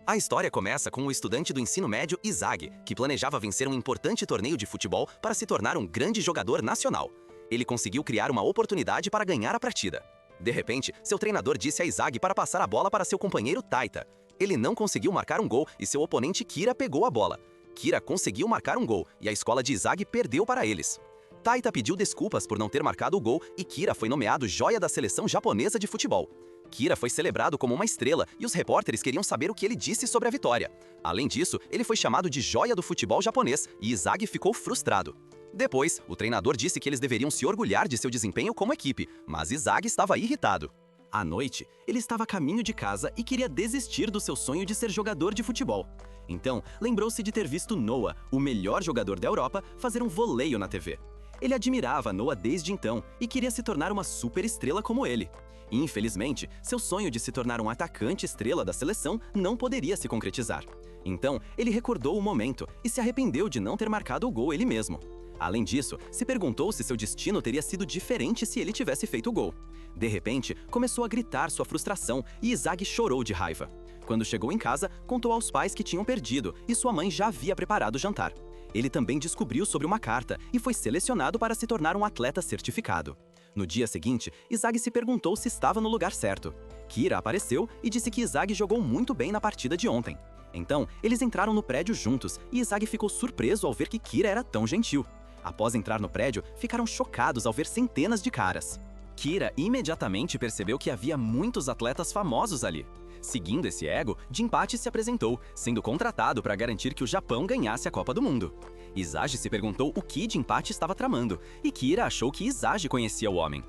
A história começa com o estudante do ensino médio Izagi, que planejava vencer um importante torneio de futebol para se tornar um grande jogador nacional. Ele conseguiu criar uma oportunidade para ganhar a partida. De repente, seu treinador disse a Izagi para passar a bola para seu companheiro Taita. Ele não conseguiu marcar um gol e seu oponente Kira pegou a bola. Kira conseguiu marcar um gol e a escola de Izagi perdeu para eles. Taita pediu desculpas por não ter marcado o gol e Kira foi nomeado joia da seleção japonesa de futebol. Kira foi celebrado como uma estrela e os repórteres queriam saber o que ele disse sobre a vitória. Além disso, ele foi chamado de joia do futebol japonês e Izagi ficou frustrado. Depois, o treinador disse que eles deveriam se orgulhar de seu desempenho como equipe, mas Izagi estava irritado. À noite, ele estava a caminho de casa e queria desistir do seu sonho de ser jogador de futebol. Então, lembrou-se de ter visto Noah, o melhor jogador da Europa, fazer um voleio na TV. Ele admirava Noah desde então e queria se tornar uma super estrela como ele. Infelizmente, seu sonho de se tornar um atacante estrela da seleção não poderia se concretizar. Então, ele recordou o momento e se arrependeu de não ter marcado o gol ele mesmo. Além disso, se perguntou se seu destino teria sido diferente se ele tivesse feito o gol. De repente, começou a gritar sua frustração e Izagi chorou de raiva. Quando chegou em casa, contou aos pais que tinham perdido e sua mãe já havia preparado o jantar. Ele também descobriu sobre uma carta e foi selecionado para se tornar um atleta certificado. No dia seguinte, Izagi se perguntou se estava no lugar certo. Kira apareceu e disse que Izagi jogou muito bem na partida de ontem. Então, eles entraram no prédio juntos e Izagi ficou surpreso ao ver que Kira era tão gentil. Após entrar no prédio, ficaram chocados ao ver centenas de caras. Kira imediatamente percebeu que havia muitos atletas famosos ali. Seguindo esse ego, Jinpachi se apresentou, sendo contratado para garantir que o Japão ganhasse a Copa do Mundo. Izagi se perguntou o que Jinpachi estava tramando, e Kira achou que Izagi conhecia o homem.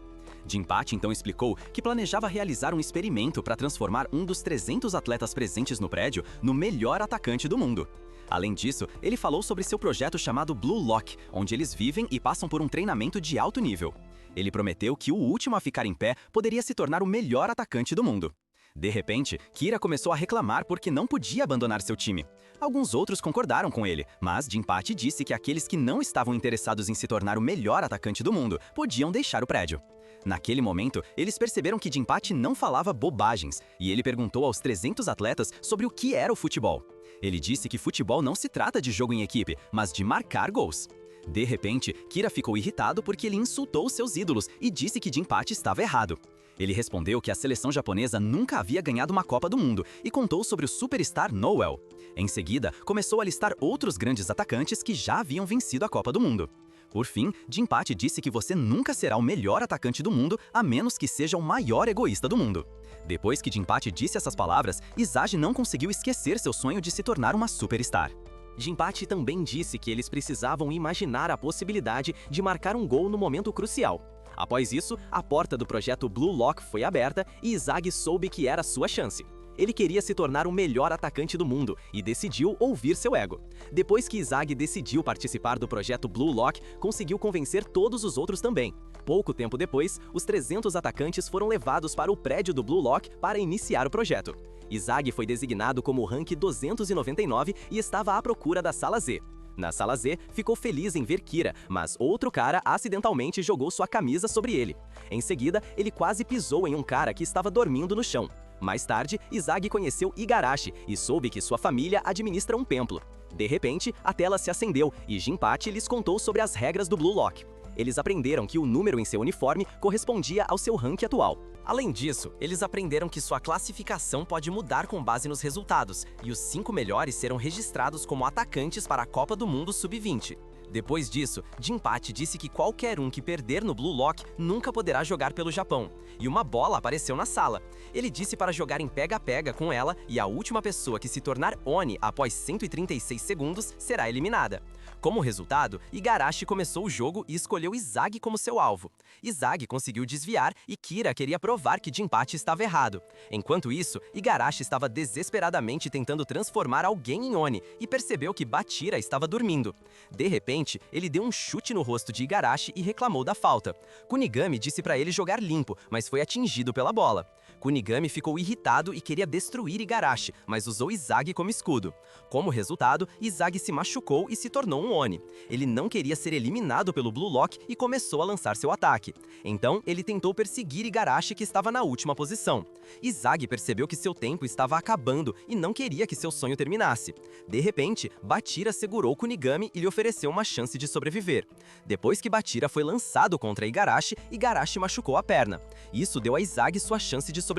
Jinpachi então explicou que planejava realizar um experimento para transformar um dos 300 atletas presentes no prédio no melhor atacante do mundo. Além disso, ele falou sobre seu projeto chamado Blue Lock, onde eles vivem e passam por um treinamento de alto nível. Ele prometeu que o último a ficar em pé poderia se tornar o melhor atacante do mundo. De repente, Kira começou a reclamar porque não podia abandonar seu time. Alguns outros concordaram com ele, mas Jinpachi disse que aqueles que não estavam interessados em se tornar o melhor atacante do mundo podiam deixar o prédio. Naquele momento, eles perceberam que Jinpachi não falava bobagens, e ele perguntou aos 300 atletas sobre o que era o futebol. Ele disse que futebol não se trata de jogo em equipe, mas de marcar gols. De repente, Kira ficou irritado porque ele insultou seus ídolos e disse que Jinpachi estava errado. Ele respondeu que a seleção japonesa nunca havia ganhado uma Copa do Mundo e contou sobre o superstar Noel. Em seguida, começou a listar outros grandes atacantes que já haviam vencido a Copa do Mundo. Por fim, Jinpachi disse que você nunca será o melhor atacante do mundo a menos que seja o maior egoísta do mundo. Depois que Jinpachi disse essas palavras, Izagi não conseguiu esquecer seu sonho de se tornar uma superstar. Jinpachi também disse que eles precisavam imaginar a possibilidade de marcar um gol no momento crucial. Após isso, a porta do projeto Blue Lock foi aberta e Izagi soube que era sua chance. Ele queria se tornar o melhor atacante do mundo e decidiu ouvir seu ego. Depois que Izagi decidiu participar do projeto Blue Lock, conseguiu convencer todos os outros também. Pouco tempo depois, os 300 atacantes foram levados para o prédio do Blue Lock para iniciar o projeto. Izagi foi designado como o rank 299 e estava à procura da Sala Z. Na Sala Z, ficou feliz em ver Kira, mas outro cara acidentalmente jogou sua camisa sobre ele. Em seguida, ele quase pisou em um cara que estava dormindo no chão. Mais tarde, Izagi conheceu Igarashi e soube que sua família administra um templo. De repente, a tela se acendeu e Jinpachi lhes contou sobre as regras do Blue Lock. Eles aprenderam que o número em seu uniforme correspondia ao seu rank atual. Além disso, eles aprenderam que sua classificação pode mudar com base nos resultados, e os 5 melhores serão registrados como atacantes para a Copa do Mundo Sub-20. Depois disso, Jinpachi disse que qualquer um que perder no Blue Lock nunca poderá jogar pelo Japão, e uma bola apareceu na sala. Ele disse para jogar em pega-pega com ela e a última pessoa que se tornar Oni após 136 segundos será eliminada. Como resultado, Igarashi começou o jogo e escolheu Izagi como seu alvo. Izagi conseguiu desviar e Kira queria provar que Jinpachi estava errado. Enquanto isso, Igarashi estava desesperadamente tentando transformar alguém em Oni e percebeu que Bachira estava dormindo. De repente, ele deu um chute no rosto de Igarashi e reclamou da falta. Kunigami disse para ele jogar limpo, mas foi atingido pela bola. Kunigami ficou irritado e queria destruir Igarashi, mas usou Izagi como escudo. Como resultado, Izagi se machucou e se tornou um Oni. Ele não queria ser eliminado pelo Blue Lock e começou a lançar seu ataque. Então, ele tentou perseguir Igarashi, que estava na última posição. Izagi percebeu que seu tempo estava acabando e não queria que seu sonho terminasse. De repente, Bachira segurou Kunigami e lhe ofereceu uma chance de sobreviver. Depois que Bachira foi lançado contra Igarashi, Igarashi machucou a perna. Isso deu a Izagi sua chance de sobreviver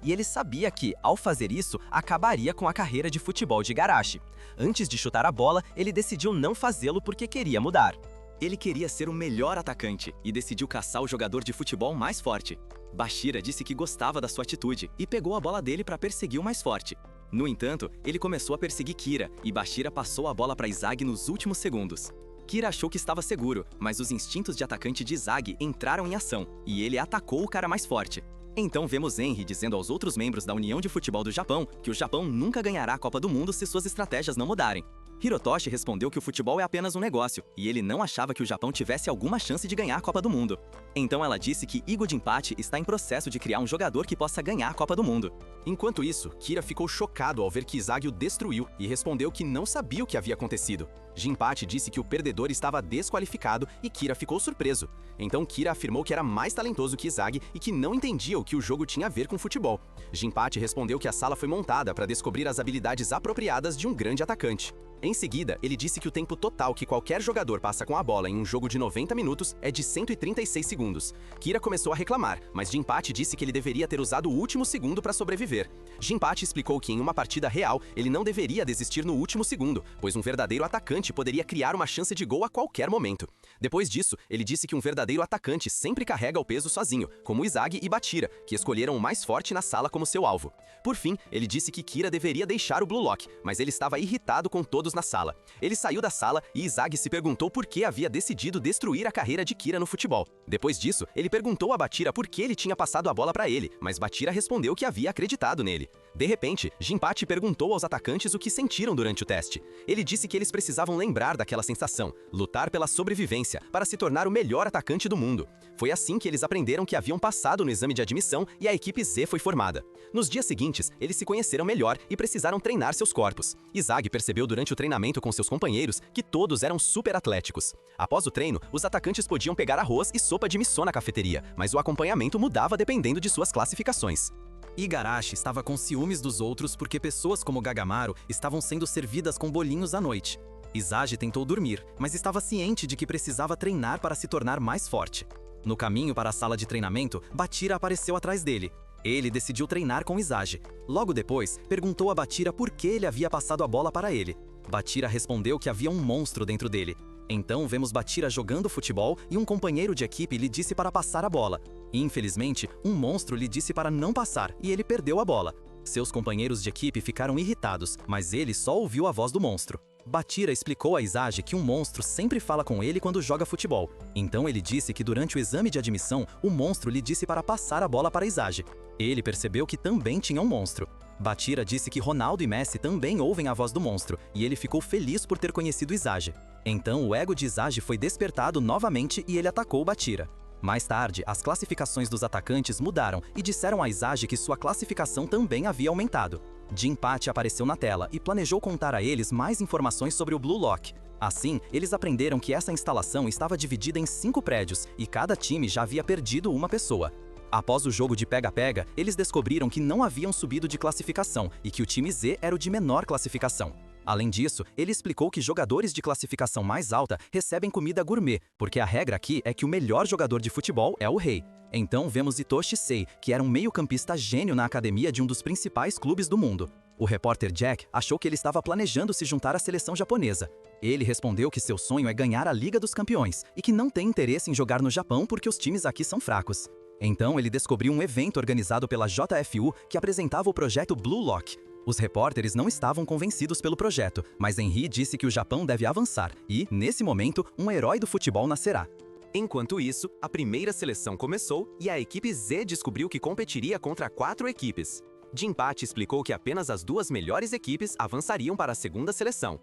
e ele sabia que, ao fazer isso, acabaria com a carreira de futebol de Igarashi. Antes de chutar a bola, ele decidiu não fazê-lo porque queria mudar. Ele queria ser o melhor atacante e decidiu caçar o jogador de futebol mais forte. Bachira disse que gostava da sua atitude e pegou a bola dele para perseguir o mais forte. No entanto, ele começou a perseguir Kira e Bachira passou a bola para Izagi nos últimos segundos. Kira achou que estava seguro, mas os instintos de atacante de Izagi entraram em ação e ele atacou o cara mais forte. Então vemos Henry dizendo aos outros membros da União de Futebol do Japão que o Japão nunca ganhará a Copa do Mundo se suas estratégias não mudarem. Hirotoshi respondeu que o futebol é apenas um negócio, e ele não achava que o Japão tivesse alguma chance de ganhar a Copa do Mundo. Então ela disse que Igo Jinpachi está em processo de criar um jogador que possa ganhar a Copa do Mundo. Enquanto isso, Kira ficou chocado ao ver que Izagi o destruiu e respondeu que não sabia o que havia acontecido. Jinpachi disse que o perdedor estava desqualificado e Kira ficou surpreso. Então Kira afirmou que era mais talentoso que Izagi e que não entendia o que o jogo tinha a ver com futebol. Jinpachi respondeu que a sala foi montada para descobrir as habilidades apropriadas de um grande atacante. Em seguida, ele disse que o tempo total que qualquer jogador passa com a bola em um jogo de 90 minutos é de 136 segundos. Kira começou a reclamar, mas Jinpachi disse que ele deveria ter usado o último segundo para sobreviver. Jinpachi explicou que em uma partida real, ele não deveria desistir no último segundo, pois um verdadeiro atacante poderia criar uma chance de gol a qualquer momento. Depois disso, ele disse que um verdadeiro atacante sempre carrega o peso sozinho, como Izagi e Bachira, que escolheram o mais forte na sala como seu alvo. Por fim, ele disse que Kira deveria deixar o Blue Lock, mas ele estava irritado com todos na sala. Ele saiu da sala e Izagi se perguntou por que havia decidido destruir a carreira de Kira no futebol. Depois disso, ele perguntou a Bachira por que ele tinha passado a bola para ele, mas Bachira respondeu que havia acreditado nele. De repente, Jinpachi perguntou aos atacantes o que sentiram durante o teste. Ele disse que eles precisavam lembrar daquela sensação, lutar pela sobrevivência, para se tornar o melhor atacante do mundo. Foi assim que eles aprenderam que haviam passado no exame de admissão e a equipe Z foi formada. Nos dias seguintes, eles se conheceram melhor e precisaram treinar seus corpos. Izagi percebeu durante o treinamento com seus companheiros que todos eram super atléticos. Após o treino, os atacantes podiam pegar arroz e sopa de miso na cafeteria, mas o acompanhamento mudava dependendo de suas classificações. Igarashi estava com ciúmes dos outros porque pessoas como Gagamaru estavam sendo servidas com bolinhos à noite. Izagi tentou dormir, mas estava ciente de que precisava treinar para se tornar mais forte. No caminho para a sala de treinamento, Bachira apareceu atrás dele. Ele decidiu treinar com Izagi. Logo depois, perguntou a Bachira por que ele havia passado a bola para ele. Bachira respondeu que havia um monstro dentro dele. Então vemos Bachira jogando futebol e um companheiro de equipe lhe disse para passar a bola. Infelizmente, um monstro lhe disse para não passar e ele perdeu a bola. Seus companheiros de equipe ficaram irritados, mas ele só ouviu a voz do monstro. Bachira explicou a Izagi que um monstro sempre fala com ele quando joga futebol. Então ele disse que durante o exame de admissão, o monstro lhe disse para passar a bola para Izagi. Ele percebeu que também tinha um monstro. Bachira disse que Ronaldo e Messi também ouvem a voz do monstro, e ele ficou feliz por ter conhecido Izagi. Então o ego de Izagi foi despertado novamente e ele atacou Bachira. Mais tarde, as classificações dos atacantes mudaram e disseram a Izagi que sua classificação também havia aumentado. Jinpachi apareceu na tela e planejou contar a eles mais informações sobre o Blue Lock. Assim, eles aprenderam que essa instalação estava dividida em 5 prédios e cada time já havia perdido uma pessoa. Após o jogo de pega-pega, eles descobriram que não haviam subido de classificação e que o time Z era o de menor classificação. Além disso, ele explicou que jogadores de classificação mais alta recebem comida gourmet, porque a regra aqui é que o melhor jogador de futebol é o rei. Então vemos Hitoshi Sei, que era um meio-campista gênio na academia de um dos principais clubes do mundo. O repórter Jack achou que ele estava planejando se juntar à seleção japonesa. Ele respondeu que seu sonho é ganhar a Liga dos Campeões e que não tem interesse em jogar no Japão porque os times aqui são fracos. Então ele descobriu um evento organizado pela JFU que apresentava o projeto Blue Lock. Os repórteres não estavam convencidos pelo projeto, mas Henry disse que o Japão deve avançar e, nesse momento, um herói do futebol nascerá. Enquanto isso, a primeira seleção começou e a equipe Z descobriu que competiria contra 4 equipes. Jinpachi explicou que apenas as 2 melhores equipes avançariam para a segunda seleção.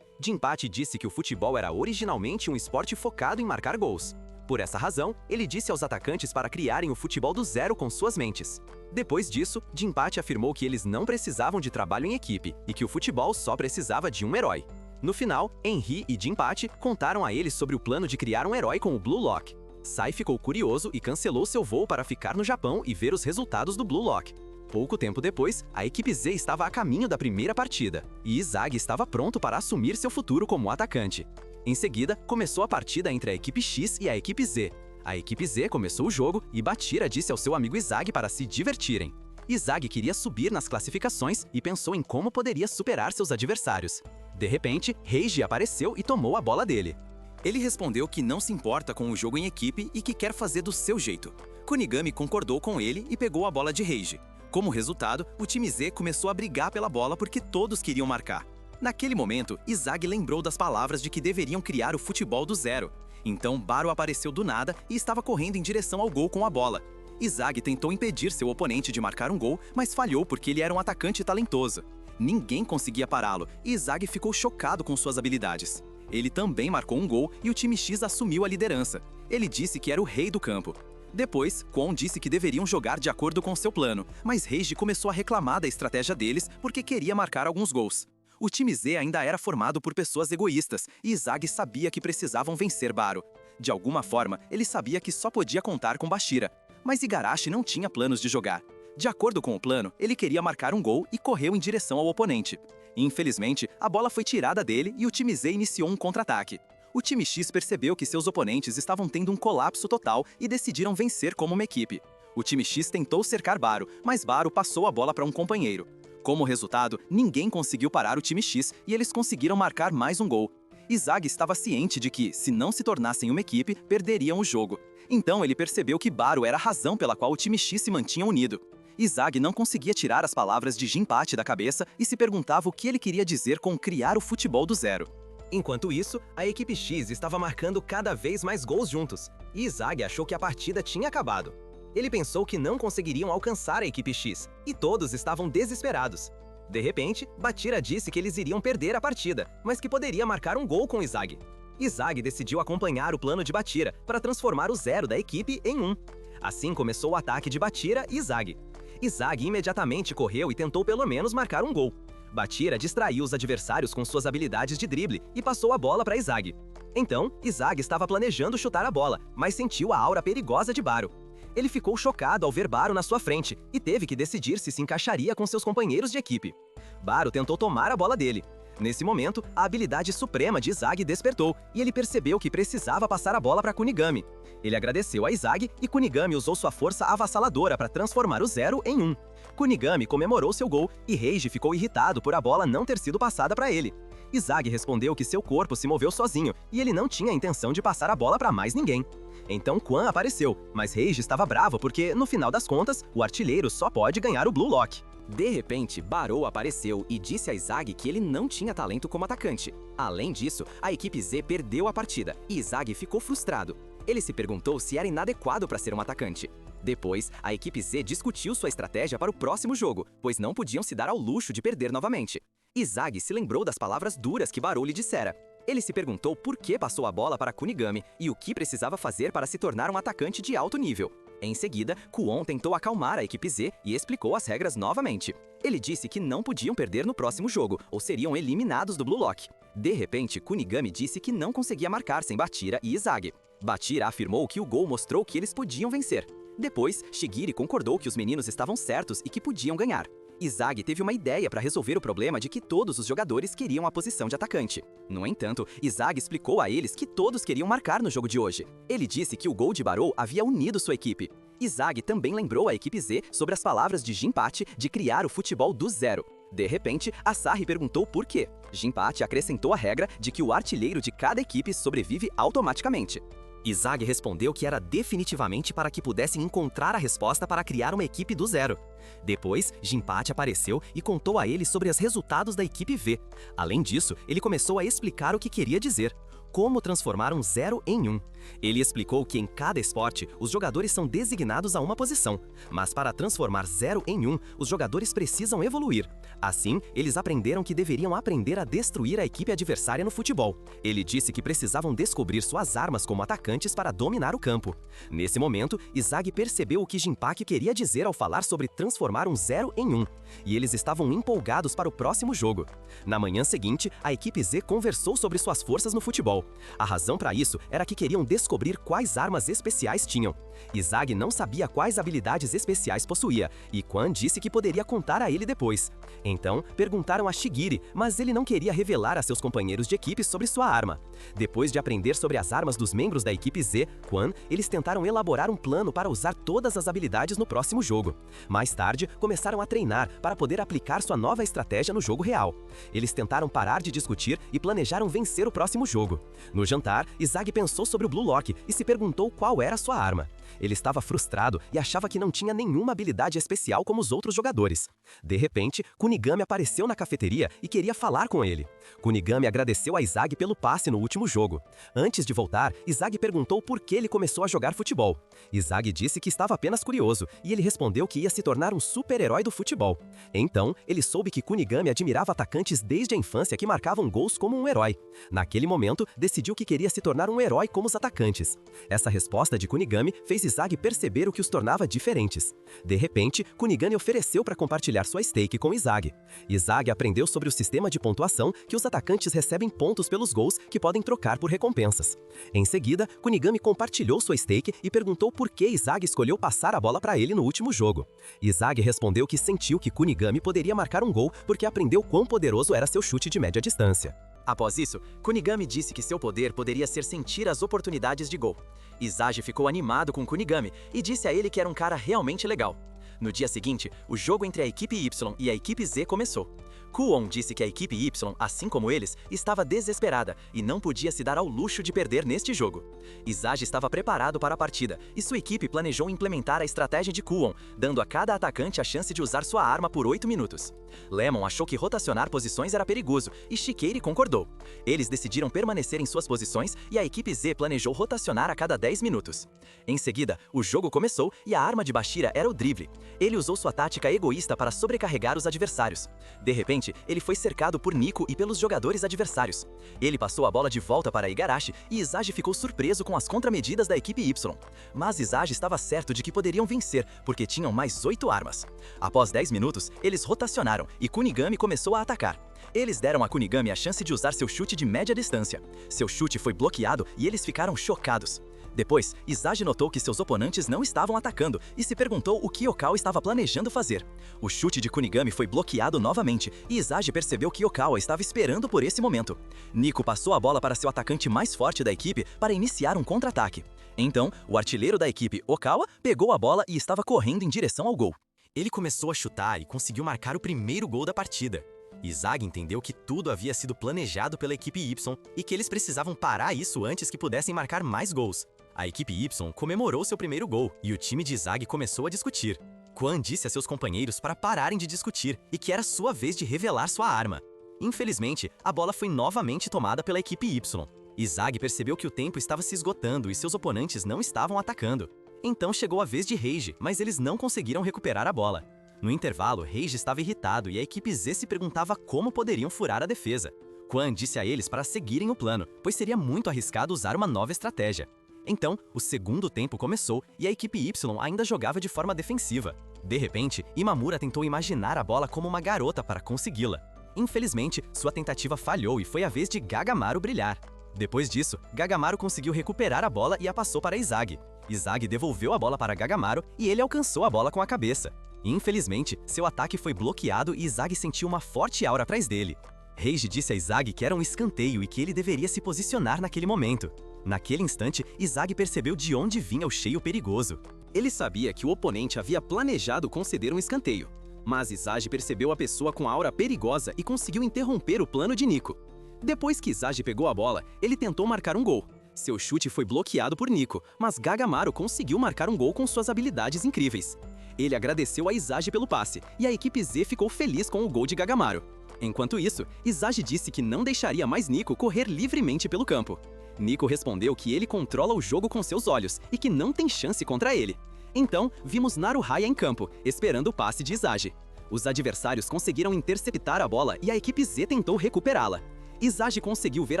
Jinpachi disse que o futebol era originalmente um esporte focado em marcar gols. Por essa razão, ele disse aos atacantes para criarem o futebol do zero com suas mentes. Depois disso, Jinpachi afirmou que eles não precisavam de trabalho em equipe e que o futebol só precisava de um herói. No final, Enri e Jinpachi contaram a eles sobre o plano de criar um herói com o Blue Lock. Sai ficou curioso e cancelou seu voo para ficar no Japão e ver os resultados do Blue Lock. Pouco tempo depois, a equipe Z estava a caminho da primeira partida, e Izagi estava pronto para assumir seu futuro como atacante. Em seguida, começou a partida entre a equipe X e a equipe Z. A equipe Z começou o jogo e Bachira disse ao seu amigo Izagi para se divertirem. Izagi queria subir nas classificações e pensou em como poderia superar seus adversários. De repente, Reiji apareceu e tomou a bola dele. Ele respondeu que não se importa com o jogo em equipe e que quer fazer do seu jeito. Kunigami concordou com ele e pegou a bola de Reiji. Como resultado, o time Z começou a brigar pela bola porque todos queriam marcar. Naquele momento, Izagi lembrou das palavras de que deveriam criar o futebol do zero. Então, Baro apareceu do nada e estava correndo em direção ao gol com a bola. Izagi tentou impedir seu oponente de marcar um gol, mas falhou porque ele era um atacante talentoso. Ninguém conseguia pará-lo e Izagi ficou chocado com suas habilidades. Ele também marcou um gol e o time X assumiu a liderança. Ele disse que era o rei do campo. Depois, Kwon disse que deveriam jogar de acordo com seu plano, mas Reiji começou a reclamar da estratégia deles porque queria marcar alguns gols. O time Z ainda era formado por pessoas egoístas e Izagi sabia que precisavam vencer Baro. De alguma forma, ele sabia que só podia contar com Bachira, mas Igarashi não tinha planos de jogar. De acordo com o plano, ele queria marcar um gol e correu em direção ao oponente. Infelizmente, a bola foi tirada dele e o time Z iniciou um contra-ataque. O time X percebeu que seus oponentes estavam tendo um colapso total e decidiram vencer como uma equipe. O time X tentou cercar Baro, mas Baro passou a bola para um companheiro. Como resultado, ninguém conseguiu parar o time X e eles conseguiram marcar mais um gol. Izagi estava ciente de que, se não se tornassem uma equipe, perderiam o jogo. Então ele percebeu que Baro era a razão pela qual o time X se mantinha unido. Izagi não conseguia tirar as palavras de Jinpachi da cabeça e se perguntava o que ele queria dizer com criar o futebol do zero. Enquanto isso, a equipe X estava marcando cada vez mais gols juntos, e Izagi achou que a partida tinha acabado. Ele pensou que não conseguiriam alcançar a equipe X, e todos estavam desesperados. De repente, Bachira disse que eles iriam perder a partida, mas que poderia marcar um gol com Izagi. Izagi decidiu acompanhar o plano de Bachira para transformar o zero da equipe em 1. Assim começou o ataque de Bachira e Izagi. Izagi imediatamente correu e tentou pelo menos marcar um gol. Bachira distraiu os adversários com suas habilidades de drible e passou a bola para Izagi. Então, Izagi estava planejando chutar a bola, mas sentiu a aura perigosa de Baro. Ele ficou chocado ao ver Baro na sua frente e teve que decidir se encaixaria com seus companheiros de equipe. Baro tentou tomar a bola dele. Nesse momento, a habilidade suprema de Izagi despertou e ele percebeu que precisava passar a bola para Kunigami. Ele agradeceu a Izagi e Kunigami usou sua força avassaladora para transformar o zero em 1. Kunigami comemorou seu gol e Reiji ficou irritado por a bola não ter sido passada para ele. Izagi respondeu que seu corpo se moveu sozinho e ele não tinha a intenção de passar a bola para mais ninguém. Então Kwon apareceu, mas Reiji estava bravo porque, no final das contas, o artilheiro só pode ganhar o Blue Lock. De repente, Barou apareceu e disse a Izagi que ele não tinha talento como atacante. Além disso, a equipe Z perdeu a partida e Izagi ficou frustrado. Ele se perguntou se era inadequado para ser um atacante. Depois, a equipe Z discutiu sua estratégia para o próximo jogo, pois não podiam se dar ao luxo de perder novamente. Izagi se lembrou das palavras duras que Barou lhe dissera. Ele se perguntou por que passou a bola para Kunigami e o que precisava fazer para se tornar um atacante de alto nível. Em seguida, Kwon tentou acalmar a equipe Z e explicou as regras novamente. Ele disse que não podiam perder no próximo jogo, ou seriam eliminados do Blue Lock. De repente, Kunigami disse que não conseguia marcar sem Bachira e Izagi. Bachira afirmou que o gol mostrou que eles podiam vencer. Depois, Shigiri concordou que os meninos estavam certos e que podiam ganhar. Izagi teve uma ideia para resolver o problema de que todos os jogadores queriam a posição de atacante. No entanto, Izagi explicou a eles que todos queriam marcar no jogo de hoje. Ele disse que o gol de Barou havia unido sua equipe. Izagi também lembrou a equipe Z sobre as palavras de Jinpachi de criar o futebol do zero. De repente, Asahi perguntou por quê. Jinpachi acrescentou a regra de que o artilheiro de cada equipe sobrevive automaticamente. Izagi respondeu que era definitivamente para que pudessem encontrar a resposta para criar uma equipe do zero. Depois, Jinpachi apareceu e contou a ele sobre os resultados da equipe V. Além disso, ele começou a explicar o que queria dizer. como transformar um 0 em 1. Ele explicou que em cada esporte, os jogadores são designados a uma posição, mas para transformar 0 em 1, os jogadores precisam evoluir. Assim, eles aprenderam que deveriam aprender a destruir a equipe adversária no futebol. Ele disse que precisavam descobrir suas armas como atacantes para dominar o campo. Nesse momento, Izagi percebeu o que Jinpachi queria dizer ao falar sobre transformar um 0 em 1, e eles estavam empolgados para o próximo jogo. Na manhã seguinte, a equipe Z conversou sobre suas forças no futebol. A razão para isso era que queriam descobrir quais armas especiais tinham. Izagi não sabia quais habilidades especiais possuía, e Quan disse que poderia contar a ele depois. Então, perguntaram a Shigiri, mas ele não queria revelar a seus companheiros de equipe sobre sua arma. Depois de aprender sobre as armas dos membros da equipe Z, Quan, eles tentaram elaborar um plano para usar todas as habilidades no próximo jogo. Mais tarde, começaram a treinar para poder aplicar sua nova estratégia no jogo real. Eles tentaram parar de discutir e planejaram vencer o próximo jogo. No jantar, Izagi pensou sobre o Blue Lock e se perguntou qual era sua arma. Ele estava frustrado e achava que não tinha nenhuma habilidade especial como os outros jogadores. De repente, Kunigami apareceu na cafeteria e queria falar com ele. Kunigami agradeceu a Izagi pelo passe no último jogo. Antes de voltar, Izagi perguntou por que ele começou a jogar futebol. Izagi disse que estava apenas curioso e ele respondeu que ia se tornar um super-herói do futebol. Então, ele soube que Kunigami admirava atacantes desde a infância que marcavam gols como um herói. Naquele momento, decidiu que queria se tornar um herói como os atacantes. Essa resposta de Kunigami fez Izagi perceber o que os tornava diferentes. De repente, Kunigami ofereceu para compartilhar sua stake com Izagi. Izagi aprendeu sobre o sistema de pontuação que os atacantes recebem pontos pelos gols que podem trocar por recompensas. Em seguida, Kunigami compartilhou sua stake e perguntou por que Izagi escolheu passar a bola para ele no último jogo. Izagi respondeu que sentiu que Kunigami poderia marcar um gol porque aprendeu quão poderoso era seu chute de média distância. Após isso, Kunigami disse que seu poder poderia ser sentir as oportunidades de gol. Izagi ficou animado com Kunigami e disse a ele que era um cara realmente legal. No dia seguinte, o jogo entre a equipe Y e a equipe Z começou. Kuon disse que a equipe Y, assim como eles, estava desesperada e não podia se dar ao luxo de perder neste jogo. Izagi estava preparado para a partida e sua equipe planejou implementar a estratégia de Kuon, dando a cada atacante a chance de usar sua arma por 8 minutos. Lemon achou que rotacionar posições era perigoso e Shikeri concordou. Eles decidiram permanecer em suas posições e a equipe Z planejou rotacionar a cada 10 minutos. Em seguida, o jogo começou e a arma de Bashira era o drible. Ele usou sua tática egoísta para sobrecarregar os adversários. De repente, ele foi cercado por Nico e pelos jogadores adversários. Ele passou a bola de volta para Igarashi e Izagi ficou surpreso com as contramedidas da equipe Y. Mas Izagi estava certo de que poderiam vencer, porque tinham mais 8 armas. Após 10 minutos, eles rotacionaram e Kunigami começou a atacar. Eles deram a Kunigami a chance de usar seu chute de média distância. Seu chute foi bloqueado e eles ficaram chocados. Depois, Izagi notou que seus oponentes não estavam atacando e se perguntou o que Okawa estava planejando fazer. O chute de Kunigami foi bloqueado novamente e Izagi percebeu que Okawa estava esperando por esse momento. Nico passou a bola para seu atacante mais forte da equipe para iniciar um contra-ataque. Então, o artilheiro da equipe, Okawa, pegou a bola e estava correndo em direção ao gol. Ele começou a chutar e conseguiu marcar o primeiro gol da partida. Izagi entendeu que tudo havia sido planejado pela equipe Y e que eles precisavam parar isso antes que pudessem marcar mais gols. A equipe Y comemorou seu primeiro gol e o time de Izagi começou a discutir. Quan disse a seus companheiros para pararem de discutir e que era sua vez de revelar sua arma. Infelizmente, a bola foi novamente tomada pela equipe Y. Izagi percebeu que o tempo estava se esgotando e seus oponentes não estavam atacando. Então chegou a vez de Reiji, mas eles não conseguiram recuperar a bola. No intervalo, Reiji estava irritado e a equipe Z se perguntava como poderiam furar a defesa. Quan disse a eles para seguirem o plano, pois seria muito arriscado usar uma nova estratégia. Então, o segundo tempo começou e a equipe Y ainda jogava de forma defensiva. De repente, Imamura tentou imaginar a bola como uma garota para consegui-la. Infelizmente, sua tentativa falhou e foi a vez de Gagamaru brilhar. Depois disso, Gagamaru conseguiu recuperar a bola e a passou para Izagi. Izagi devolveu a bola para Gagamaru e ele alcançou a bola com a cabeça. Infelizmente, seu ataque foi bloqueado e Izagi sentiu uma forte aura atrás dele. Reiji disse a Izagi que era um escanteio e que ele deveria se posicionar naquele momento. Naquele instante, Izagi percebeu de onde vinha o cheio perigoso. Ele sabia que o oponente havia planejado conceder um escanteio, mas Izagi percebeu a pessoa com a aura perigosa e conseguiu interromper o plano de Nico. Depois que Izagi pegou a bola, ele tentou marcar um gol. Seu chute foi bloqueado por Nico, mas Gagamaru conseguiu marcar um gol com suas habilidades incríveis. Ele agradeceu a Izagi pelo passe, e a equipe Z ficou feliz com o gol de Gagamaru. Enquanto isso, Izagi disse que não deixaria mais Nico correr livremente pelo campo. Nico respondeu que ele controla o jogo com seus olhos e que não tem chance contra ele. Então, vimos Naruhaya em campo, esperando o passe de Izagi. Os adversários conseguiram interceptar a bola e a equipe Z tentou recuperá-la. Izagi conseguiu ver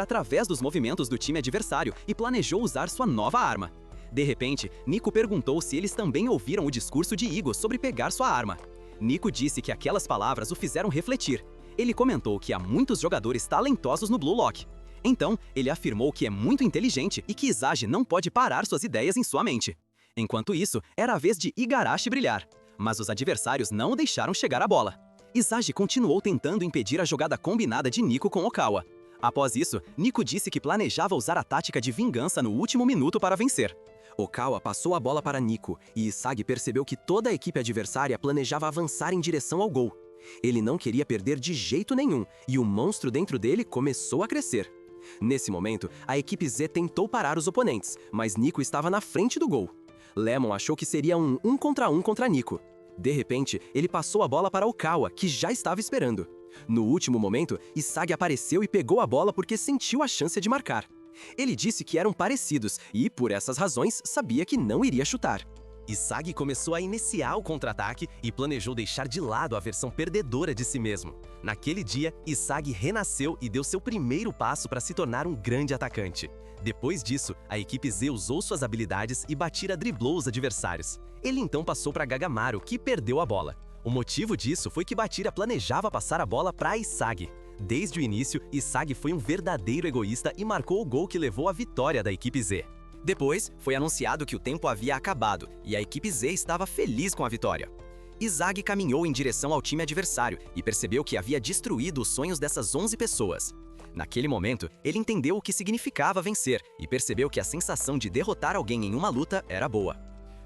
através dos movimentos do time adversário e planejou usar sua nova arma. De repente, Nico perguntou se eles também ouviram o discurso de Igo sobre pegar sua arma. Nico disse que aquelas palavras o fizeram refletir. Ele comentou que há muitos jogadores talentosos no Blue Lock. Então, ele afirmou que é muito inteligente e que Izagi não pode parar suas ideias em sua mente. Enquanto isso, era a vez de Igarashi brilhar, mas os adversários não o deixaram chegar à bola. Izagi continuou tentando impedir a jogada combinada de Nico com Okawa. Após isso, Nico disse que planejava usar a tática de vingança no último minuto para vencer. Okawa passou a bola para Nico e Izagi percebeu que toda a equipe adversária planejava avançar em direção ao gol. Ele não queria perder de jeito nenhum e o monstro dentro dele começou a crescer. Nesse momento, a equipe Z tentou parar os oponentes, mas Nico estava na frente do gol. Lemon achou que seria um 1 contra Nico. De repente, ele passou a bola para Okawa, que já estava esperando. No último momento, Izagi apareceu e pegou a bola porque sentiu a chance de marcar. Ele disse que eram parecidos e, por essas razões, sabia que não iria chutar. Izagi começou a iniciar o contra-ataque e planejou deixar de lado a versão perdedora de si mesmo. Naquele dia, Izagi renasceu e deu seu primeiro passo para se tornar um grande atacante. Depois disso, a equipe Z usou suas habilidades e Bachira driblou os adversários. Ele então passou para Gagamaru, que perdeu a bola. O motivo disso foi que Bachira planejava passar a bola para Izagi. Desde o início, Izagi foi um verdadeiro egoísta e marcou o gol que levou à vitória da equipe Z. Depois, foi anunciado que o tempo havia acabado e a equipe Z estava feliz com a vitória. Izagi caminhou em direção ao time adversário e percebeu que havia destruído os sonhos dessas 11 pessoas. Naquele momento, ele entendeu o que significava vencer e percebeu que a sensação de derrotar alguém em uma luta era boa.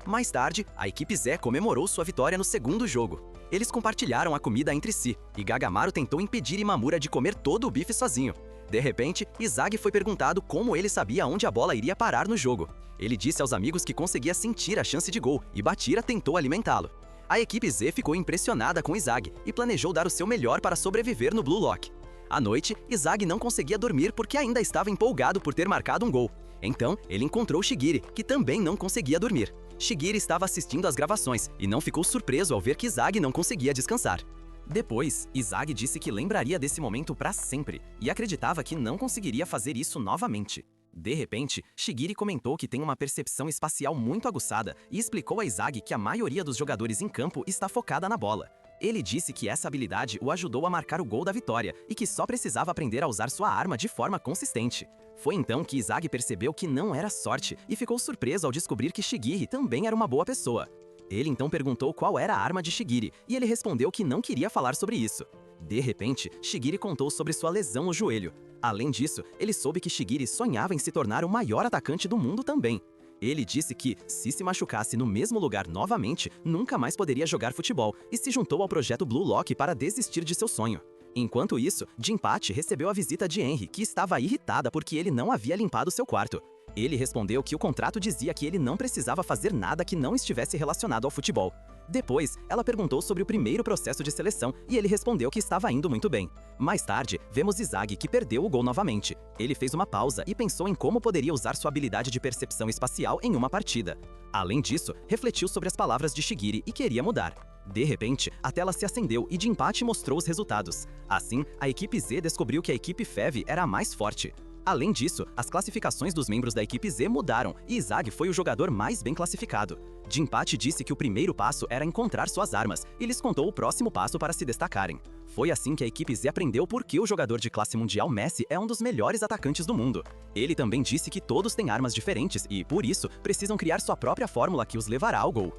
Mais tarde, a equipe Z comemorou sua vitória no segundo jogo. Eles compartilharam a comida entre si e Gagamaru tentou impedir Imamura de comer todo o bife sozinho. De repente, Izagi foi perguntado como ele sabia onde a bola iria parar no jogo. Ele disse aos amigos que conseguia sentir a chance de gol e Bachira tentou alimentá-lo. A equipe Z ficou impressionada com Izagi e planejou dar o seu melhor para sobreviver no Blue Lock. À noite, Izagi não conseguia dormir porque ainda estava empolgado por ter marcado um gol. Então, ele encontrou Shigiri, que também não conseguia dormir. Shigiri estava assistindo às gravações e não ficou surpreso ao ver que Izagi não conseguia descansar. Depois, Izagi disse que lembraria desse momento para sempre e acreditava que não conseguiria fazer isso novamente. De repente, Shigiri comentou que tem uma percepção espacial muito aguçada e explicou a Izagi que a maioria dos jogadores em campo está focada na bola. Ele disse que essa habilidade o ajudou a marcar o gol da vitória e que só precisava aprender a usar sua arma de forma consistente. Foi então que Izagi percebeu que não era sorte e ficou surpreso ao descobrir que Shigiri também era uma boa pessoa. Ele então perguntou qual era a arma de Shigiri e ele respondeu que não queria falar sobre isso. De repente, Shigiri contou sobre sua lesão no joelho. Além disso, ele soube que Shigiri sonhava em se tornar o maior atacante do mundo também. Ele disse que, se machucasse no mesmo lugar novamente, nunca mais poderia jogar futebol e se juntou ao projeto Blue Lock para desistir de seu sonho. Enquanto isso, Jinpachi recebeu a visita de Henry, que estava irritada porque ele não havia limpado seu quarto. Ele respondeu que o contrato dizia que ele não precisava fazer nada que não estivesse relacionado ao futebol. Depois, ela perguntou sobre o primeiro processo de seleção e ele respondeu que estava indo muito bem. Mais tarde, vemos Izagi que perdeu o gol novamente. Ele fez uma pausa e pensou em como poderia usar sua habilidade de percepção espacial em uma partida. Além disso, refletiu sobre as palavras de Shigiri e queria mudar. De repente, a tela se acendeu e Jinpachi mostrou os resultados. Assim, a equipe Z descobriu que a equipe FEV era a mais forte. Além disso, as classificações dos membros da equipe Z mudaram e Izagi foi o jogador mais bem classificado. Jinpachi disse que o primeiro passo era encontrar suas armas e lhes contou o próximo passo para se destacarem. Foi assim que a equipe Z aprendeu por que o jogador de classe mundial Messi é um dos melhores atacantes do mundo. Ele também disse que todos têm armas diferentes e, por isso, precisam criar sua própria fórmula que os levará ao gol.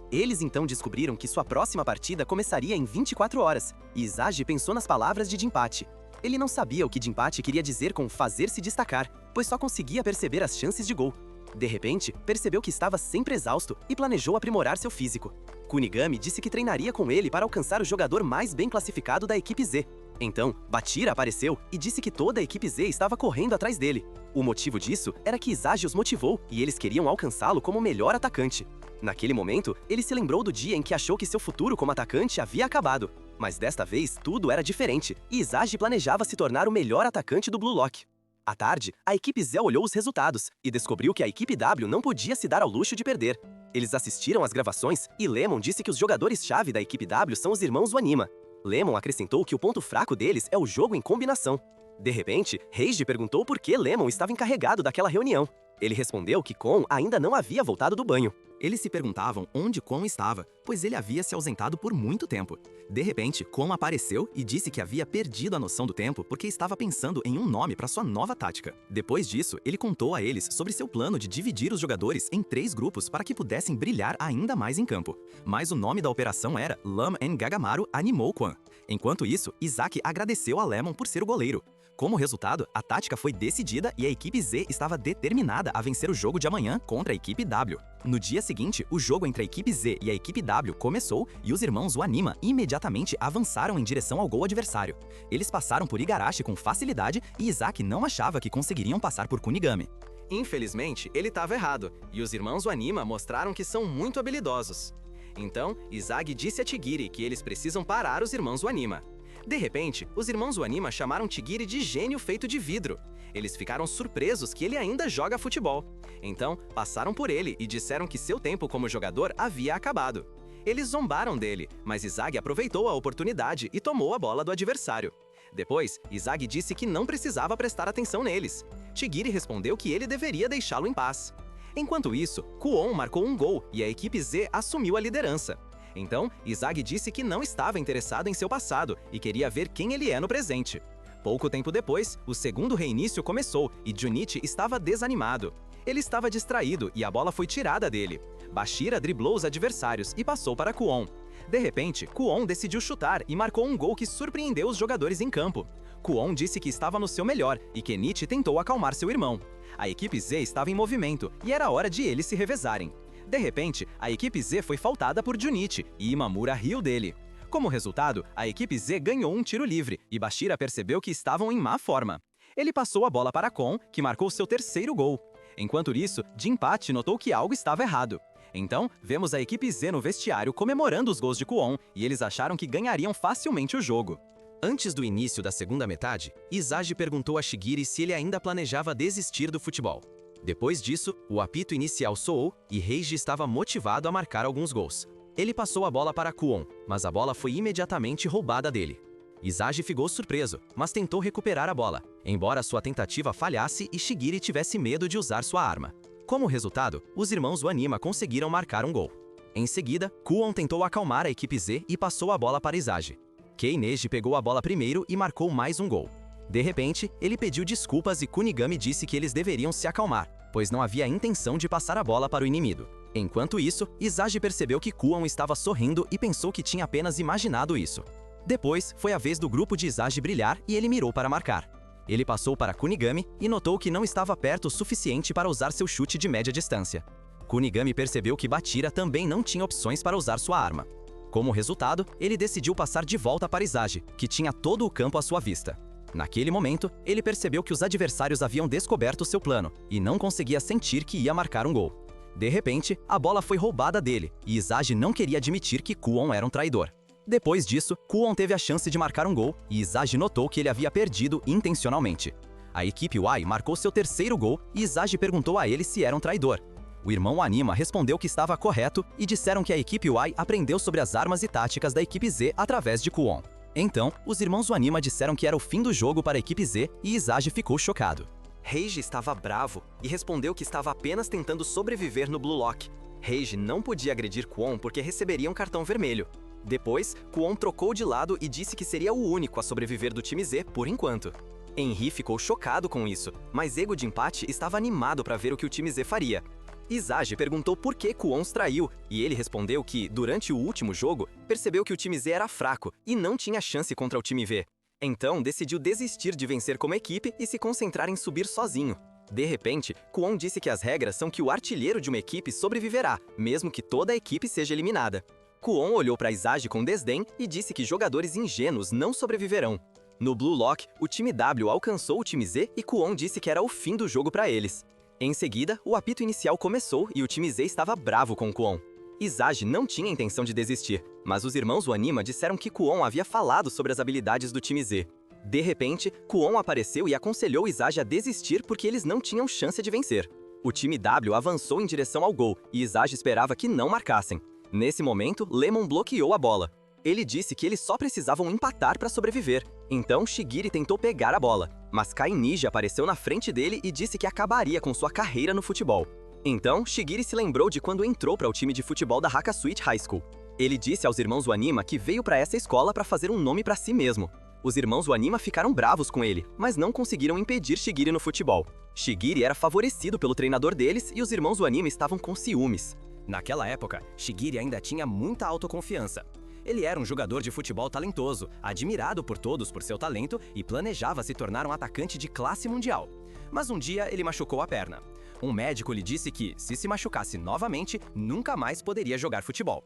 Eles então descobriram que sua próxima partida começaria em 24 horas, e Izagi pensou nas palavras de Jinpachi. Ele não sabia o que Jinpachi queria dizer com fazer se destacar, pois só conseguia perceber as chances de gol. De repente, percebeu que estava sempre exausto e planejou aprimorar seu físico. Kunigami disse que treinaria com ele para alcançar o jogador mais bem classificado da equipe Z. Então, Bachira apareceu e disse que toda a equipe Z estava correndo atrás dele. O motivo disso era que Izagi os motivou e eles queriam alcançá-lo como o melhor atacante. Naquele momento, ele se lembrou do dia em que achou que seu futuro como atacante havia acabado. Mas desta vez, tudo era diferente e Izagi planejava se tornar o melhor atacante do Blue Lock. À tarde, a equipe Z olhou os resultados e descobriu que a equipe W não podia se dar ao luxo de perder. Eles assistiram às gravações e Lemon disse que os jogadores-chave da equipe W são os irmãos Wanima. Lemon acrescentou que o ponto fraco deles é o jogo em combinação. De repente, Reiji perguntou por que Lemon estava encarregado daquela reunião. Ele respondeu que Kon ainda não havia voltado do banho. Eles se perguntavam onde Kon estava, pois ele havia se ausentado por muito tempo. De repente, Kon apareceu e disse que havia perdido a noção do tempo porque estava pensando em um nome para sua nova tática. Depois disso, ele contou a eles sobre seu plano de dividir os jogadores em 3 grupos para que pudessem brilhar ainda mais em campo. Mas o nome da operação era Lam en Gagamaru Animou Quan. Enquanto isso, Isaac agradeceu a Lemon por ser o goleiro. Como resultado, a tática foi decidida e a equipe Z estava determinada a vencer o jogo de amanhã contra a equipe W. No dia seguinte, o jogo entre a equipe Z e a equipe W começou e os irmãos Wanima imediatamente avançaram em direção ao gol adversário. Eles passaram por Igarashi com facilidade e Isaac não achava que conseguiriam passar por Kunigami. Infelizmente, ele estava errado, e os irmãos Wanima mostraram que são muito habilidosos. Então, Izagi disse a Tigiri que eles precisam parar os irmãos Wanima. De repente, os irmãos Wanima chamaram Tigiri de gênio feito de vidro. Eles ficaram surpresos que ele ainda joga futebol. Então, passaram por ele e disseram que seu tempo como jogador havia acabado. Eles zombaram dele, mas Izagi aproveitou a oportunidade e tomou a bola do adversário. Depois, Izagi disse que não precisava prestar atenção neles. Tigiri respondeu que ele deveria deixá-lo em paz. Enquanto isso, Kuon marcou um gol e a equipe Z assumiu a liderança. Então, Izagi disse que não estava interessado em seu passado e queria ver quem ele é no presente. Pouco tempo depois, o segundo reinício começou e Junichi estava desanimado. Ele estava distraído e a bola foi tirada dele. Bashira driblou os adversários e passou para Kuon. De repente, Kuon decidiu chutar e marcou um gol que surpreendeu os jogadores em campo. Kuon disse que estava no seu melhor e Kenichi tentou acalmar seu irmão. A equipe Z estava em movimento e era hora de eles se revezarem. De repente, a equipe Z foi faltada por Junichi e Imamura riu dele. Como resultado, a equipe Z ganhou um tiro livre e Bashira percebeu que estavam em má forma. Ele passou a bola para Kon, que marcou seu terceiro gol. Enquanto isso, Jinpachi notou que algo estava errado. Então, vemos a equipe Z no vestiário comemorando os gols de Kuon e eles acharam que ganhariam facilmente o jogo. Antes do início da segunda metade, Izagi perguntou a Shigiri se ele ainda planejava desistir do futebol. Depois disso, o apito inicial soou e Reiji estava motivado a marcar alguns gols. Ele passou a bola para Kuon, mas a bola foi imediatamente roubada dele. Izagi ficou surpreso, mas tentou recuperar a bola, embora sua tentativa falhasse e Shigiri tivesse medo de usar sua arma. Como resultado, os irmãos Wanima conseguiram marcar um gol. Em seguida, Kuon tentou acalmar a equipe Z e passou a bola para Izagi. Kei Neji pegou a bola primeiro e marcou mais um gol. De repente, ele pediu desculpas e Kunigami disse que eles deveriam se acalmar, pois não havia intenção de passar a bola para o inimigo. Enquanto isso, Izagi percebeu que Kuon estava sorrindo e pensou que tinha apenas imaginado isso. Depois, foi a vez do grupo de Izagi brilhar e ele mirou para marcar. Ele passou para Kunigami e notou que não estava perto o suficiente para usar seu chute de média distância. Kunigami percebeu que Bachira também não tinha opções para usar sua arma. Como resultado, ele decidiu passar de volta para Izagi, que tinha todo o campo à sua vista. Naquele momento, ele percebeu que os adversários haviam descoberto seu plano e não conseguia sentir que ia marcar um gol. De repente, a bola foi roubada dele e Izagi não queria admitir que Kuon era um traidor. Depois disso, Kuon teve a chance de marcar um gol e Izagi notou que ele havia perdido intencionalmente. A equipe Y marcou seu terceiro gol e Izagi perguntou a ele se era um traidor. O irmão Anima respondeu que estava correto e disseram que a equipe Y aprendeu sobre as armas e táticas da equipe Z através de Kuon. Então, os irmãos Wanima disseram que era o fim do jogo para a equipe Z e Izagi ficou chocado. Reiji estava bravo e respondeu que estava apenas tentando sobreviver no Blue Lock. Reiji não podia agredir Kuon porque receberia um cartão vermelho. Depois, Kuon trocou de lado e disse que seria o único a sobreviver do time Z por enquanto. Henry ficou chocado com isso, mas Ego de Empate estava animado para ver o que o time Z faria. Izagi perguntou por que Kuon os traiu, e ele respondeu que, durante o último jogo, percebeu que o time Z era fraco e não tinha chance contra o time V. Então, decidiu desistir de vencer como equipe e se concentrar em subir sozinho. De repente, Kuon disse que as regras são que o artilheiro de uma equipe sobreviverá, mesmo que toda a equipe seja eliminada. Kuon olhou para Izagi com desdém e disse que jogadores ingênuos não sobreviverão. No Blue Lock, o time W alcançou o time Z e Kuon disse que era o fim do jogo para eles. Em seguida, o apito inicial começou e o time Z estava bravo com Kuon. Izagi não tinha intenção de desistir, mas os irmãos Wanima disseram que Kuon havia falado sobre as habilidades do time Z. De repente, Kwon apareceu e aconselhou Izage a desistir porque eles não tinham chance de vencer. O time W avançou em direção ao gol e Izage esperava que não marcassem. Nesse momento, Lemon bloqueou a bola. Ele disse que eles só precisavam empatar para sobreviver. Então, Shigiri tentou pegar a bola, mas Kai Niji apareceu na frente dele e disse que acabaria com sua carreira no futebol. Então, Shigiri se lembrou de quando entrou para o time de futebol da Hakasuit High School. Ele disse aos irmãos Wanima que veio para essa escola para fazer um nome para si mesmo. Os irmãos Wanima ficaram bravos com ele, mas não conseguiram impedir Shigiri no futebol. Shigiri era favorecido pelo treinador deles e os irmãos Wanima estavam com ciúmes. Naquela época, Shigiri ainda tinha muita autoconfiança. Ele era um jogador de futebol talentoso, admirado por todos por seu talento e planejava se tornar um atacante de classe mundial. Mas um dia ele machucou a perna. Um médico lhe disse que, se machucasse novamente, nunca mais poderia jogar futebol.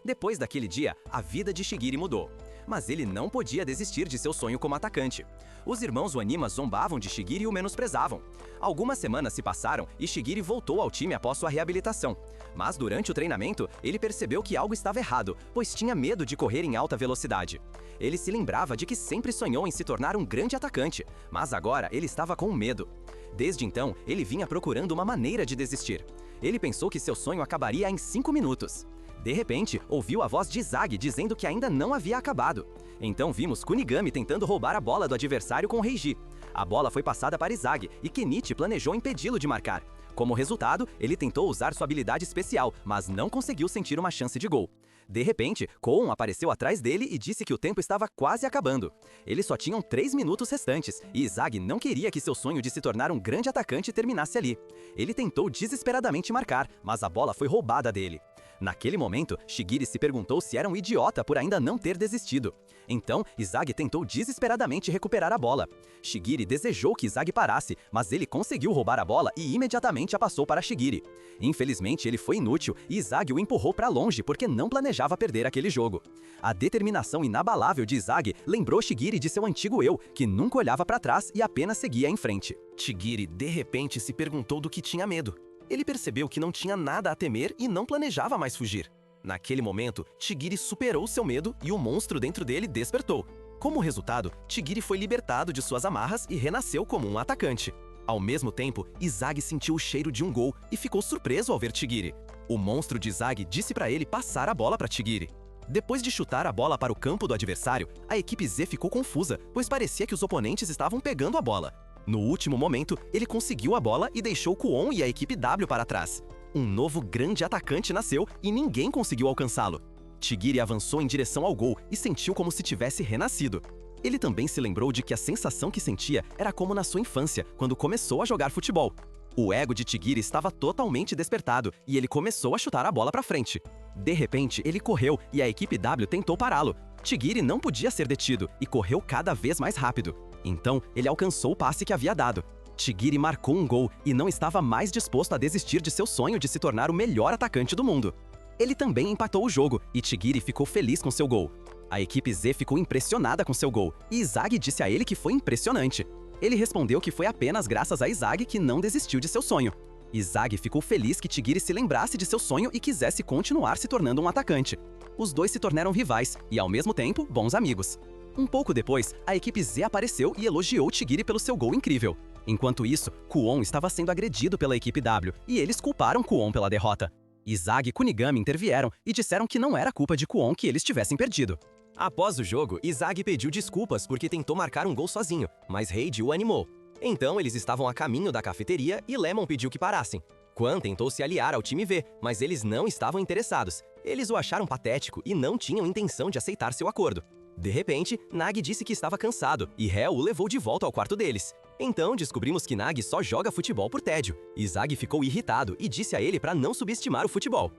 Depois daquele dia, a vida de Shigiri mudou. Mas ele não podia desistir de seu sonho como atacante. Os irmãos Wanima zombavam de Shigiri e o menosprezavam. Algumas semanas se passaram e Shigiri voltou ao time após sua reabilitação. Mas durante o treinamento, ele percebeu que algo estava errado, pois tinha medo de correr em alta velocidade. Ele se lembrava de que sempre sonhou em se tornar um grande atacante, mas agora ele estava com medo. Desde então, ele vinha procurando uma maneira de desistir. Ele pensou que seu sonho acabaria em 5 minutos. De repente, ouviu a voz de Izage dizendo que ainda não havia acabado. Então vimos Kunigami tentando roubar a bola do adversário com Reiji. A bola foi passada para Izage e Kenichi planejou impedi-lo de marcar. Como resultado, ele tentou usar sua habilidade especial, mas não conseguiu sentir uma chance de gol. De repente, Kwon apareceu atrás dele e disse que o tempo estava quase acabando. Eles só tinham 3 minutos restantes, e Izage não queria que seu sonho de se tornar um grande atacante terminasse ali. Ele tentou desesperadamente marcar, mas a bola foi roubada dele. Naquele momento, Shigiri se perguntou se era um idiota por ainda não ter desistido. Então, Izage tentou desesperadamente recuperar a bola. Shigiri desejou que Izage parasse, mas ele conseguiu roubar a bola e imediatamente a passou para Shigiri. Infelizmente, ele foi inútil e Izage o empurrou para longe porque não planejava perder aquele jogo. A determinação inabalável de Izage lembrou Shigiri de seu antigo eu, que nunca olhava para trás e apenas seguia em frente. Shigiri, de repente, se perguntou do que tinha medo. Ele percebeu que não tinha nada a temer e não planejava mais fugir. Naquele momento, Shigiri superou seu medo e o monstro dentro dele despertou. Como resultado, Shigiri foi libertado de suas amarras e renasceu como um atacante. Ao mesmo tempo, Izage sentiu o cheiro de um gol e ficou surpreso ao ver Shigiri. O monstro de Izage disse para ele passar a bola para Shigiri. Depois de chutar a bola para o campo do adversário, a equipe Z ficou confusa, pois parecia que os oponentes estavam pegando a bola. No último momento, ele conseguiu a bola e deixou Kwon e a equipe W para trás. Um novo grande atacante nasceu e ninguém conseguiu alcançá-lo. Shigiri avançou em direção ao gol e sentiu como se tivesse renascido. Ele também se lembrou de que a sensação que sentia era como na sua infância, quando começou a jogar futebol. O ego de Shigiri estava totalmente despertado e ele começou a chutar a bola para frente. De repente, ele correu e a equipe W tentou pará-lo. Shigiri não podia ser detido e correu cada vez mais rápido. Então, ele alcançou o passe que havia dado. Shigiri marcou um gol e não estava mais disposto a desistir de seu sonho de se tornar o melhor atacante do mundo. Ele também empatou o jogo e Shigiri ficou feliz com seu gol. A equipe Z ficou impressionada com seu gol e Izage disse a ele que foi impressionante. Ele respondeu que foi apenas graças a Izage que não desistiu de seu sonho. Izage ficou feliz que Shigiri se lembrasse de seu sonho e quisesse continuar se tornando um atacante. Os dois se tornaram rivais e, ao mesmo tempo, bons amigos. Um pouco depois, a equipe Z apareceu e elogiou Shigiri pelo seu gol incrível. Enquanto isso, Kwon estava sendo agredido pela equipe W e eles culparam Kwon pela derrota. Izage e Kunigami intervieram e disseram que não era culpa de Kwon que eles tivessem perdido. Após o jogo, Izage pediu desculpas porque tentou marcar um gol sozinho, mas Reiji o animou. Então eles estavam a caminho da cafeteria e Lemon pediu que parassem. Quan tentou se aliar ao time V, mas eles não estavam interessados. Eles o acharam patético e não tinham intenção de aceitar seu acordo. De repente, Nagi disse que estava cansado e Hel o levou de volta ao quarto deles. Então descobrimos que Nagi só joga futebol por tédio. Izage ficou irritado e disse a ele para não subestimar o futebol.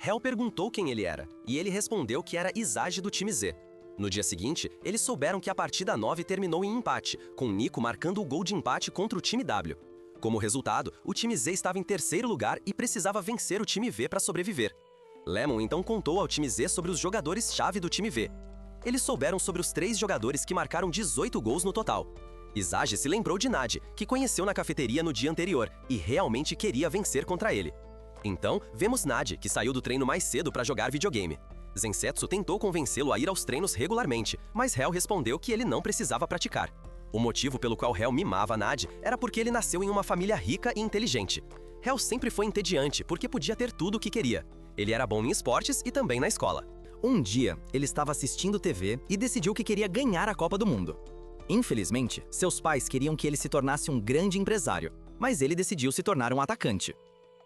Hel perguntou quem ele era, e ele respondeu que era Izage do time Z. No dia seguinte, eles souberam que a partida 9 terminou em empate, com Nico marcando o gol de empate contra o time W. Como resultado, o time Z estava em terceiro lugar e precisava vencer o time V para sobreviver. Lemon então contou ao time Z sobre os jogadores-chave do time V. Eles souberam sobre os 3 jogadores que marcaram 18 gols no total. Izage se lembrou de Nadi, que conheceu na cafeteria no dia anterior, e realmente queria vencer contra ele. Então, vemos Nadi, que saiu do treino mais cedo para jogar videogame. Zensetsu tentou convencê-lo a ir aos treinos regularmente, mas Hel respondeu que ele não precisava praticar. O motivo pelo qual Hel mimava Nad era porque ele nasceu em uma família rica e inteligente. Hel sempre foi entediante porque podia ter tudo o que queria. Ele era bom em esportes e também na escola. Um dia, ele estava assistindo TV e decidiu que queria ganhar a Copa do Mundo. Infelizmente, seus pais queriam que ele se tornasse um grande empresário, mas ele decidiu se tornar um atacante.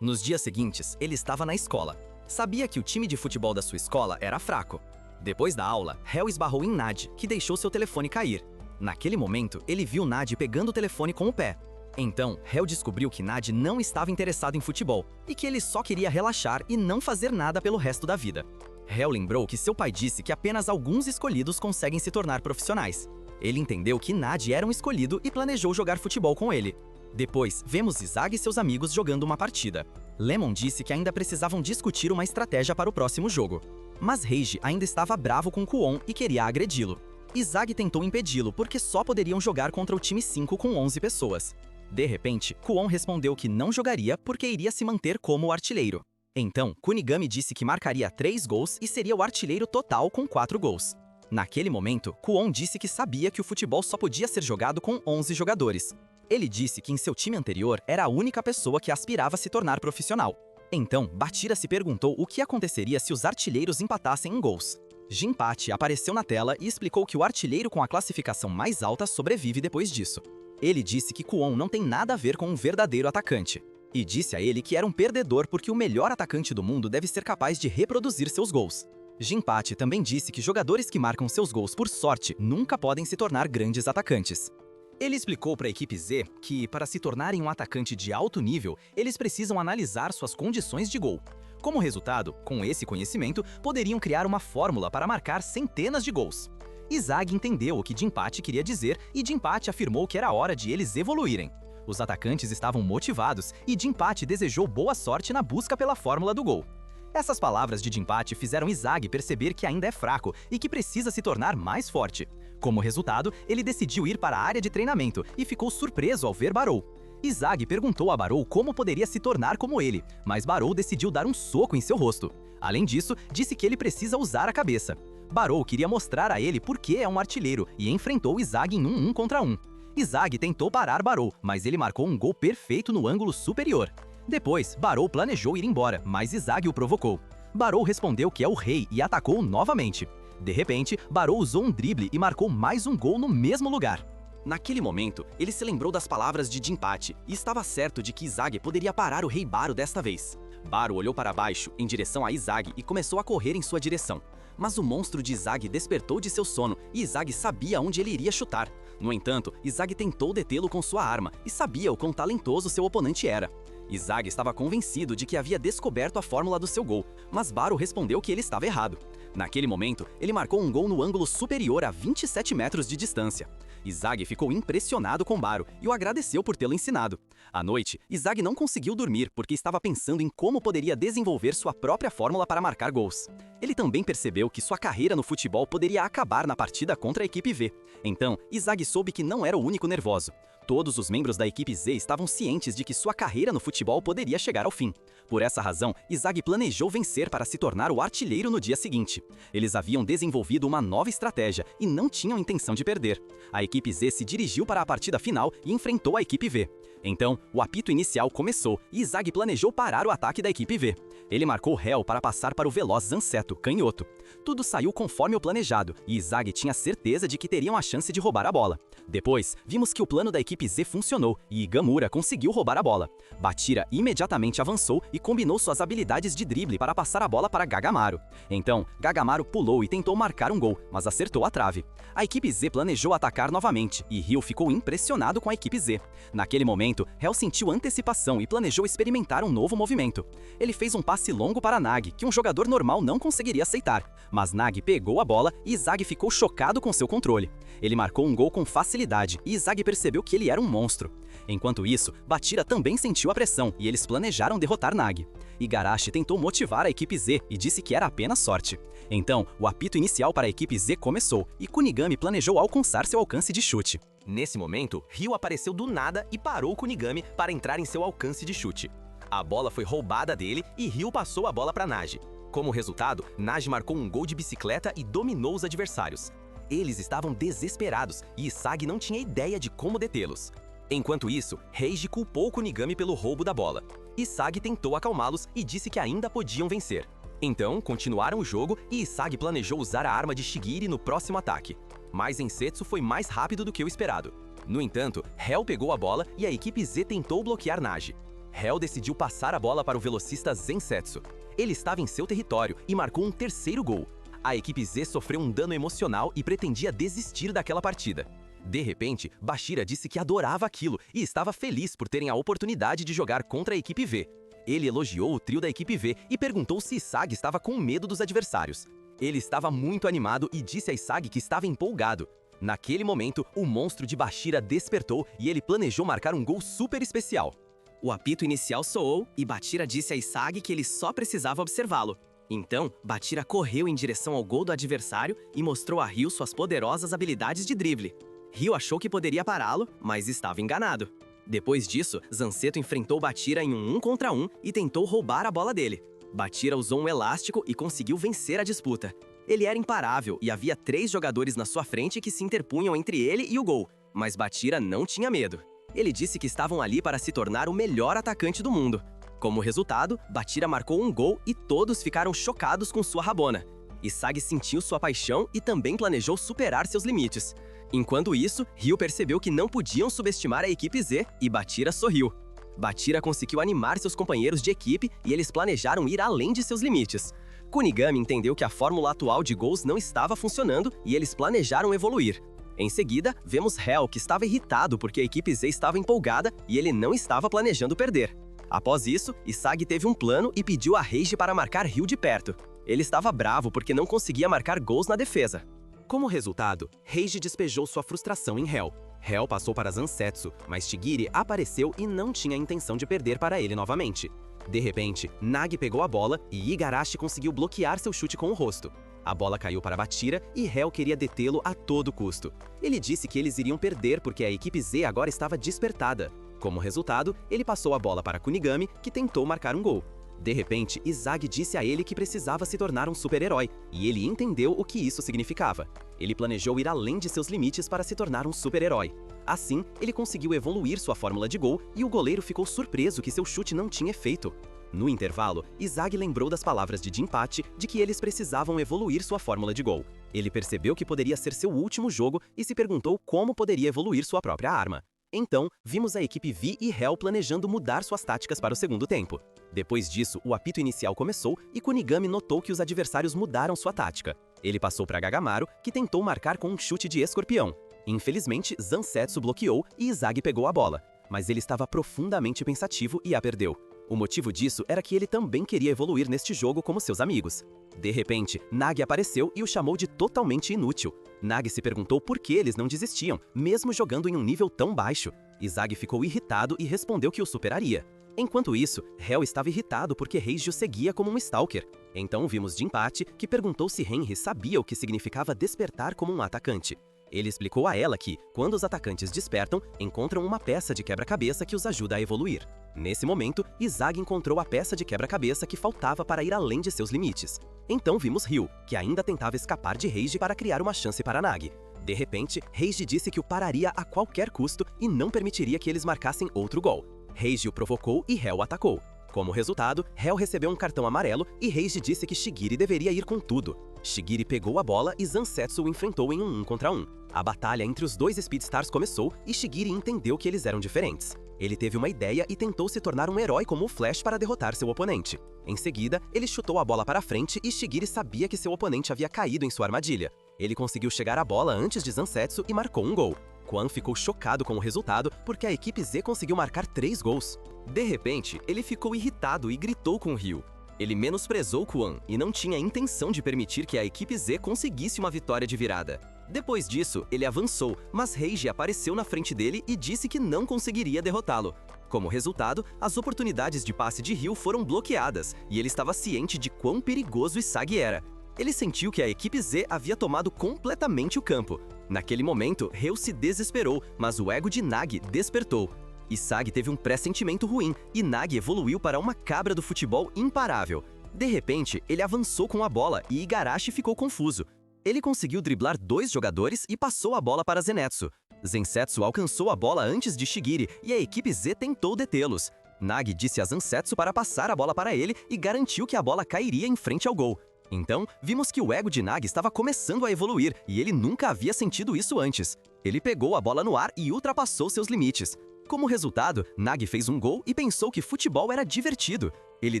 Nos dias seguintes, ele estava na escola. Sabia que o time de futebol da sua escola era fraco. Depois da aula, Hel esbarrou em Nad, que deixou seu telefone cair. Naquele momento, ele viu Nad pegando o telefone com o pé. Então, Hel descobriu que Nad não estava interessado em futebol e que ele só queria relaxar e não fazer nada pelo resto da vida. Hel lembrou que seu pai disse que apenas alguns escolhidos conseguem se tornar profissionais. Ele entendeu que Nad era um escolhido e planejou jogar futebol com ele. Depois, vemos Izag e seus amigos jogando uma partida. Lemon disse que ainda precisavam discutir uma estratégia para o próximo jogo. Mas Reiji ainda estava bravo com Kwon e queria agredi-lo. Izag tentou impedi-lo porque só poderiam jogar contra o time 5 com 11 pessoas. De repente, Kwon respondeu que não jogaria porque iria se manter como o artilheiro. Então, Kunigami disse que marcaria 3 gols e seria o artilheiro total com 4 gols. Naquele momento, Kwon disse que sabia que o futebol só podia ser jogado com 11 jogadores. Ele disse que em seu time anterior era a única pessoa que aspirava a se tornar profissional. Então, Bachira se perguntou o que aconteceria se os artilheiros empatassem em gols. Jinpachi apareceu na tela e explicou que o artilheiro com a classificação mais alta sobrevive depois disso. Ele disse que Kwon não tem nada a ver com um verdadeiro atacante. E disse a ele que era um perdedor porque o melhor atacante do mundo deve ser capaz de reproduzir seus gols. Jinpachi também disse que jogadores que marcam seus gols por sorte nunca podem se tornar grandes atacantes. Ele explicou para a equipe Z que, para se tornarem um atacante de alto nível, eles precisam analisar suas condições de gol. Como resultado, com esse conhecimento, poderiam criar uma fórmula para marcar centenas de gols. Izag entendeu o que Jinpachi queria dizer e Jinpachi afirmou que era hora de eles evoluírem. Os atacantes estavam motivados e Jinpachi desejou boa sorte na busca pela fórmula do gol. Essas palavras de Jinpachi fizeram Izag perceber que ainda é fraco e que precisa se tornar mais forte. Como resultado, ele decidiu ir para a área de treinamento e ficou surpreso ao ver Barou. Izag perguntou a Barou como poderia se tornar como ele, mas Barou decidiu dar um soco em seu rosto. Além disso, disse que ele precisa usar a cabeça. Barou queria mostrar a ele por que é um artilheiro e enfrentou Izag em um 1 contra 1. Izag tentou parar Barou, mas ele marcou um gol perfeito no ângulo superior. Depois, Barou planejou ir embora, mas Izag o provocou. Barou respondeu que é o rei e atacou novamente. De repente, Barou usou um drible e marcou mais um gol no mesmo lugar. Naquele momento, ele se lembrou das palavras de Jinpachi e estava certo de que Izag poderia parar o rei Baro desta vez. Baro olhou para baixo, em direção a Izag, e começou a correr em sua direção. Mas o monstro de Izag despertou de seu sono e Izag sabia onde ele iria chutar. No entanto, Izag tentou detê-lo com sua arma e sabia o quão talentoso seu oponente era. Izag estava convencido de que havia descoberto a fórmula do seu gol, mas Baro respondeu que ele estava errado. Naquele momento, ele marcou um gol no ângulo superior a 27 metros de distância. Izag ficou impressionado com Baro e o agradeceu por tê-lo ensinado. À noite, Izag não conseguiu dormir porque estava pensando em como poderia desenvolver sua própria fórmula para marcar gols. Ele também percebeu que sua carreira no futebol poderia acabar na partida contra a equipe V. Então, Izag soube que não era o único nervoso. Todos os membros da equipe Z estavam cientes de que sua carreira no futebol poderia chegar ao fim. Por essa razão, Izag planejou vencer para se tornar o artilheiro no dia seguinte. Eles haviam desenvolvido uma nova estratégia e não tinham intenção de perder. A equipe Z se dirigiu para a partida final e enfrentou a equipe V. Então, o apito inicial começou e Izag planejou parar o ataque da equipe V. Ele marcou Hel para passar para o veloz Zansetto, canhoto. Tudo saiu conforme o planejado e Izag tinha certeza de que teriam a chance de roubar a bola. Depois, vimos que o plano da equipe Z funcionou e Gamura conseguiu roubar a bola. Bachira imediatamente avançou e combinou suas habilidades de drible para passar a bola para Gagamaru. Então, Gagamaru pulou e tentou marcar um gol, mas acertou a trave. A equipe Z planejou atacar novamente e Ryu ficou impressionado com a equipe Z. Naquele momento, Hel sentiu antecipação e planejou experimentar um novo movimento. Ele fez um passe longo para Nag, que um jogador normal não conseguiria aceitar. Mas Nag pegou a bola e Izag ficou chocado com seu controle. Ele marcou um gol com facilidade e Izag percebeu que ele era um monstro. Enquanto isso, Bachira também sentiu a pressão e eles planejaram derrotar Nag. Igarashi tentou motivar a equipe Z e disse que era apenas sorte. Então, o apito inicial para a equipe Z começou e Kunigami planejou alcançar seu alcance de chute. Nesse momento, Ryu apareceu do nada e parou Kunigami para entrar em seu alcance de chute. A bola foi roubada dele e Ryu passou a bola para Naji. Como resultado, Naji marcou um gol de bicicleta e dominou os adversários. Eles estavam desesperados e Isagi não tinha ideia de como detê-los. Enquanto isso, Reiji culpou Kunigami pelo roubo da bola. Isagi tentou acalmá-los e disse que ainda podiam vencer. Então, continuaram o jogo e Isagi planejou usar a arma de Shigiri no próximo ataque. Mas Ensetsu foi mais rápido do que o esperado. No entanto, Hell pegou a bola e a equipe Z tentou bloquear Nagi. Hell decidiu passar a bola para o velocista Zensetsu. Ele estava em seu território e marcou um terceiro gol. A equipe Z sofreu um dano emocional e pretendia desistir daquela partida. De repente, Bashira disse que adorava aquilo e estava feliz por terem a oportunidade de jogar contra a equipe V. Ele elogiou o trio da equipe V e perguntou se Isagi estava com medo dos adversários. Ele estava muito animado e disse a Isagi que estava empolgado. Naquele momento, o monstro de Bashira despertou e ele planejou marcar um gol super especial. O apito inicial soou e Bashira disse a Isagi que ele só precisava observá-lo. Então, Bashira correu em direção ao gol do adversário e mostrou a Ryu suas poderosas habilidades de drible. Ryu achou que poderia pará-lo, mas estava enganado. Depois disso, Zansetsu enfrentou Bashira em um 1 contra 1 e tentou roubar a bola dele. Bashira usou um elástico e conseguiu vencer a disputa. Ele era imparável e havia 3 jogadores na sua frente que se interpunham entre ele e o gol, mas Bashira não tinha medo. Ele disse que estavam ali para se tornar o melhor atacante do mundo. Como resultado, Bashira marcou um gol e todos ficaram chocados com sua rabona. Isagi sentiu sua paixão e também planejou superar seus limites. Enquanto isso, Ryu percebeu que não podiam subestimar a equipe Z e Bashira sorriu. Bashira conseguiu animar seus companheiros de equipe e eles planejaram ir além de seus limites. Kunigami entendeu que a fórmula atual de gols não estava funcionando e eles planejaram evoluir. Em seguida, vemos Hell, que estava irritado porque a equipe Z estava empolgada e ele não estava planejando perder. Após isso, Isagi teve um plano e pediu a Reiji para marcar Ryu de perto. Ele estava bravo porque não conseguia marcar gols na defesa. Como resultado, Reiji despejou sua frustração em Hell. Hell passou para Zansetsu, mas Shigiri apareceu e não tinha a intenção de perder para ele novamente. De repente, Nagi pegou a bola e Igarashi conseguiu bloquear seu chute com o rosto. A bola caiu para Bashira e Hell queria detê-lo a todo custo. Ele disse que eles iriam perder porque a equipe Z agora estava despertada. Como resultado, ele passou a bola para Kunigami, que tentou marcar um gol. De repente, Isagi disse a ele que precisava se tornar um super-herói, e ele entendeu o que isso significava. Ele planejou ir além de seus limites para se tornar um super-herói. Assim, ele conseguiu evoluir sua fórmula de gol e o goleiro ficou surpreso que seu chute não tinha efeito. No intervalo, Isagi lembrou das palavras de Jinpachi de que eles precisavam evoluir sua fórmula de gol. Ele percebeu que poderia ser seu último jogo e se perguntou como poderia evoluir sua própria arma. Então, vimos a equipe V e Hell planejando mudar suas táticas para o segundo tempo. Depois disso, o apito inicial começou e Kunigami notou que os adversários mudaram sua tática. Ele passou para Gagamaru, que tentou marcar com um chute de escorpião. Infelizmente, Zansetsu bloqueou e Isagi pegou a bola, mas ele estava profundamente pensativo e a perdeu. O motivo disso era que ele também queria evoluir neste jogo como seus amigos. De repente, Nagi apareceu e o chamou de totalmente inútil. Nagi se perguntou por que eles não desistiam, mesmo jogando em um nível tão baixo. Isagi ficou irritado e respondeu que o superaria. Enquanto isso, Hell estava irritado porque Reiji o seguia como um stalker. Então vimos Jinpachi, que perguntou se Henry sabia o que significava despertar como um atacante. Ele explicou a ela que, quando os atacantes despertam, encontram uma peça de quebra-cabeça que os ajuda a evoluir. Nesse momento, Isagi encontrou a peça de quebra-cabeça que faltava para ir além de seus limites. Então vimos Ryu, que ainda tentava escapar de Reiji para criar uma chance para Nagi. De repente, Reiji disse que o pararia a qualquer custo e não permitiria que eles marcassem outro gol. Reiji o provocou e Hell atacou. Como resultado, Hell recebeu um cartão amarelo e Reiji disse que Shigiri deveria ir com tudo. Shigiri pegou a bola e Zansetsu o enfrentou em um 1 contra 1. A batalha entre os dois Speedstars começou e Shigiri entendeu que eles eram diferentes. Ele teve uma ideia e tentou se tornar um herói como o Flash para derrotar seu oponente. Em seguida, ele chutou a bola para frente e Shigiri sabia que seu oponente havia caído em sua armadilha. Ele conseguiu chegar à bola antes de Zansetsu e marcou um gol. Quan ficou chocado com o resultado porque a equipe Z conseguiu marcar 3 gols. De repente, ele ficou irritado e gritou com Ryu. Ele menosprezou Quan e não tinha intenção de permitir que a equipe Z conseguisse uma vitória de virada. Depois disso, ele avançou, mas Reiji apareceu na frente dele e disse que não conseguiria derrotá-lo. Como resultado, as oportunidades de passe de Ryu foram bloqueadas e ele estava ciente de quão perigoso Isagi era. Ele sentiu que a equipe Z havia tomado completamente o campo. Naquele momento, Ryu se desesperou, mas o ego de Nagi despertou. Isagi teve um pressentimento ruim e Nagi evoluiu para uma cabra do futebol imparável. De repente, ele avançou com a bola e Igarashi ficou confuso. Ele conseguiu driblar 2 jogadores e passou a bola para Zenitsu. Zensetsu alcançou a bola antes de Shigiri e a equipe Z tentou detê-los. Nagi disse a Zansetsu para passar a bola para ele e garantiu que a bola cairia em frente ao gol. Então, vimos que o ego de Nagi estava começando a evoluir e ele nunca havia sentido isso antes. Ele pegou a bola no ar e ultrapassou seus limites. Como resultado, Nagi fez um gol e pensou que futebol era divertido. Ele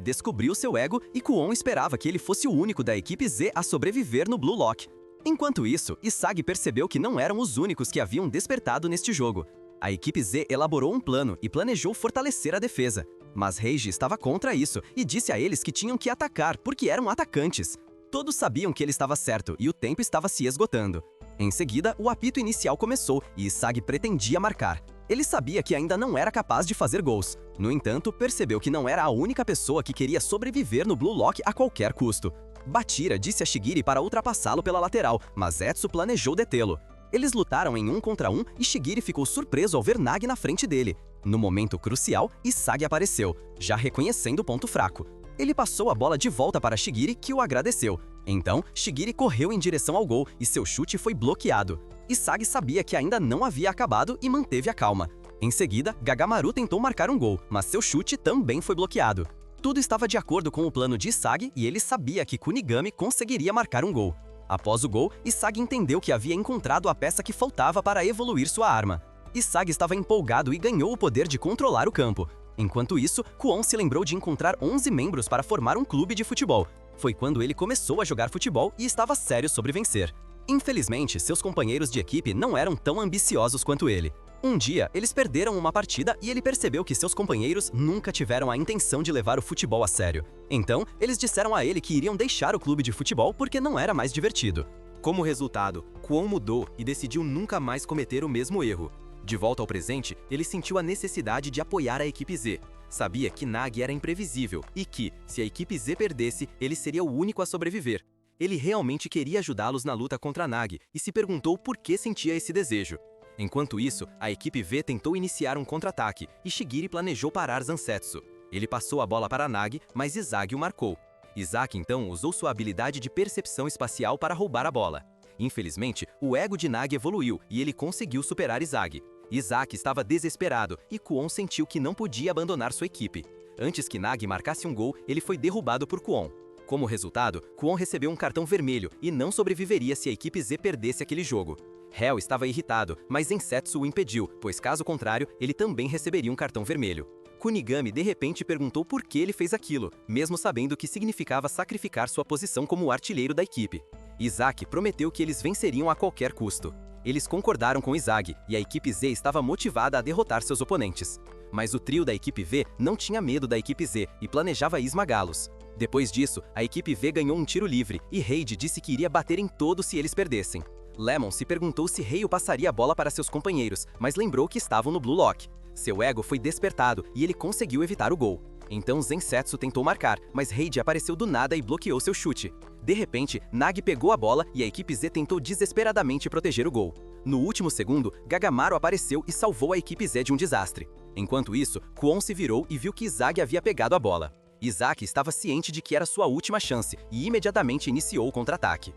descobriu seu ego e Kwon esperava que ele fosse o único da equipe Z a sobreviver no Blue Lock. Enquanto isso, Isagi percebeu que não eram os únicos que haviam despertado neste jogo. A equipe Z elaborou um plano e planejou fortalecer a defesa. Mas Reiji estava contra isso e disse a eles que tinham que atacar porque eram atacantes. Todos sabiam que ele estava certo e o tempo estava se esgotando. Em seguida, o apito inicial começou e Isagi pretendia marcar. Ele sabia que ainda não era capaz de fazer gols. No entanto, percebeu que não era a única pessoa que queria sobreviver no Blue Lock a qualquer custo. Bachira disse a Shigiri para ultrapassá-lo pela lateral, mas Etsu planejou detê-lo. Eles lutaram em 1 contra 1 e Shigiri ficou surpreso ao ver Nagi na frente dele. No momento crucial, Isagi apareceu, já reconhecendo o ponto fraco. Ele passou a bola de volta para Shigiri, que o agradeceu. Então, Shigiri correu em direção ao gol e seu chute foi bloqueado. Isagi sabia que ainda não havia acabado e manteve a calma. Em seguida, Gagamaru tentou marcar um gol, mas seu chute também foi bloqueado. Tudo estava de acordo com o plano de Isagi e ele sabia que Kunigami conseguiria marcar um gol. Após o gol, Isagi entendeu que havia encontrado a peça que faltava para evoluir sua arma. Isagi estava empolgado e ganhou o poder de controlar o campo. Enquanto isso, Kwon se lembrou de encontrar 11 membros para formar um clube de futebol. Foi quando ele começou a jogar futebol e estava sério sobre vencer. Infelizmente, seus companheiros de equipe não eram tão ambiciosos quanto ele. Um dia, eles perderam uma partida e ele percebeu que seus companheiros nunca tiveram a intenção de levar o futebol a sério. Então, eles disseram a ele que iriam deixar o clube de futebol porque não era mais divertido. Como resultado, Kwon mudou e decidiu nunca mais cometer o mesmo erro. De volta ao presente, ele sentiu a necessidade de apoiar a equipe Z. Sabia que Nagi era imprevisível e que, se a equipe Z perdesse, ele seria o único a sobreviver. Ele realmente queria ajudá-los na luta contra Nagi e se perguntou por que sentia esse desejo. Enquanto isso, a equipe V tentou iniciar um contra-ataque e Shigiri planejou parar Zansetsu. Ele passou a bola para Nagi, mas Isagi o marcou. Isagi então usou sua habilidade de percepção espacial para roubar a bola. Infelizmente, o ego de Nagi evoluiu e ele conseguiu superar Isagi. Isagi estava desesperado e Kwon sentiu que não podia abandonar sua equipe. Antes que Nagi marcasse um gol, ele foi derrubado por Kwon. Como resultado, Kwon recebeu um cartão vermelho e não sobreviveria se a equipe Z perdesse aquele jogo. Hell estava irritado, mas Zensetsu o impediu, pois caso contrário, ele também receberia um cartão vermelho. Kunigami de repente perguntou por que ele fez aquilo, mesmo sabendo que significava sacrificar sua posição como artilheiro da equipe. Isagi prometeu que eles venceriam a qualquer custo. Eles concordaram com Isagi, e a equipe Z estava motivada a derrotar seus oponentes. Mas o trio da equipe V não tinha medo da equipe Z e planejava esmagá-los. Depois disso, a equipe V ganhou um tiro livre e Reiji disse que iria bater em todos se eles perdessem. Lemon se perguntou se Rei passaria a bola para seus companheiros, mas lembrou que estavam no Blue Lock. Seu ego foi despertado e ele conseguiu evitar o gol. Então Zensetsu tentou marcar, mas Reiji apareceu do nada e bloqueou seu chute. De repente, Nagi pegou a bola e a equipe Z tentou desesperadamente proteger o gol. No último segundo, Gagamaru apareceu e salvou a equipe Z de um desastre. Enquanto isso, Kwon se virou e viu que Isagi havia pegado a bola. Isagi estava ciente de que era sua última chance e imediatamente iniciou o contra-ataque.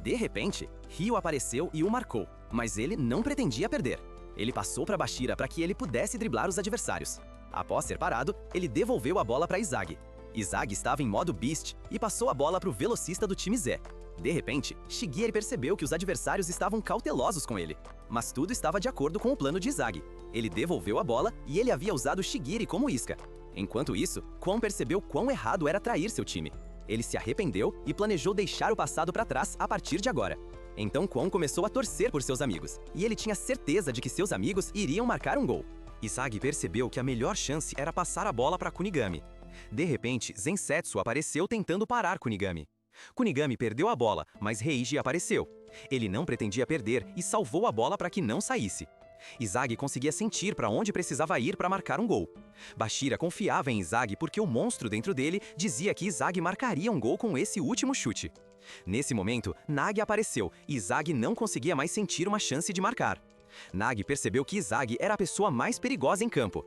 De repente, Ryo apareceu e o marcou, mas ele não pretendia perder. Ele passou para Bachira para que ele pudesse driblar os adversários. Após ser parado, ele devolveu a bola para Isagi. Isagi estava em modo Beast e passou a bola para o velocista do time Z. De repente, Shigiri percebeu que os adversários estavam cautelosos com ele. Mas tudo estava de acordo com o plano de Isagi. Ele devolveu a bola e ele havia usado Shigiri como isca. Enquanto isso, Kwon percebeu quão errado era trair seu time. Ele se arrependeu e planejou deixar o passado para trás a partir de agora. Então Kwon começou a torcer por seus amigos, e ele tinha certeza de que seus amigos iriam marcar um gol. Isagi percebeu que a melhor chance era passar a bola para Kunigami. De repente, Zensetsu apareceu tentando parar Kunigami. Kunigami perdeu a bola, mas Reiji apareceu. Ele não pretendia perder e salvou a bola para que não saísse. Isagi conseguia sentir para onde precisava ir para marcar um gol. Bachira confiava em Isagi porque o monstro dentro dele dizia que Isagi marcaria um gol com esse último chute. Nesse momento, Nagi apareceu e Isagi não conseguia mais sentir uma chance de marcar. Nagi percebeu que Isagi era a pessoa mais perigosa em campo.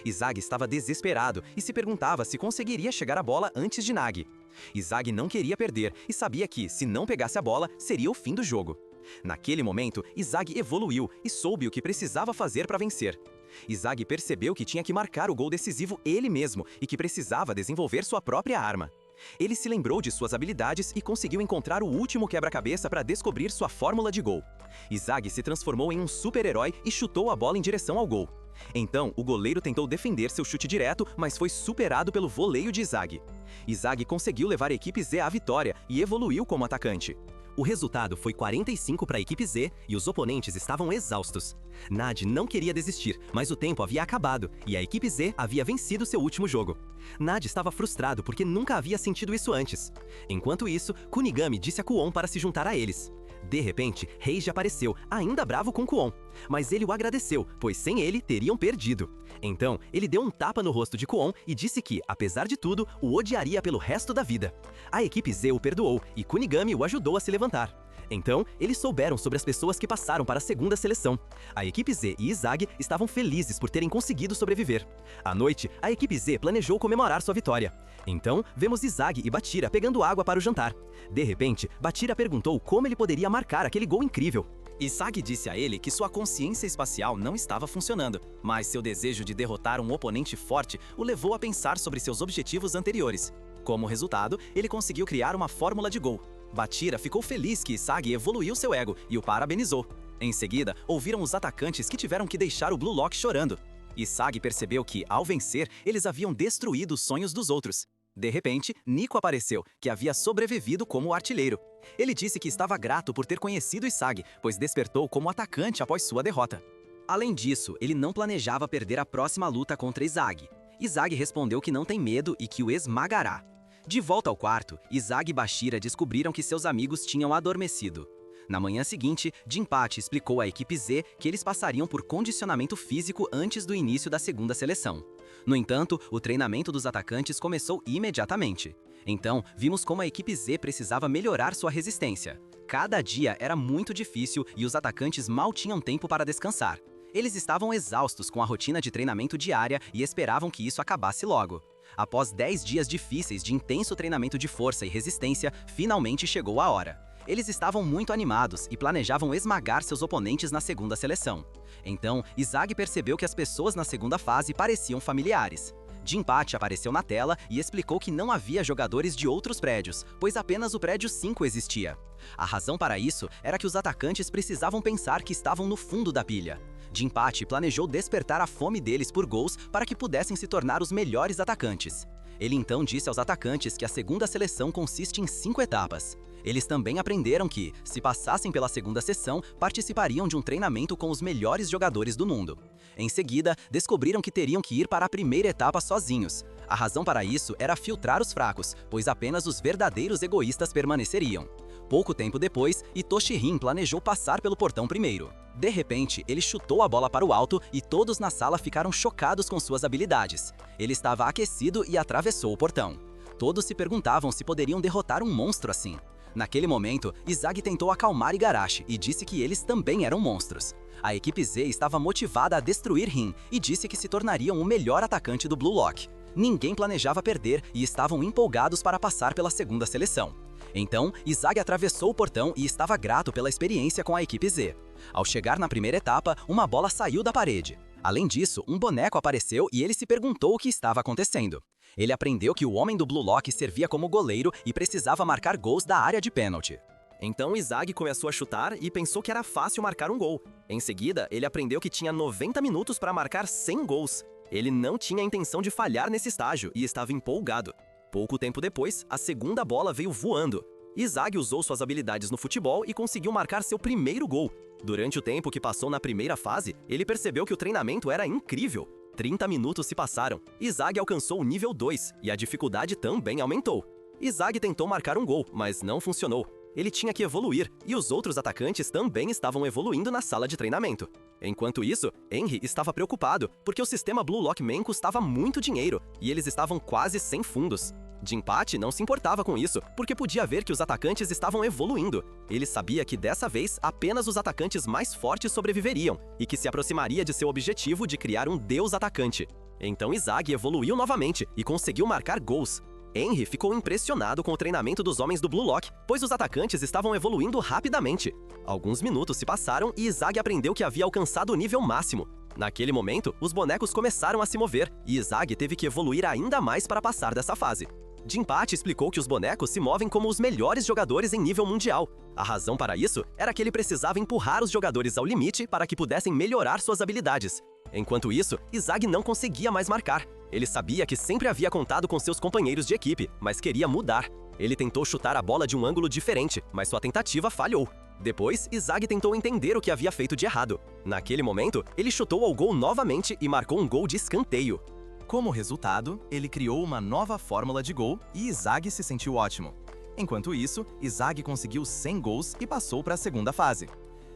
Izagi estava desesperado e se perguntava se conseguiria chegar à bola antes de Nagi. Izagi não queria perder e sabia que, se não pegasse a bola, seria o fim do jogo. Naquele momento, Izagi evoluiu e soube o que precisava fazer para vencer. Izagi percebeu que tinha que marcar o gol decisivo ele mesmo e que precisava desenvolver sua própria arma. Ele se lembrou de suas habilidades e conseguiu encontrar o último quebra-cabeça para descobrir sua fórmula de gol. Izagi se transformou em um super-herói e chutou a bola em direção ao gol. Então, o goleiro tentou defender seu chute direto, mas foi superado pelo voleio de Izagi. Izagi conseguiu levar a equipe Z à vitória e evoluiu como atacante. O resultado foi 45 para a equipe Z e os oponentes estavam exaustos. Nadi não queria desistir, mas o tempo havia acabado e a equipe Z havia vencido seu último jogo. Nadi estava frustrado porque nunca havia sentido isso antes. Enquanto isso, Kunigami disse a Kuon para se juntar a eles. De repente, Reiji apareceu, ainda bravo com Kuon. Mas ele o agradeceu, pois sem ele teriam perdido. Então, ele deu um tapa no rosto de Kuon e disse que, apesar de tudo, o odiaria pelo resto da vida. A equipe Z o perdoou e Kunigami o ajudou a se levantar. Então, eles souberam sobre as pessoas que passaram para a segunda seleção. A equipe Z e Izagi estavam felizes por terem conseguido sobreviver. À noite, a equipe Z planejou comemorar sua vitória. Então, vemos Izagi e Bachira pegando água para o jantar. De repente, Bachira perguntou como ele poderia marcar aquele gol incrível. Izagi disse a ele que sua consciência espacial não estava funcionando, mas seu desejo de derrotar um oponente forte o levou a pensar sobre seus objetivos anteriores. Como resultado, ele conseguiu criar uma fórmula de gol. Bachira ficou feliz que Izagi evoluiu seu ego e o parabenizou. Em seguida, ouviram os atacantes que tiveram que deixar o Blue Lock chorando. Izagi percebeu que, ao vencer, eles haviam destruído os sonhos dos outros. De repente, Nico apareceu, que havia sobrevivido como artilheiro. Ele disse que estava grato por ter conhecido Izagi, pois despertou como atacante após sua derrota. Além disso, ele não planejava perder a próxima luta contra Izagi. Izagi respondeu que não tem medo e que o esmagará. De volta ao quarto, Izagi e Bachira descobriram que seus amigos tinham adormecido. Na manhã seguinte, Jinpachi explicou à equipe Z que eles passariam por condicionamento físico antes do início da segunda seleção. No entanto, o treinamento dos atacantes começou imediatamente. Então, vimos como a equipe Z precisava melhorar sua resistência. Cada dia era muito difícil e os atacantes mal tinham tempo para descansar. Eles estavam exaustos com a rotina de treinamento diária e esperavam que isso acabasse logo. Após 10 dias difíceis de intenso treinamento de força e resistência, finalmente chegou a hora. Eles estavam muito animados e planejavam esmagar seus oponentes na segunda seleção. Então, Izagi percebeu que as pessoas na segunda fase pareciam familiares. Jinpachi apareceu na tela e explicou que não havia jogadores de outros prédios, pois apenas o prédio 5 existia. A razão para isso era que os atacantes precisavam pensar que estavam no fundo da pilha. Jinpachi planejou despertar a fome deles por gols para que pudessem se tornar os melhores atacantes. Ele então disse aos atacantes que a segunda seleção consiste em 5 etapas. Eles também aprenderam que, se passassem pela segunda sessão, participariam de um treinamento com os melhores jogadores do mundo. Em seguida, descobriram que teriam que ir para a primeira etapa sozinhos. A razão para isso era filtrar os fracos, pois apenas os verdadeiros egoístas permaneceriam. Pouco tempo depois, Itoshi Rin planejou passar pelo portão primeiro. De repente, ele chutou a bola para o alto e todos na sala ficaram chocados com suas habilidades. Ele estava aquecido e atravessou o portão. Todos se perguntavam se poderiam derrotar um monstro assim. Naquele momento, Izagi tentou acalmar Igarashi e disse que eles também eram monstros. A equipe Z estava motivada a destruir Rin e disse que se tornariam o melhor atacante do Blue Lock. Ninguém planejava perder e estavam empolgados para passar pela segunda seleção. Então, Izagi atravessou o portão e estava grato pela experiência com a equipe Z. Ao chegar na primeira etapa, uma bola saiu da parede. Além disso, um boneco apareceu e ele se perguntou o que estava acontecendo. Ele aprendeu que o homem do Blue Lock servia como goleiro e precisava marcar gols da área de pênalti. Então Izagi começou a chutar e pensou que era fácil marcar um gol. Em seguida, ele aprendeu que tinha 90 minutos para marcar 100 gols. Ele não tinha a intenção de falhar nesse estágio e estava empolgado. Pouco tempo depois, a segunda bola veio voando. Izagi usou suas habilidades no futebol e conseguiu marcar seu primeiro gol. Durante o tempo que passou na primeira fase, ele percebeu que o treinamento era incrível. 30 minutos se passaram. Izagi alcançou o nível 2 e a dificuldade também aumentou. Izagi tentou marcar um gol, mas não funcionou. Ele tinha que evoluir e os outros atacantes também estavam evoluindo na sala de treinamento. Enquanto isso, Henry estava preocupado porque o sistema Blue Lock Man custava muito dinheiro e eles estavam quase sem fundos. Jinpachi não se importava com isso, porque podia ver que os atacantes estavam evoluindo. Ele sabia que dessa vez apenas os atacantes mais fortes sobreviveriam e que se aproximaria de seu objetivo de criar um deus atacante. Então Izagi evoluiu novamente e conseguiu marcar gols. Henry ficou impressionado com o treinamento dos homens do Blue Lock, pois os atacantes estavam evoluindo rapidamente. Alguns minutos se passaram e Izagi aprendeu que havia alcançado o nível máximo. Naquele momento, os bonecos começaram a se mover e Izagi teve que evoluir ainda mais para passar dessa fase. Jinpachi explicou que os bonecos se movem como os melhores jogadores em nível mundial. A razão para isso era que ele precisava empurrar os jogadores ao limite para que pudessem melhorar suas habilidades. Enquanto isso, Izagi não conseguia mais marcar. Ele sabia que sempre havia contado com seus companheiros de equipe, mas queria mudar. Ele tentou chutar a bola de um ângulo diferente, mas sua tentativa falhou. Depois, Izagi tentou entender o que havia feito de errado. Naquele momento, ele chutou ao gol novamente e marcou um gol de escanteio. Como resultado, ele criou uma nova fórmula de gol e Izagi se sentiu ótimo. Enquanto isso, Izagi conseguiu 100 gols e passou para a segunda fase.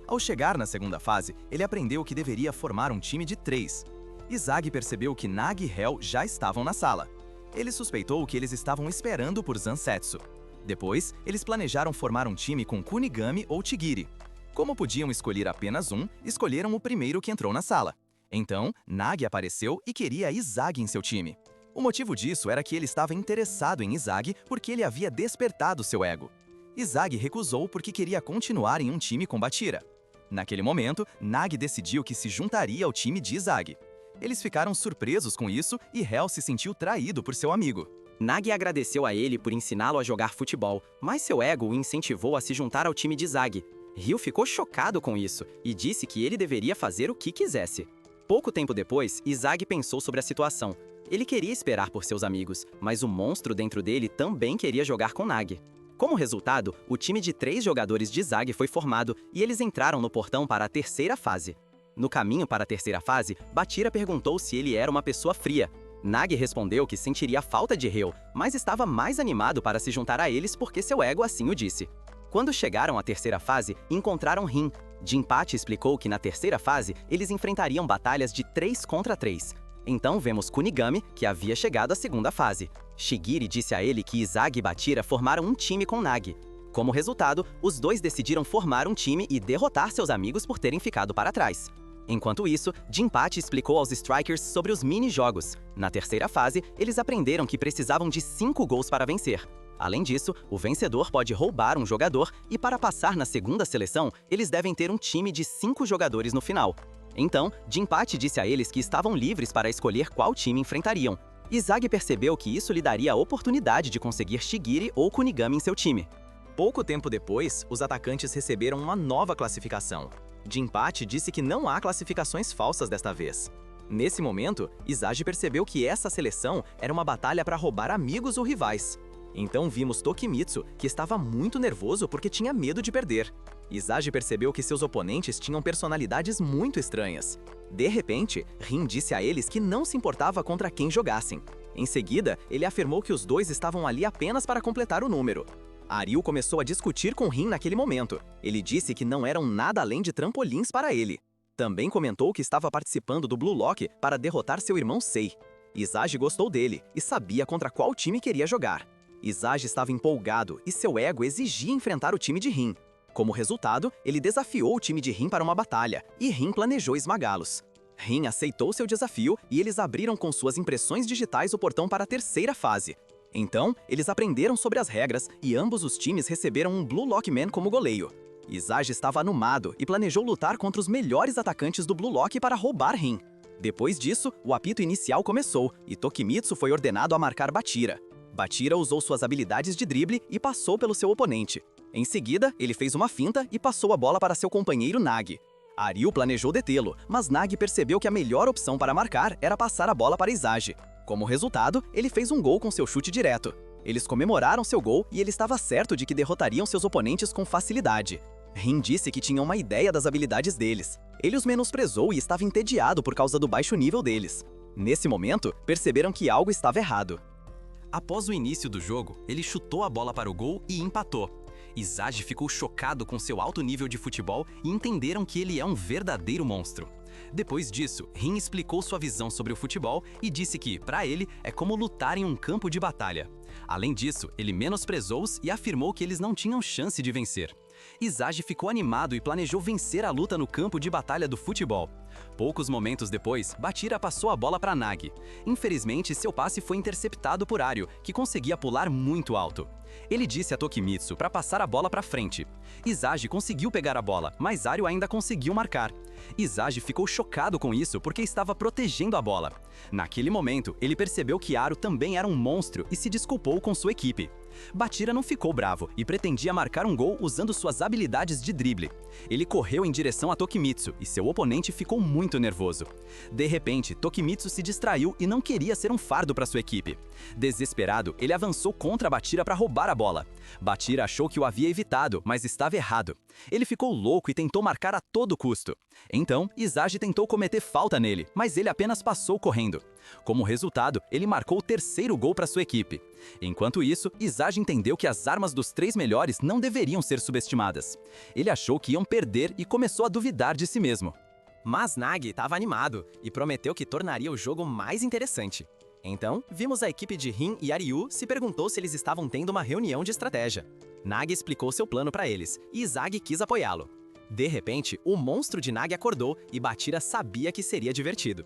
Ao chegar na segunda fase, ele aprendeu que deveria formar um time de 3. Izagi percebeu que Nagi e Hell já estavam na sala. Ele suspeitou que eles estavam esperando por Zansetsu. Depois, eles planejaram formar um time com Kunigami ou Chigiri. Como podiam escolher apenas um, escolheram o primeiro que entrou na sala. Então, Nagi apareceu e queria Izagi em seu time. O motivo disso era que ele estava interessado em Izagi porque ele havia despertado seu ego. Izagi recusou porque queria continuar em um time com Bachira. Naquele momento, Nagi decidiu que se juntaria ao time de Izagi. Eles ficaram surpresos com isso e Hell se sentiu traído por seu amigo. Nagi agradeceu a ele por ensiná-lo a jogar futebol, mas seu ego o incentivou a se juntar ao time de Izagi. Ryu ficou chocado com isso e disse que ele deveria fazer o que quisesse. Pouco tempo depois, Izagi pensou sobre a situação. Ele queria esperar por seus amigos, mas o monstro dentro dele também queria jogar com Nagi. Como resultado, o time de 3 jogadores de Izagi foi formado e eles entraram no portão para a terceira fase. No caminho para a terceira fase, Bachira perguntou se ele era uma pessoa fria. Nagi respondeu que sentiria falta de Ryu, mas estava mais animado para se juntar a eles porque seu ego assim o disse. Quando chegaram à terceira fase, encontraram Rin. Jinpachi explicou que na terceira fase, eles enfrentariam batalhas de 3 contra 3. Então vemos Kunigami, que havia chegado à segunda fase. Shigiri disse a ele que Izagi e Bachira formaram um time com Nagi. Como resultado, os dois decidiram formar um time e derrotar seus amigos por terem ficado para trás. Enquanto isso, Jinpachi explicou aos Strikers sobre os mini-jogos. Na terceira fase, eles aprenderam que precisavam de 5 gols para vencer. Além disso, o vencedor pode roubar um jogador e para passar na segunda seleção, eles devem ter um time de 5 jogadores no final. Então, Jinpachi disse a eles que estavam livres para escolher qual time enfrentariam. Izagi percebeu que isso lhe daria a oportunidade de conseguir Shigiri ou Kunigami em seu time. Pouco tempo depois, os atacantes receberam uma nova classificação. Jinpachi disse que não há classificações falsas desta vez. Nesse momento, Izagi percebeu que essa seleção era uma batalha para roubar amigos ou rivais. Então vimos Tokimitsu, que estava muito nervoso porque tinha medo de perder. Izagi percebeu que seus oponentes tinham personalidades muito estranhas. De repente, Rin disse a eles que não se importava contra quem jogassem. Em seguida, ele afirmou que os dois estavam ali apenas para completar o número. Ryu começou a discutir com Rin naquele momento. Ele disse que não eram nada além de trampolins para ele. Também comentou que estava participando do Blue Lock para derrotar seu irmão Sei. Izagi gostou dele e sabia contra qual time queria jogar. Izagi estava empolgado e seu ego exigia enfrentar o time de Rin. Como resultado, ele desafiou o time de Rin para uma batalha, e Rin planejou esmagá-los. Rin aceitou seu desafio e eles abriram com suas impressões digitais o portão para a terceira fase. Então, eles aprenderam sobre as regras e ambos os times receberam um Blue Lock Man como goleiro. Izagi estava animado e planejou lutar contra os melhores atacantes do Blue Lock para roubar Rin. Depois disso, o apito inicial começou e Tokimitsu foi ordenado a marcar Bachira. Bachira usou suas habilidades de drible e passou pelo seu oponente. Em seguida, ele fez uma finta e passou a bola para seu companheiro Nagi. Ryu planejou detê-lo, mas Nagi percebeu que a melhor opção para marcar era passar a bola para Izagi. Como resultado, ele fez um gol com seu chute direto. Eles comemoraram seu gol e ele estava certo de que derrotariam seus oponentes com facilidade. Rin disse que tinha uma ideia das habilidades deles. Ele os menosprezou e estava entediado por causa do baixo nível deles. Nesse momento, perceberam que algo estava errado. Após o início do jogo, ele chutou a bola para o gol e empatou. Izagi ficou chocado com seu alto nível de futebol e entenderam que ele é um verdadeiro monstro. Depois disso, Rin explicou sua visão sobre o futebol e disse que, para ele, é como lutar em um campo de batalha. Além disso, ele menosprezou-os e afirmou que eles não tinham chance de vencer. Izagi ficou animado e planejou vencer a luta no campo de batalha do futebol. Poucos momentos depois, Bachira passou a bola para Nagi. Infelizmente, seu passe foi interceptado por Ario, que conseguia pular muito alto. Ele disse a Tokimitsu para passar a bola para frente. Izagi conseguiu pegar a bola, mas Ario ainda conseguiu marcar. Izagi ficou chocado com isso porque estava protegendo a bola. Naquele momento, ele percebeu que Ario também era um monstro e se desculpou com sua equipe. Bachira não ficou bravo e pretendia marcar um gol usando suas habilidades de drible. Ele correu em direção a Tokimitsu e seu oponente ficou muito nervoso. De repente, Tokimitsu se distraiu e não queria ser um fardo para sua equipe. Desesperado, ele avançou contra Bachira para roubar a bola. Bachira achou que o havia evitado, mas estava errado. Ele ficou louco e tentou marcar a todo custo. Então, Izagi tentou cometer falta nele, mas ele apenas passou correndo. Como resultado, ele marcou o terceiro gol para sua equipe. Enquanto isso, Izagi entendeu que as armas dos três melhores não deveriam ser subestimadas. Ele achou que iam perder e começou a duvidar de si mesmo. Mas Nagi estava animado e prometeu que tornaria o jogo mais interessante. Então, vimos a equipe de Rin e Aryu se perguntou se eles estavam tendo uma reunião de estratégia. Nagi explicou seu plano para eles e Izagi quis apoiá-lo. De repente, o monstro de Nagi acordou e Bachira sabia que seria divertido.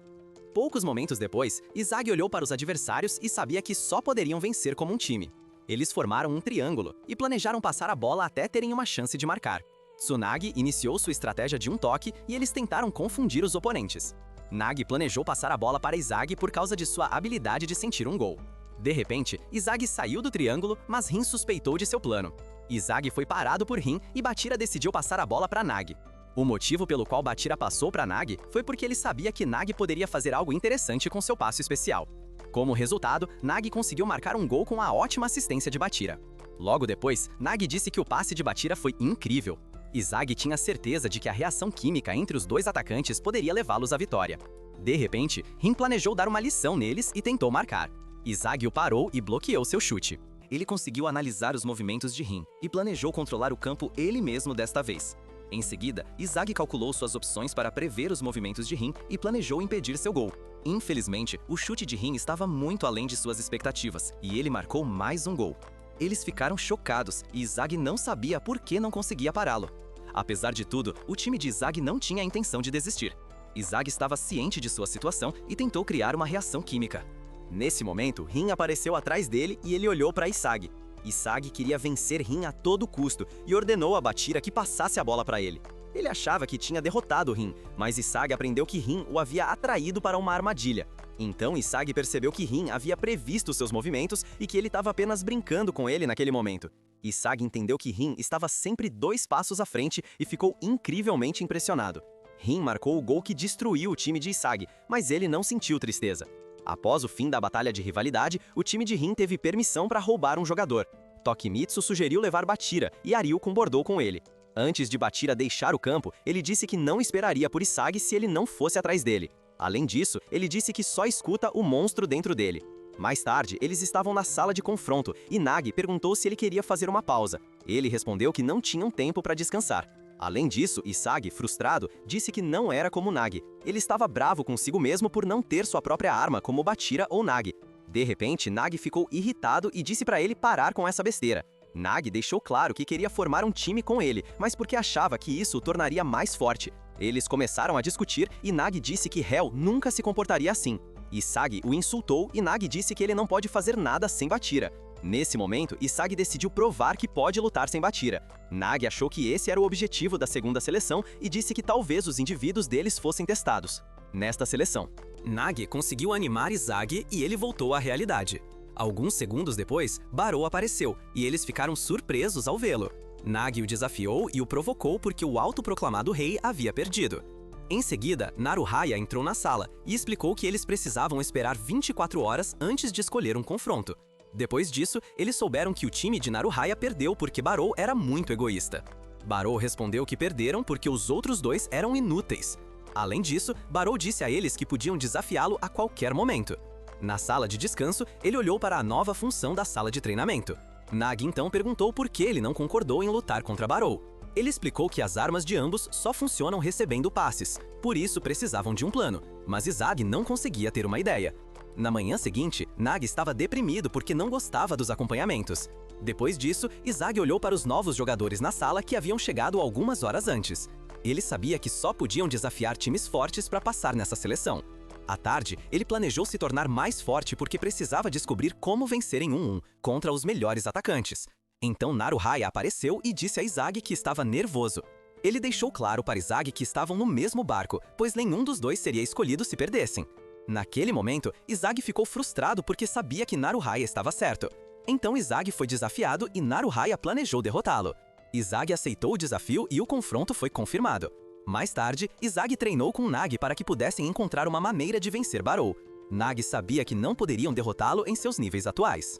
Poucos momentos depois, Izagi olhou para os adversários e sabia que só poderiam vencer como um time. Eles formaram um triângulo e planejaram passar a bola até terem uma chance de marcar. Tsunagi iniciou sua estratégia de um toque e eles tentaram confundir os oponentes. Nagi planejou passar a bola para Izagi por causa de sua habilidade de sentir um gol. De repente, Izagi saiu do triângulo, mas Rin suspeitou de seu plano. Izagi foi parado por Rin e Bachira decidiu passar a bola para Nagi. O motivo pelo qual Bachira passou para Nagi foi porque ele sabia que Nagi poderia fazer algo interessante com seu passe especial. Como resultado, Nagi conseguiu marcar um gol com a ótima assistência de Bachira. Logo depois, Nagi disse que o passe de Bachira foi incrível. Izagi tinha certeza de que a reação química entre os dois atacantes poderia levá-los à vitória. De repente, Rin planejou dar uma lição neles e tentou marcar. Izagi o parou e bloqueou seu chute. Ele conseguiu analisar os movimentos de Rin e planejou controlar o campo ele mesmo desta vez. Em seguida, Izagi calculou suas opções para prever os movimentos de Rin e planejou impedir seu gol. Infelizmente, o chute de Rin estava muito além de suas expectativas e ele marcou mais um gol. Eles ficaram chocados e Izagi não sabia por que não conseguia pará-lo. Apesar de tudo, o time de Izagi não tinha a intenção de desistir. Izagi estava ciente de sua situação e tentou criar uma reação química. Nesse momento, Rin apareceu atrás dele e ele olhou para Izagi. Izagi queria vencer Rin a todo custo e ordenou a Bachira que passasse a bola para ele. Ele achava que tinha derrotado Rin, mas Izagi aprendeu que Rin o havia atraído para uma armadilha. Então Izagi percebeu que Rin havia previsto seus movimentos e que ele estava apenas brincando com ele naquele momento. Izagi entendeu que Rin estava sempre 2 passos à frente e ficou incrivelmente impressionado. Rin marcou o gol que destruiu o time de Izagi, mas ele não sentiu tristeza. Após o fim da batalha de rivalidade, o time de Rin teve permissão para roubar um jogador. Tokimitsu sugeriu levar Bachira e Aryu concordou com ele. Antes de Bachira deixar o campo, ele disse que não esperaria por Izagi se ele não fosse atrás dele. Além disso, ele disse que só escuta o monstro dentro dele. Mais tarde, eles estavam na sala de confronto e Nagi perguntou se ele queria fazer uma pausa. Ele respondeu que não tinham tempo para descansar. Além disso, Izagi, frustrado, disse que não era como Nagi. Ele estava bravo consigo mesmo por não ter sua própria arma como Bachira ou Nagi. De repente, Nagi ficou irritado e disse para ele parar com essa besteira. Nagi deixou claro que queria formar um time com ele, mas porque achava que isso o tornaria mais forte. Eles começaram a discutir e Nagi disse que Hell nunca se comportaria assim. Izagi o insultou e Nagi disse que ele não pode fazer nada sem Bachira. Nesse momento, Izagi decidiu provar que pode lutar sem Bachira. Nagi achou que esse era o objetivo da segunda seleção e disse que talvez os indivíduos deles fossem testados. Nesta seleção, Nagi conseguiu animar Izagi e ele voltou à realidade. Alguns segundos depois, Barou apareceu e eles ficaram surpresos ao vê-lo. Nagi o desafiou e o provocou porque o autoproclamado rei havia perdido. Em seguida, Naruhaya entrou na sala e explicou que eles precisavam esperar 24 horas antes de escolher um confronto. Depois disso, eles souberam que o time de Naruhaya perdeu porque Barou era muito egoísta. Barou respondeu que perderam porque os outros dois eram inúteis. Além disso, Barou disse a eles que podiam desafiá-lo a qualquer momento. Na sala de descanso, ele olhou para a nova função da sala de treinamento. Nagi então perguntou por que ele não concordou em lutar contra Barou. Ele explicou que as armas de ambos só funcionam recebendo passes, por isso precisavam de um plano, mas Izagi não conseguia ter uma ideia. Na manhã seguinte, Nagi estava deprimido porque não gostava dos acompanhamentos. Depois disso, Izagi olhou para os novos jogadores na sala que haviam chegado algumas horas antes. Ele sabia que só podiam desafiar times fortes para passar nessa seleção. À tarde, ele planejou se tornar mais forte porque precisava descobrir como vencer em 1-1 contra os melhores atacantes. Então Naruhaya apareceu e disse a Izagi que estava nervoso. Ele deixou claro para Izagi que estavam no mesmo barco, pois nenhum dos dois seria escolhido se perdessem. Naquele momento, Izagi ficou frustrado porque sabia que Naruhaya estava certo. Então Izagi foi desafiado e Naruhaya planejou derrotá-lo. Izagi aceitou o desafio e o confronto foi confirmado. Mais tarde, Izagi treinou com Nagi para que pudessem encontrar uma maneira de vencer Barou. Nagi sabia que não poderiam derrotá-lo em seus níveis atuais.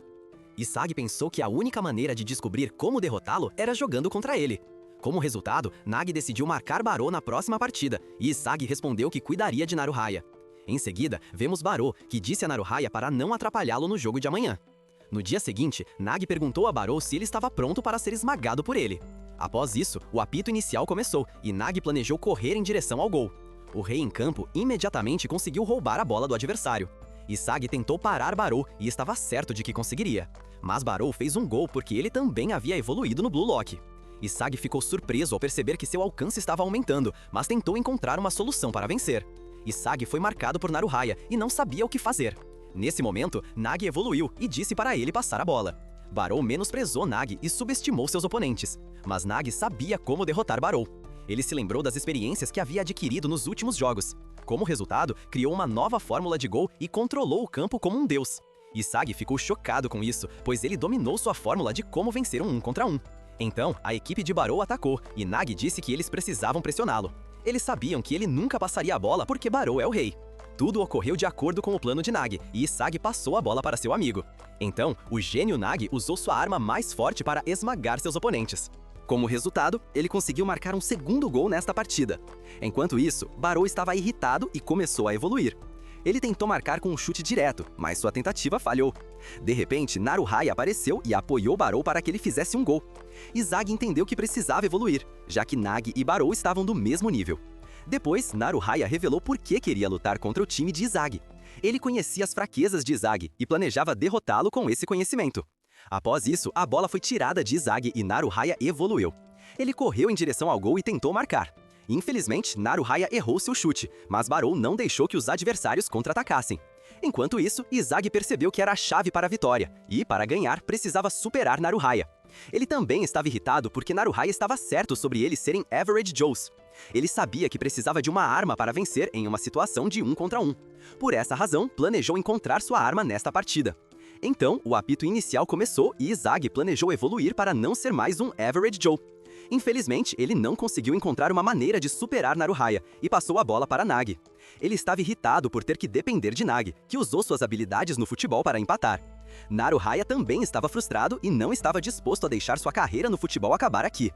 Izagi pensou que a única maneira de descobrir como derrotá-lo era jogando contra ele. Como resultado, Nagi decidiu marcar Barou na próxima partida, e Izagi respondeu que cuidaria de Naruhaya. Em seguida, vemos Barou, que disse a Naruhaya para não atrapalhá-lo no jogo de amanhã. No dia seguinte, Nagi perguntou a Barou se ele estava pronto para ser esmagado por ele. Após isso, o apito inicial começou, e Nagi planejou correr em direção ao gol. O rei em campo imediatamente conseguiu roubar a bola do adversário. Izagi tentou parar Barou e estava certo de que conseguiria. Mas Barou fez um gol porque ele também havia evoluído no Blue Lock. Izagi ficou surpreso ao perceber que seu alcance estava aumentando, mas tentou encontrar uma solução para vencer. Izagi foi marcado por Naruhaya e não sabia o que fazer. Nesse momento, Nagi evoluiu e disse para ele passar a bola. Barou menosprezou Nagi e subestimou seus oponentes, mas Nagi sabia como derrotar Barou. Ele se lembrou das experiências que havia adquirido nos últimos jogos. Como resultado, criou uma nova fórmula de gol e controlou o campo como um deus. Izagi ficou chocado com isso, pois ele dominou sua fórmula de como vencer um 1 contra 1. Então, a equipe de Barou atacou e Nagi disse que eles precisavam pressioná-lo. Eles sabiam que ele nunca passaria a bola porque Barou é o rei. Tudo ocorreu de acordo com o plano de Nagi, e Izagi passou a bola para seu amigo. Então, o gênio Nagi usou sua arma mais forte para esmagar seus oponentes. Como resultado, ele conseguiu marcar um segundo gol nesta partida. Enquanto isso, Barou estava irritado e começou a evoluir. Ele tentou marcar com um chute direto, mas sua tentativa falhou. De repente, Naruhaya apareceu e apoiou Barou para que ele fizesse um gol. Izagi entendeu que precisava evoluir, já que Nagi e Barou estavam do mesmo nível. Depois, Naruhaya revelou por que queria lutar contra o time de Izagi. Ele conhecia as fraquezas de Izagi e planejava derrotá-lo com esse conhecimento. Após isso, a bola foi tirada de Izagi e Naruhaya evoluiu. Ele correu em direção ao gol e tentou marcar. Infelizmente, Naruhaya errou seu chute, mas Barou não deixou que os adversários contra-atacassem. Enquanto isso, Izagi percebeu que era a chave para a vitória, e, para ganhar, precisava superar Naruhaya. Ele também estava irritado porque Naruhaya estava certo sobre eles serem Average Joes. Ele sabia que precisava de uma arma para vencer em uma situação de 1 contra 1. Por essa razão, planejou encontrar sua arma nesta partida. Então, o apito inicial começou e Izagi planejou evoluir para não ser mais um Average Joe. Infelizmente, ele não conseguiu encontrar uma maneira de superar Naruhaya e passou a bola para Nagi. Ele estava irritado por ter que depender de Nagi, que usou suas habilidades no futebol para empatar. Naruhaya também estava frustrado e não estava disposto a deixar sua carreira no futebol acabar aqui.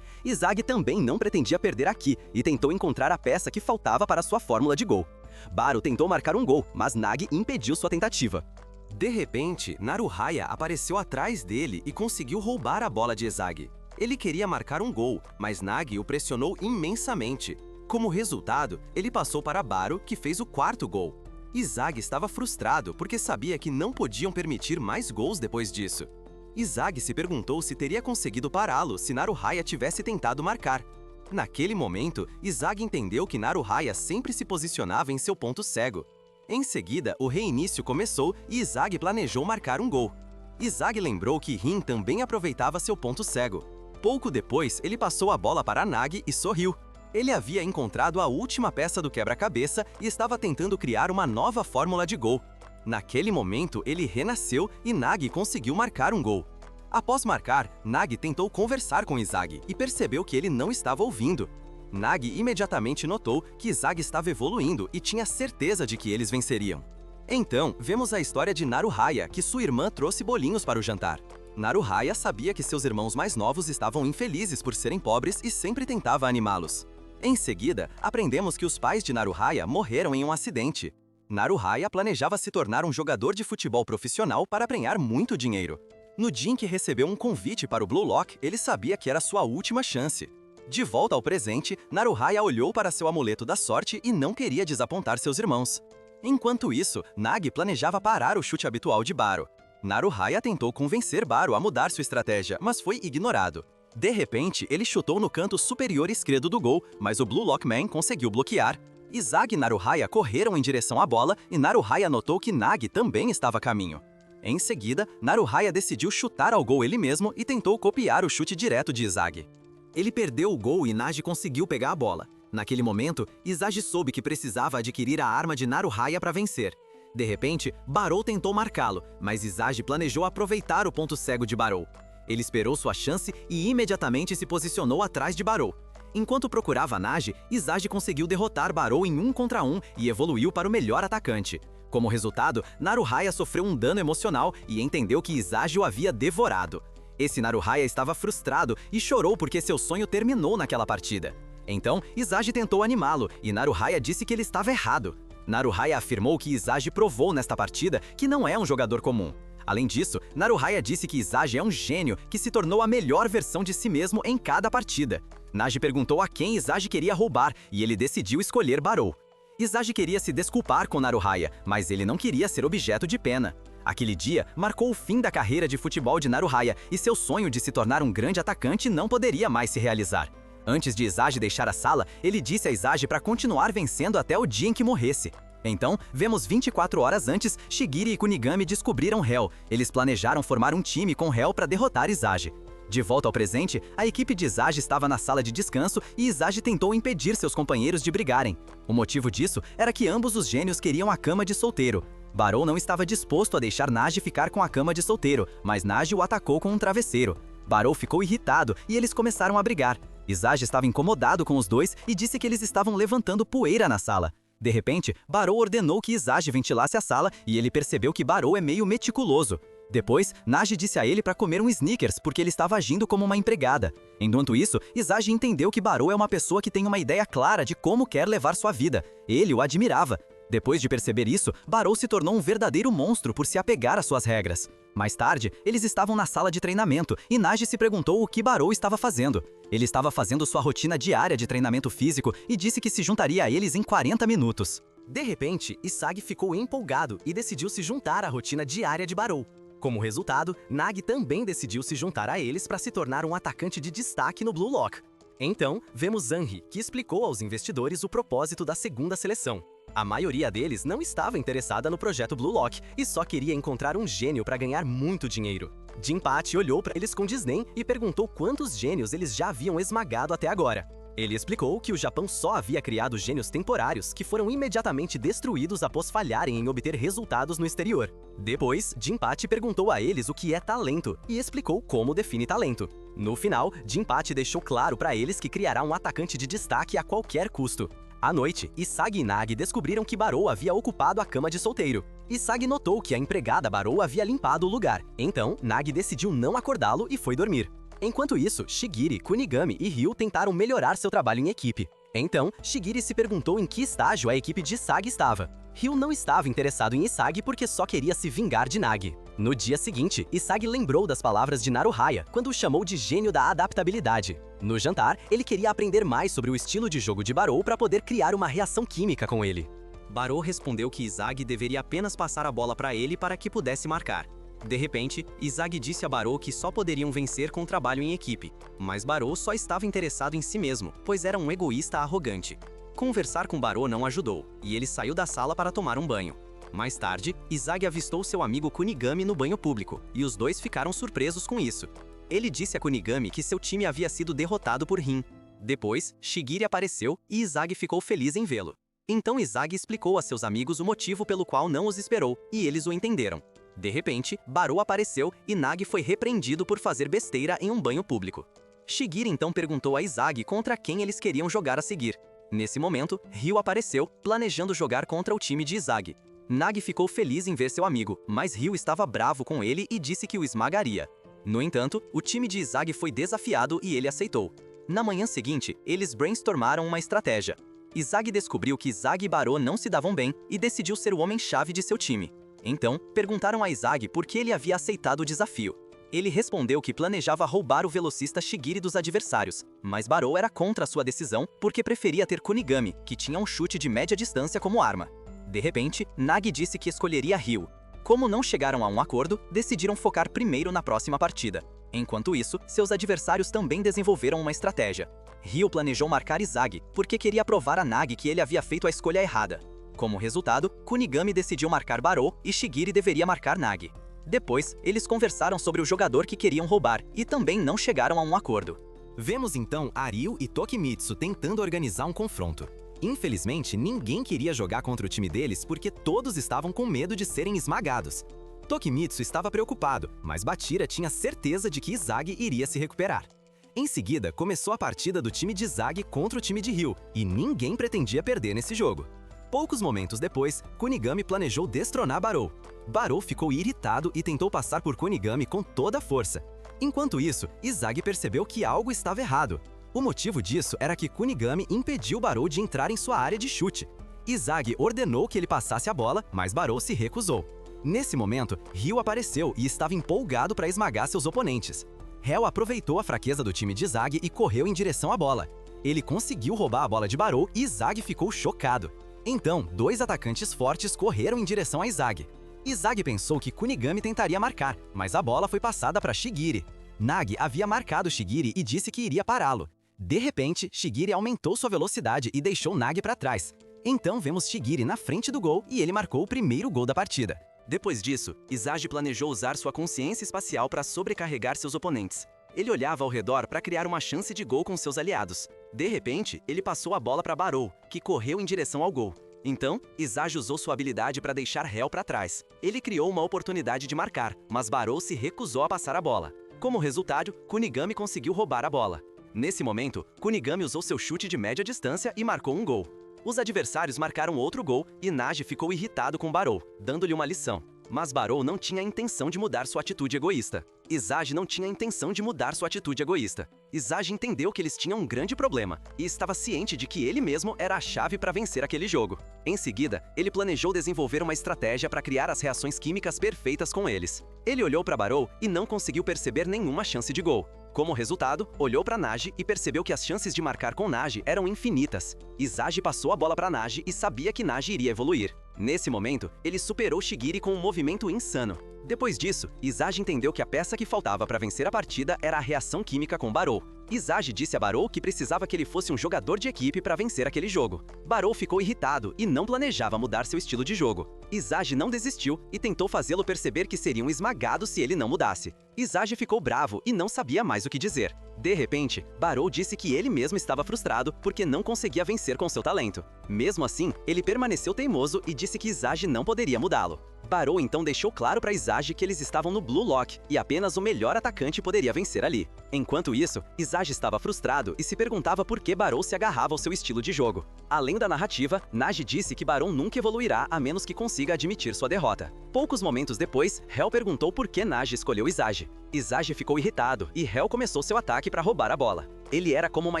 Izagi também não pretendia perder aqui e tentou encontrar a peça que faltava para sua fórmula de gol. Barou tentou marcar um gol, mas Nagi impediu sua tentativa. De repente, Naruhaya apareceu atrás dele e conseguiu roubar a bola de Izagi. Ele queria marcar um gol, mas Nagi o pressionou imensamente. Como resultado, ele passou para Barou, que fez o quarto gol. Izagi estava frustrado porque sabia que não podiam permitir mais gols depois disso. Izagi se perguntou se teria conseguido pará-lo se Naruhaya tivesse tentado marcar. Naquele momento, Izagi entendeu que Naruhaya sempre se posicionava em seu ponto cego. Em seguida, o reinício começou e Izagi planejou marcar um gol. Izagi lembrou que Rin também aproveitava seu ponto cego. Pouco depois, ele passou a bola para Nagi e sorriu. Ele havia encontrado a última peça do quebra-cabeça e estava tentando criar uma nova fórmula de gol. Naquele momento, ele renasceu e Nagi conseguiu marcar um gol. Após marcar, Nagi tentou conversar com Izagi e percebeu que ele não estava ouvindo. Nagi imediatamente notou que Izagi estava evoluindo e tinha certeza de que eles venceriam. Então, vemos a história de Naruhaya, que sua irmã trouxe bolinhos para o jantar. Naruhaya sabia que seus irmãos mais novos estavam infelizes por serem pobres e sempre tentava animá-los. Em seguida, aprendemos que os pais de Naruhaya morreram em um acidente. Naruhaya planejava se tornar um jogador de futebol profissional para ganhar muito dinheiro. No dia em que recebeu um convite para o Blue Lock, ele sabia que era sua última chance. De volta ao presente, Naruhaya olhou para seu amuleto da sorte e não queria desapontar seus irmãos. Enquanto isso, Nagi planejava parar o chute habitual de Baro. Naruhaya tentou convencer Baro a mudar sua estratégia, mas foi ignorado. De repente, ele chutou no canto superior esquerdo do gol, mas o Blue Lockman conseguiu bloquear. Izagi e Naruhaya correram em direção à bola e Naruhaya notou que Nagi também estava a caminho. Em seguida, Naruhaya decidiu chutar ao gol ele mesmo e tentou copiar o chute direto de Izagi. Ele perdeu o gol e Nagi conseguiu pegar a bola. Naquele momento, Izagi soube que precisava adquirir a arma de Naruhaya para vencer. De repente, Barou tentou marcá-lo, mas Izagi planejou aproveitar o ponto cego de Barou. Ele esperou sua chance e imediatamente se posicionou atrás de Barou. Enquanto procurava Nagi, Izagi conseguiu derrotar Barou em 1 contra 1 e evoluiu para o melhor atacante. Como resultado, Naruhaya sofreu um dano emocional e entendeu que Izagi o havia devorado. Esse Naruhaya estava frustrado e chorou porque seu sonho terminou naquela partida. Então, Izagi tentou animá-lo e Naruhaya disse que ele estava errado. Naruhaya afirmou que Izagi provou nesta partida que não é um jogador comum. Além disso, Naruhaya disse que Izagi é um gênio que se tornou a melhor versão de si mesmo em cada partida. Nagi perguntou a quem Izagi queria roubar e ele decidiu escolher Barou. Izagi queria se desculpar com Naruhaya, mas ele não queria ser objeto de pena. Aquele dia marcou o fim da carreira de futebol de Naruhaya e seu sonho de se tornar um grande atacante não poderia mais se realizar. Antes de Izagi deixar a sala, ele disse a Izagi para continuar vencendo até o dia em que morresse. Então, vemos 24 horas antes, Shigiri e Kunigami descobriram Hell. Eles planejaram formar um time com Hell para derrotar Izagi. De volta ao presente, a equipe de Izagi estava na sala de descanso e Izagi tentou impedir seus companheiros de brigarem. O motivo disso era que ambos os gênios queriam a cama de solteiro. Barou não estava disposto a deixar Nagi ficar com a cama de solteiro, mas Nagi o atacou com um travesseiro. Barou ficou irritado e eles começaram a brigar. Izagi estava incomodado com os dois e disse que eles estavam levantando poeira na sala. De repente, Barou ordenou que Izagi ventilasse a sala e ele percebeu que Barou é meio meticuloso. Depois, Nagi disse a ele para comer um Snickers porque ele estava agindo como uma empregada. Enquanto isso, Izagi entendeu que Barou é uma pessoa que tem uma ideia clara de como quer levar sua vida. Ele o admirava. Depois de perceber isso, Barou se tornou um verdadeiro monstro por se apegar às suas regras. Mais tarde, eles estavam na sala de treinamento e Nagi se perguntou o que Barou estava fazendo. Ele estava fazendo sua rotina diária de treinamento físico e disse que se juntaria a eles em 40 minutos. De repente, Izagi ficou empolgado e decidiu se juntar à rotina diária de Barou. Como resultado, Nagi também decidiu se juntar a eles para se tornar um atacante de destaque no Blue Lock. Então, vemos Zanri, que explicou aos investidores o propósito da segunda seleção. A maioria deles não estava interessada no projeto Blue Lock e só queria encontrar um gênio para ganhar muito dinheiro. Jinpachi olhou para eles com desdém e perguntou quantos gênios eles já haviam esmagado até agora. Ele explicou que o Japão só havia criado gênios temporários que foram imediatamente destruídos após falharem em obter resultados no exterior. Depois, Jinpachi perguntou a eles o que é talento e explicou como define talento. No final, Jinpachi deixou claro para eles que criará um atacante de destaque a qualquer custo. À noite, Izagi e Nagi descobriram que Barou havia ocupado a cama de solteiro. Izagi notou que a empregada Barou havia limpado o lugar, então Nagi decidiu não acordá-lo e foi dormir. Enquanto isso, Shigiri, Kunigami e Ryu tentaram melhorar seu trabalho em equipe. Então, Shigiri se perguntou em que estágio a equipe de Izagi estava. Ryu não estava interessado em Izagi porque só queria se vingar de Nagi. No dia seguinte, Izagi lembrou das palavras de Naruhaya quando o chamou de gênio da adaptabilidade. No jantar, ele queria aprender mais sobre o estilo de jogo de Barou para poder criar uma reação química com ele. Barou respondeu que Izagi deveria apenas passar a bola para ele para que pudesse marcar. De repente, Izagi disse a Barou que só poderiam vencer com trabalho em equipe. Mas Barou só estava interessado em si mesmo, pois era um egoísta arrogante. Conversar com Barou não ajudou, e ele saiu da sala para tomar um banho. Mais tarde, Izagi avistou seu amigo Kunigami no banho público, e os dois ficaram surpresos com isso. Ele disse a Kunigami que seu time havia sido derrotado por Rin. Depois, Shigiri apareceu e Izagi ficou feliz em vê-lo. Então Izagi explicou a seus amigos o motivo pelo qual não os esperou, e eles o entenderam. De repente, Barou apareceu e Nagi foi repreendido por fazer besteira em um banho público. Shigiri então perguntou a Izagi contra quem eles queriam jogar a seguir. Nesse momento, Ryu apareceu, planejando jogar contra o time de Izagi. Nagi ficou feliz em ver seu amigo, mas Ryu estava bravo com ele e disse que o esmagaria. No entanto, o time de Izagi foi desafiado e ele aceitou. Na manhã seguinte, eles brainstormaram uma estratégia. Izagi descobriu que Izagi e Barou não se davam bem e decidiu ser o homem-chave de seu time. Então, perguntaram a Izagi por que ele havia aceitado o desafio. Ele respondeu que planejava roubar o velocista Shigiri dos adversários, mas Barou era contra sua decisão porque preferia ter Kunigami, que tinha um chute de média distância como arma. De repente, Nagi disse que escolheria Ryu. Como não chegaram a um acordo, decidiram focar primeiro na próxima partida. Enquanto isso, seus adversários também desenvolveram uma estratégia. Ryu planejou marcar Izagi, porque queria provar a Nagi que ele havia feito a escolha errada. Como resultado, Kunigami decidiu marcar Barou e Shigiri deveria marcar Nagi. Depois, eles conversaram sobre o jogador que queriam roubar e também não chegaram a um acordo. Vemos então Ryu e Tokimitsu tentando organizar um confronto. Infelizmente, ninguém queria jogar contra o time deles porque todos estavam com medo de serem esmagados. Tokimitsu estava preocupado, mas Bachira tinha certeza de que Izagi iria se recuperar. Em seguida, começou a partida do time de Izagi contra o time de Ryu, e ninguém pretendia perder nesse jogo. Poucos momentos depois, Kunigami planejou destronar Barou. Barou ficou irritado e tentou passar por Kunigami com toda a força. Enquanto isso, Izagi percebeu que algo estava errado. O motivo disso era que Kunigami impediu Barou de entrar em sua área de chute. Izagi ordenou que ele passasse a bola, mas Barou se recusou. Nesse momento, Ryu apareceu e estava empolgado para esmagar seus oponentes. Hell aproveitou a fraqueza do time de Izagi e correu em direção à bola. Ele conseguiu roubar a bola de Barou e Izagi ficou chocado. Então, dois atacantes fortes correram em direção a Izagi. Izagi pensou que Kunigami tentaria marcar, mas a bola foi passada para Shigiri. Nagi havia marcado Shigiri e disse que iria pará-lo. De repente, Shigiri aumentou sua velocidade e deixou Nagi para trás. Então vemos Shigiri na frente do gol e ele marcou o primeiro gol da partida. Depois disso, Izagi planejou usar sua consciência espacial para sobrecarregar seus oponentes. Ele olhava ao redor para criar uma chance de gol com seus aliados. De repente, ele passou a bola para Barou, que correu em direção ao gol. Então, Izagi usou sua habilidade para deixar Hell para trás. Ele criou uma oportunidade de marcar, mas Barou se recusou a passar a bola. Como resultado, Kunigami conseguiu roubar a bola. Nesse momento, Kunigami usou seu chute de média distância e marcou um gol. Os adversários marcaram outro gol e Nagi ficou irritado com Barou, dando-lhe uma lição. Mas Barou não tinha a intenção de mudar sua atitude egoísta. Izagi não tinha a intenção de mudar sua atitude egoísta. Izagi entendeu que eles tinham um grande problema e estava ciente de que ele mesmo era a chave para vencer aquele jogo. Em seguida, ele planejou desenvolver uma estratégia para criar as reações químicas perfeitas com eles. Ele olhou para Barou e não conseguiu perceber nenhuma chance de gol. Como resultado, olhou para Nagi e percebeu que as chances de marcar com Nagi eram infinitas. Izagi passou a bola para Nagi e sabia que Nagi iria evoluir. Nesse momento, ele superou Shigiri com um movimento insano. Depois disso, Izagi entendeu que a peça que faltava para vencer a partida era a reação química com Barou. Izagi disse a Barou que precisava que ele fosse um jogador de equipe para vencer aquele jogo. Barou ficou irritado e não planejava mudar seu estilo de jogo. Izagi não desistiu e tentou fazê-lo perceber que seriam esmagados se ele não mudasse. Izagi ficou bravo e não sabia mais o que dizer. De repente, Barou disse que ele mesmo estava frustrado porque não conseguia vencer com seu talento. Mesmo assim, ele permaneceu teimoso e disse que Izagi não poderia mudá-lo. Barou então deixou claro para Izagi que eles estavam no Blue Lock e apenas o melhor atacante poderia vencer ali. Enquanto isso, Izagi estava frustrado e se perguntava por que Barou se agarrava ao seu estilo de jogo. Além da narrativa, Nagi disse que Barou nunca evoluirá a menos que consiga admitir sua derrota. Poucos momentos depois, Hell perguntou por que Nagi escolheu Izagi. Izagi ficou irritado e Hell começou seu ataque para roubar a bola. Ele era como uma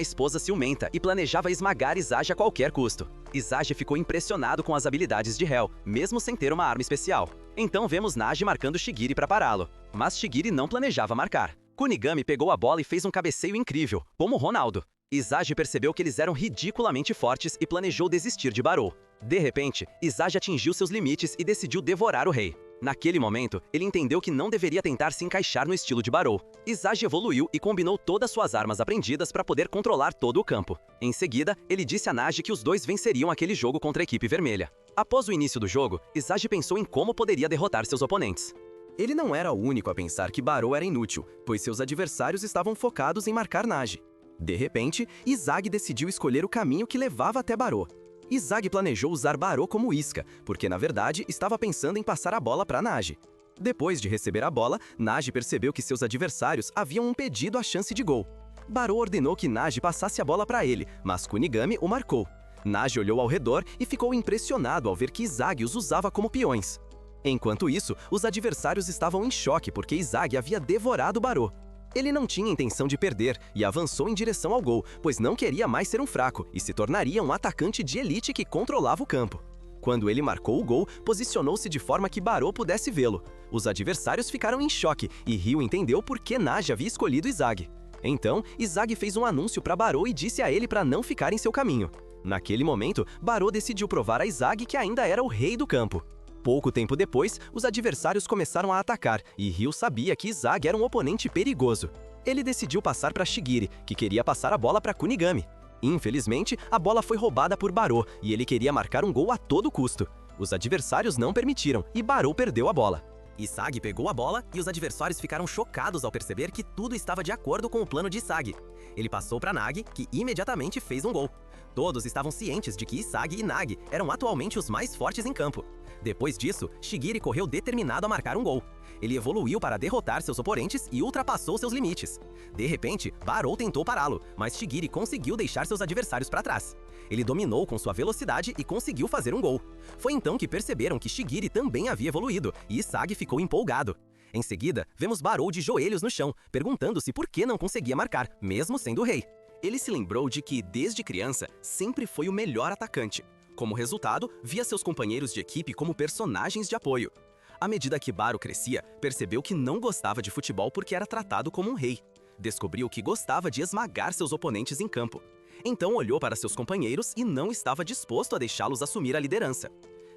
esposa ciumenta e planejava esmagar Izagi a qualquer custo. Izagi ficou impressionado com as habilidades de Hell, mesmo sem ter uma arma especial. Então vemos Nagi marcando Shigiri para pará-lo. Mas Shigiri não planejava marcar. Kunigami pegou a bola e fez um cabeceio incrível, como Ronaldo. Izagi percebeu que eles eram ridiculamente fortes e planejou desistir de Barou. De repente, Izagi atingiu seus limites e decidiu devorar o rei. Naquele momento, ele entendeu que não deveria tentar se encaixar no estilo de Barou. Izagi evoluiu e combinou todas suas armas aprendidas para poder controlar todo o campo. Em seguida, ele disse a Nagi que os dois venceriam aquele jogo contra a equipe vermelha. Após o início do jogo, Izagi pensou em como poderia derrotar seus oponentes. Ele não era o único a pensar que Barou era inútil, pois seus adversários estavam focados em marcar Nagi. De repente, Izagi decidiu escolher o caminho que levava até Barou. Izagi planejou usar Barou como isca, porque na verdade estava pensando em passar a bola para Nagi. Depois de receber a bola, Nagi percebeu que seus adversários haviam impedido a chance de gol. Barou ordenou que Nagi passasse a bola para ele, mas Kunigami o marcou. Nagi olhou ao redor e ficou impressionado ao ver que Izagi os usava como peões. Enquanto isso, os adversários estavam em choque porque Izagi havia devorado Barou. Ele não tinha intenção de perder e avançou em direção ao gol, pois não queria mais ser um fraco e se tornaria um atacante de elite que controlava o campo. Quando ele marcou o gol, posicionou-se de forma que Barou pudesse vê-lo. Os adversários ficaram em choque e Ryu entendeu por que Nagi havia escolhido Izagi. Então, Izagi fez um anúncio para Barou e disse a ele para não ficar em seu caminho. Naquele momento, Barô decidiu provar a Izagi que ainda era o rei do campo. Pouco tempo depois, os adversários começaram a atacar e Ryu sabia que Izagi era um oponente perigoso. Ele decidiu passar para Shigiri, que queria passar a bola para Kunigami. Infelizmente, a bola foi roubada por Barô e ele queria marcar um gol a todo custo. Os adversários não permitiram e Barô perdeu a bola. Izagi pegou a bola e os adversários ficaram chocados ao perceber que tudo estava de acordo com o plano de Izagi. Ele passou para Nagi, que imediatamente fez um gol. Todos estavam cientes de que Izagi e Nagi eram atualmente os mais fortes em campo. Depois disso, Shigiri correu determinado a marcar um gol. Ele evoluiu para derrotar seus oponentes e ultrapassou seus limites. De repente, Barô tentou pará-lo, mas Shigiri conseguiu deixar seus adversários para trás. Ele dominou com sua velocidade e conseguiu fazer um gol. Foi então que perceberam que Shigiri também havia evoluído e Izagi ficou empolgado. Em seguida, vemos Barô de joelhos no chão, perguntando-se por que não conseguia marcar, mesmo sendo o rei. Ele se lembrou de que, desde criança, sempre foi o melhor atacante. Como resultado, via seus companheiros de equipe como personagens de apoio. À medida que Barô crescia, percebeu que não gostava de futebol porque era tratado como um rei. Descobriu que gostava de esmagar seus oponentes em campo. Então olhou para seus companheiros e não estava disposto a deixá-los assumir a liderança.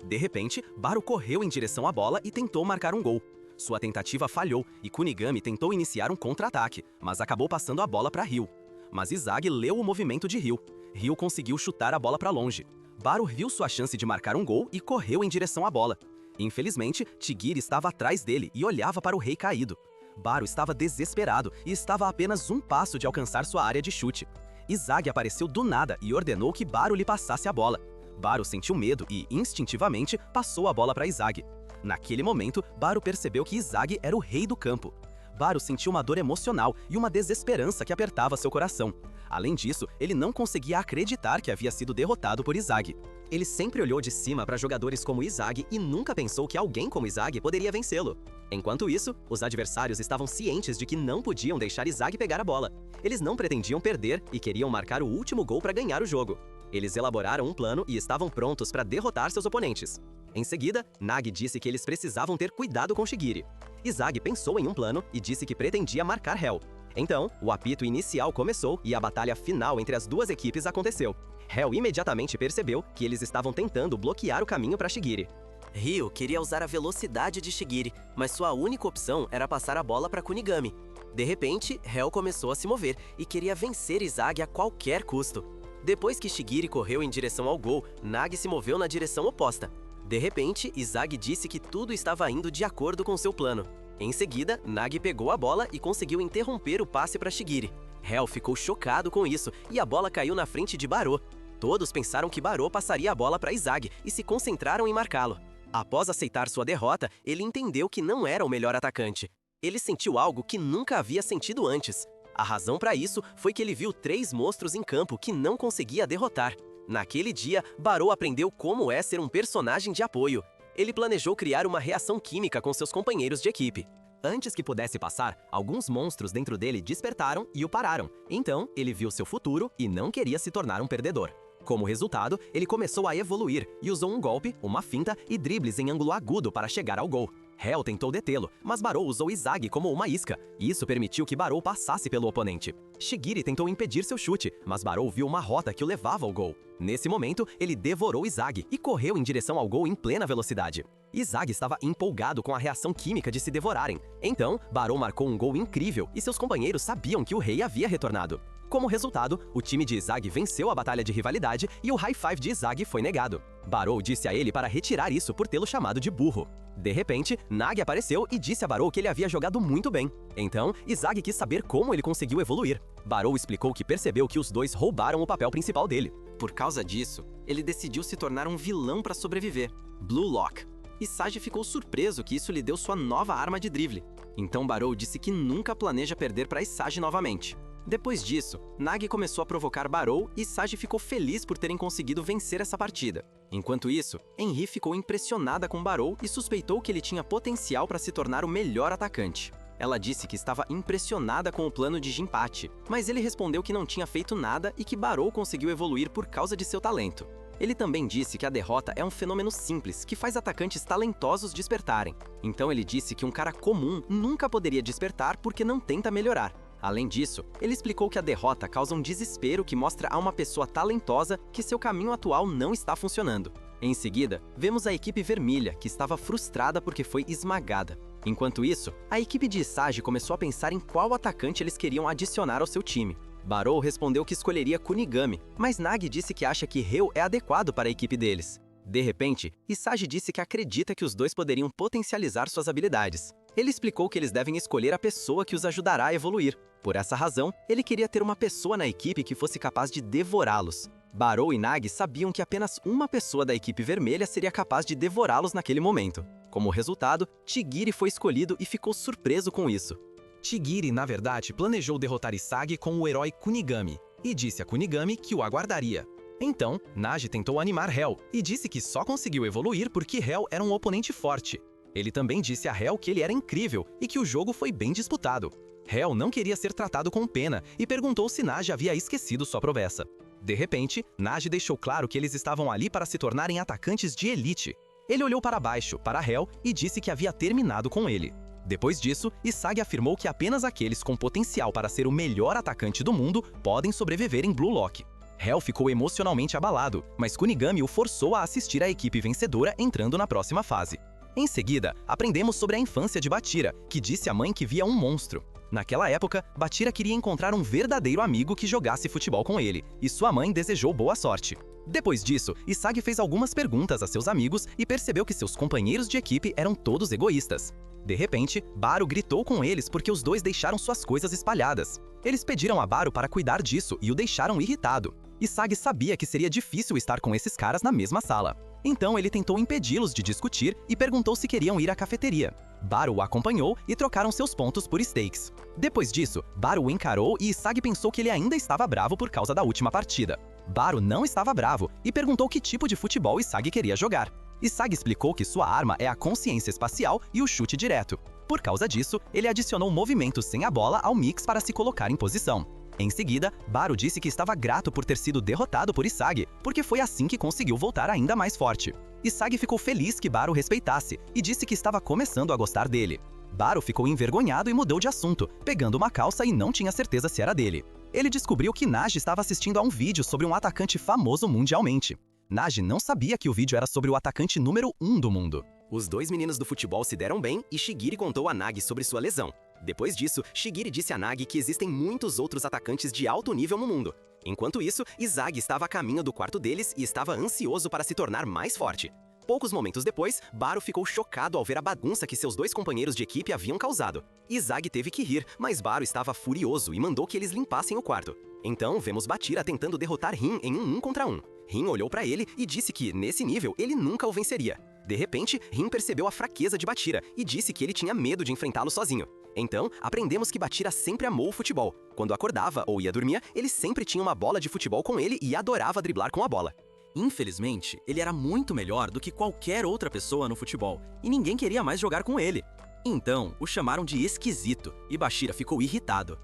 De repente, Barô correu em direção à bola e tentou marcar um gol. Sua tentativa falhou e Kunigami tentou iniciar um contra-ataque, mas acabou passando a bola para Ryu. Mas Izagi leu o movimento de Ryu. Ryu conseguiu chutar a bola para longe. Barô viu sua chance de marcar um gol e correu em direção à bola. Infelizmente, Shigiri estava atrás dele e olhava para o rei caído. Barô estava desesperado e estava a apenas um passo de alcançar sua área de chute. Izagi apareceu do nada e ordenou que Barô lhe passasse a bola. Barô sentiu medo e, instintivamente, passou a bola para Izagi. Naquele momento, Barô percebeu que Izagi era o rei do campo. Barô sentiu uma dor emocional e uma desesperança que apertava seu coração. Além disso, ele não conseguia acreditar que havia sido derrotado por Izagi. Ele sempre olhou de cima para jogadores como Izagi e nunca pensou que alguém como Izagi poderia vencê-lo. Enquanto isso, os adversários estavam cientes de que não podiam deixar Izagi pegar a bola. Eles não pretendiam perder e queriam marcar o último gol para ganhar o jogo. Eles elaboraram um plano e estavam prontos para derrotar seus oponentes. Em seguida, Nagi disse que eles precisavam ter cuidado com Shigiri. Izagi pensou em um plano e disse que pretendia marcar Hell. Então, o apito inicial começou e a batalha final entre as duas equipes aconteceu. Hell imediatamente percebeu que eles estavam tentando bloquear o caminho para Shigiri. Ryu queria usar a velocidade de Shigiri, mas sua única opção era passar a bola para Kunigami. De repente, Hell começou a se mover e queria vencer Izagi a qualquer custo. Depois que Shigiri correu em direção ao gol, Nagi se moveu na direção oposta. De repente, Izagi disse que tudo estava indo de acordo com seu plano. Em seguida, Nagi pegou a bola e conseguiu interromper o passe para Shigiri. Hell ficou chocado com isso e a bola caiu na frente de Barô. Todos pensaram que Barô passaria a bola para Izagi e se concentraram em marcá-lo. Após aceitar sua derrota, ele entendeu que não era o melhor atacante. Ele sentiu algo que nunca havia sentido antes. A razão para isso foi que ele viu 3 monstros em campo que não conseguia derrotar. Naquele dia, Barô aprendeu como é ser um personagem de apoio. Ele planejou criar uma reação química com seus companheiros de equipe. Antes que pudesse passar, alguns monstros dentro dele despertaram e o pararam. Então, ele viu seu futuro e não queria se tornar um perdedor. Como resultado, ele começou a evoluir e usou um golpe, uma finta e dribles em ângulo agudo para chegar ao gol. Hell tentou detê-lo, mas Barô usou Izagi como uma isca, e isso permitiu que Barô passasse pelo oponente. Shigiri tentou impedir seu chute, mas Barô viu uma rota que o levava ao gol. Nesse momento, ele devorou Izagi e correu em direção ao gol em plena velocidade. Izagi estava empolgado com a reação química de se devorarem. Então, Barô marcou um gol incrível e seus companheiros sabiam que o rei havia retornado. Como resultado, o time de Izagi venceu a batalha de rivalidade e o high five de Izagi foi negado. Barô disse a ele para retirar isso por tê-lo chamado de burro. De repente, Nagi apareceu e disse a Barô que ele havia jogado muito bem. Então, Izagi quis saber como ele conseguiu evoluir. Barô explicou que percebeu que os dois roubaram o papel principal dele. Por causa disso, ele decidiu se tornar um vilão para sobreviver, Blue Lock. Izagi ficou surpreso que isso lhe deu sua nova arma de drible. Então Barô disse que nunca planeja perder para Izagi novamente. Depois disso, Nagi começou a provocar Barô e Izagi ficou feliz por terem conseguido vencer essa partida. Enquanto isso, Henri ficou impressionada com Barô e suspeitou que ele tinha potencial para se tornar o melhor atacante. Ela disse que estava impressionada com o plano de Jinpachi, mas ele respondeu que não tinha feito nada e que Barô conseguiu evoluir por causa de seu talento. Ele também disse que a derrota é um fenômeno simples que faz atacantes talentosos despertarem. Então ele disse que um cara comum nunca poderia despertar porque não tenta melhorar. Além disso, ele explicou que a derrota causa um desespero que mostra a uma pessoa talentosa que seu caminho atual não está funcionando. Em seguida, vemos a equipe vermelha, que estava frustrada porque foi esmagada. Enquanto isso, a equipe de Isagi começou a pensar em qual atacante eles queriam adicionar ao seu time. Barou respondeu que escolheria Kunigami, mas Nagi disse que acha que Ryo é adequado para a equipe deles. De repente, Isagi disse que acredita que os dois poderiam potencializar suas habilidades. Ele explicou que eles devem escolher a pessoa que os ajudará a evoluir. Por essa razão, ele queria ter uma pessoa na equipe que fosse capaz de devorá-los. Barou e Nagi sabiam que apenas uma pessoa da equipe vermelha seria capaz de devorá-los naquele momento. Como resultado, Chigiri foi escolhido e ficou surpreso com isso. Chigiri, na verdade, planejou derrotar Isagi com o herói Kunigami, e disse a Kunigami que o aguardaria. Então, Nagi tentou animar Hell, e disse que só conseguiu evoluir porque Hell era um oponente forte. Ele também disse a Hell que ele era incrível e que o jogo foi bem disputado. Hell não queria ser tratado com pena e perguntou se Nagi havia esquecido sua promessa. De repente, Nagi deixou claro que eles estavam ali para se tornarem atacantes de elite. Ele olhou para baixo, para Hell, e disse que havia terminado com ele. Depois disso, Isagi afirmou que apenas aqueles com potencial para ser o melhor atacante do mundo podem sobreviver em Blue Lock. Hell ficou emocionalmente abalado, mas Kunigami o forçou a assistir à equipe vencedora entrando na próxima fase. Em seguida, aprendemos sobre a infância de Bachira, que disse à mãe que via um monstro. Naquela época, Bachira queria encontrar um verdadeiro amigo que jogasse futebol com ele, e sua mãe desejou boa sorte. Depois disso, Isagi fez algumas perguntas a seus amigos e percebeu que seus companheiros de equipe eram todos egoístas. De repente, Baru gritou com eles porque os dois deixaram suas coisas espalhadas. Eles pediram a Baru para cuidar disso e o deixaram irritado. Isagi sabia que seria difícil estar com esses caras na mesma sala. Então ele tentou impedi-los de discutir e perguntou se queriam ir à cafeteria. Baru o acompanhou e trocaram seus pontos por steaks. Depois disso, Baru o encarou e Isagi pensou que ele ainda estava bravo por causa da última partida. Baru não estava bravo e perguntou que tipo de futebol Isagi queria jogar. Isagi explicou que sua arma é a consciência espacial e o chute direto. Por causa disso, ele adicionou movimentos sem a bola ao mix para se colocar em posição. Em seguida, Baru disse que estava grato por ter sido derrotado por Isagi, porque foi assim que conseguiu voltar ainda mais forte. Isagi ficou feliz que Baru respeitasse e disse que estava começando a gostar dele. Baru ficou envergonhado e mudou de assunto, pegando uma calça e não tinha certeza se era dele. Ele descobriu que Nagi estava assistindo a um vídeo sobre um atacante famoso mundialmente. Nagi não sabia que o vídeo era sobre o atacante número 1 do mundo. Os dois meninos do futebol se deram bem e Chigiri contou a Nagi sobre sua lesão. Depois disso, Chigiri disse a Nagi que existem muitos outros atacantes de alto nível no mundo. Enquanto isso, Isagi estava a caminho do quarto deles e estava ansioso para se tornar mais forte. Poucos momentos depois, Baru ficou chocado ao ver a bagunça que seus dois companheiros de equipe haviam causado. Isagi teve que rir, mas Baru estava furioso e mandou que eles limpassem o quarto. Então, vemos Bachira tentando derrotar Rin em um 1 contra 1. Rin olhou para ele e disse que, nesse nível, ele nunca o venceria. De repente, Rin percebeu a fraqueza de Bachira e disse que ele tinha medo de enfrentá-lo sozinho. Então, aprendemos que Bachira sempre amou o futebol. Quando acordava ou ia dormir, ele sempre tinha uma bola de futebol com ele e adorava driblar com a bola. Infelizmente, ele era muito melhor do que qualquer outra pessoa no futebol, e ninguém queria mais jogar com ele. Então, o chamaram de esquisito, e Bachira ficou irritado.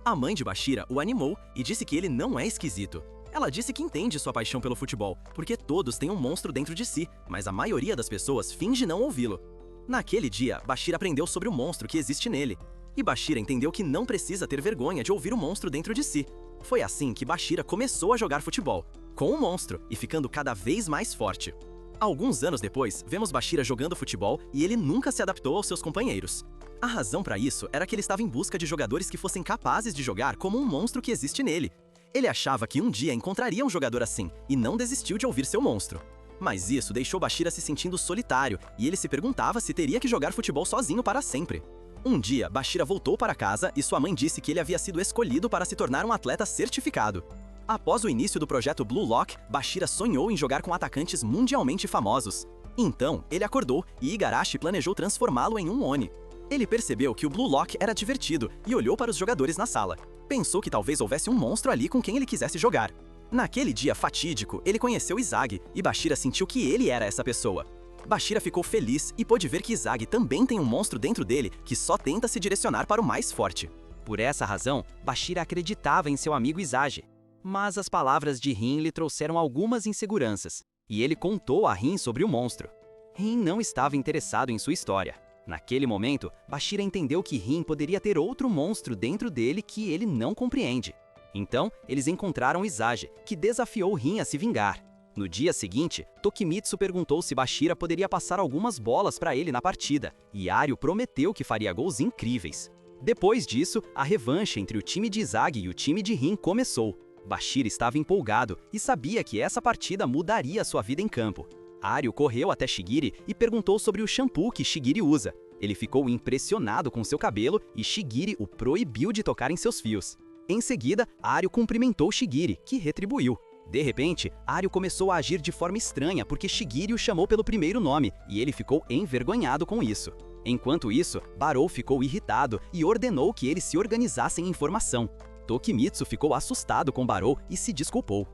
A mãe de Bachira o animou e disse que ele não é esquisito. Ela disse que entende sua paixão pelo futebol, porque todos têm um monstro dentro de si, mas a maioria das pessoas finge não ouvi-lo. Naquele dia, Bachira aprendeu sobre o monstro que existe nele. E Bachira entendeu que não precisa ter vergonha de ouvir o monstro dentro de si. Foi assim que Bachira começou a jogar futebol, com o monstro, e ficando cada vez mais forte. Alguns anos depois, vemos Bachira jogando futebol e ele nunca se adaptou aos seus companheiros. A razão para isso era que ele estava em busca de jogadores que fossem capazes de jogar como um monstro que existe nele. Ele achava que um dia encontraria um jogador assim, e não desistiu de ouvir seu monstro. Mas isso deixou Bachira se sentindo solitário, e ele se perguntava se teria que jogar futebol sozinho para sempre. Um dia, Bachira voltou para casa e sua mãe disse que ele havia sido escolhido para se tornar um atleta certificado. Após o início do projeto Blue Lock, Bachira sonhou em jogar com atacantes mundialmente famosos. Então, ele acordou e Igarashi planejou transformá-lo em um Oni. Ele percebeu que o Blue Lock era divertido e olhou para os jogadores na sala. Pensou que talvez houvesse um monstro ali com quem ele quisesse jogar. Naquele dia fatídico, ele conheceu Isagi e Bachira sentiu que ele era essa pessoa. Bachira ficou feliz e pôde ver que Isagi também tem um monstro dentro dele que só tenta se direcionar para o mais forte. Por essa razão, Bachira acreditava em seu amigo Isagi. Mas as palavras de Rin lhe trouxeram algumas inseguranças, e ele contou a Rin sobre o monstro. Rin não estava interessado em sua história. Naquele momento, Bashira entendeu que Rin poderia ter outro monstro dentro dele que ele não compreende. Então, eles encontraram Izage, que desafiou Rin a se vingar. No dia seguinte, Tokimitsu perguntou se Bashira poderia passar algumas bolas para ele na partida, e Ario prometeu que faria gols incríveis. Depois disso, a revanche entre o time de Izage e o time de Rin começou. Bashira estava empolgado e sabia que essa partida mudaria sua vida em campo. Ario correu até Shigiri e perguntou sobre o shampoo que Shigiri usa. Ele ficou impressionado com seu cabelo e Shigiri o proibiu de tocar em seus fios. Em seguida, Ario cumprimentou Shigiri, que retribuiu. De repente, Ario começou a agir de forma estranha porque Shigiri o chamou pelo primeiro nome e ele ficou envergonhado com isso. Enquanto isso, Barou ficou irritado e ordenou que eles se organizassem em formação. Tokimitsu ficou assustado com Barou e se desculpou.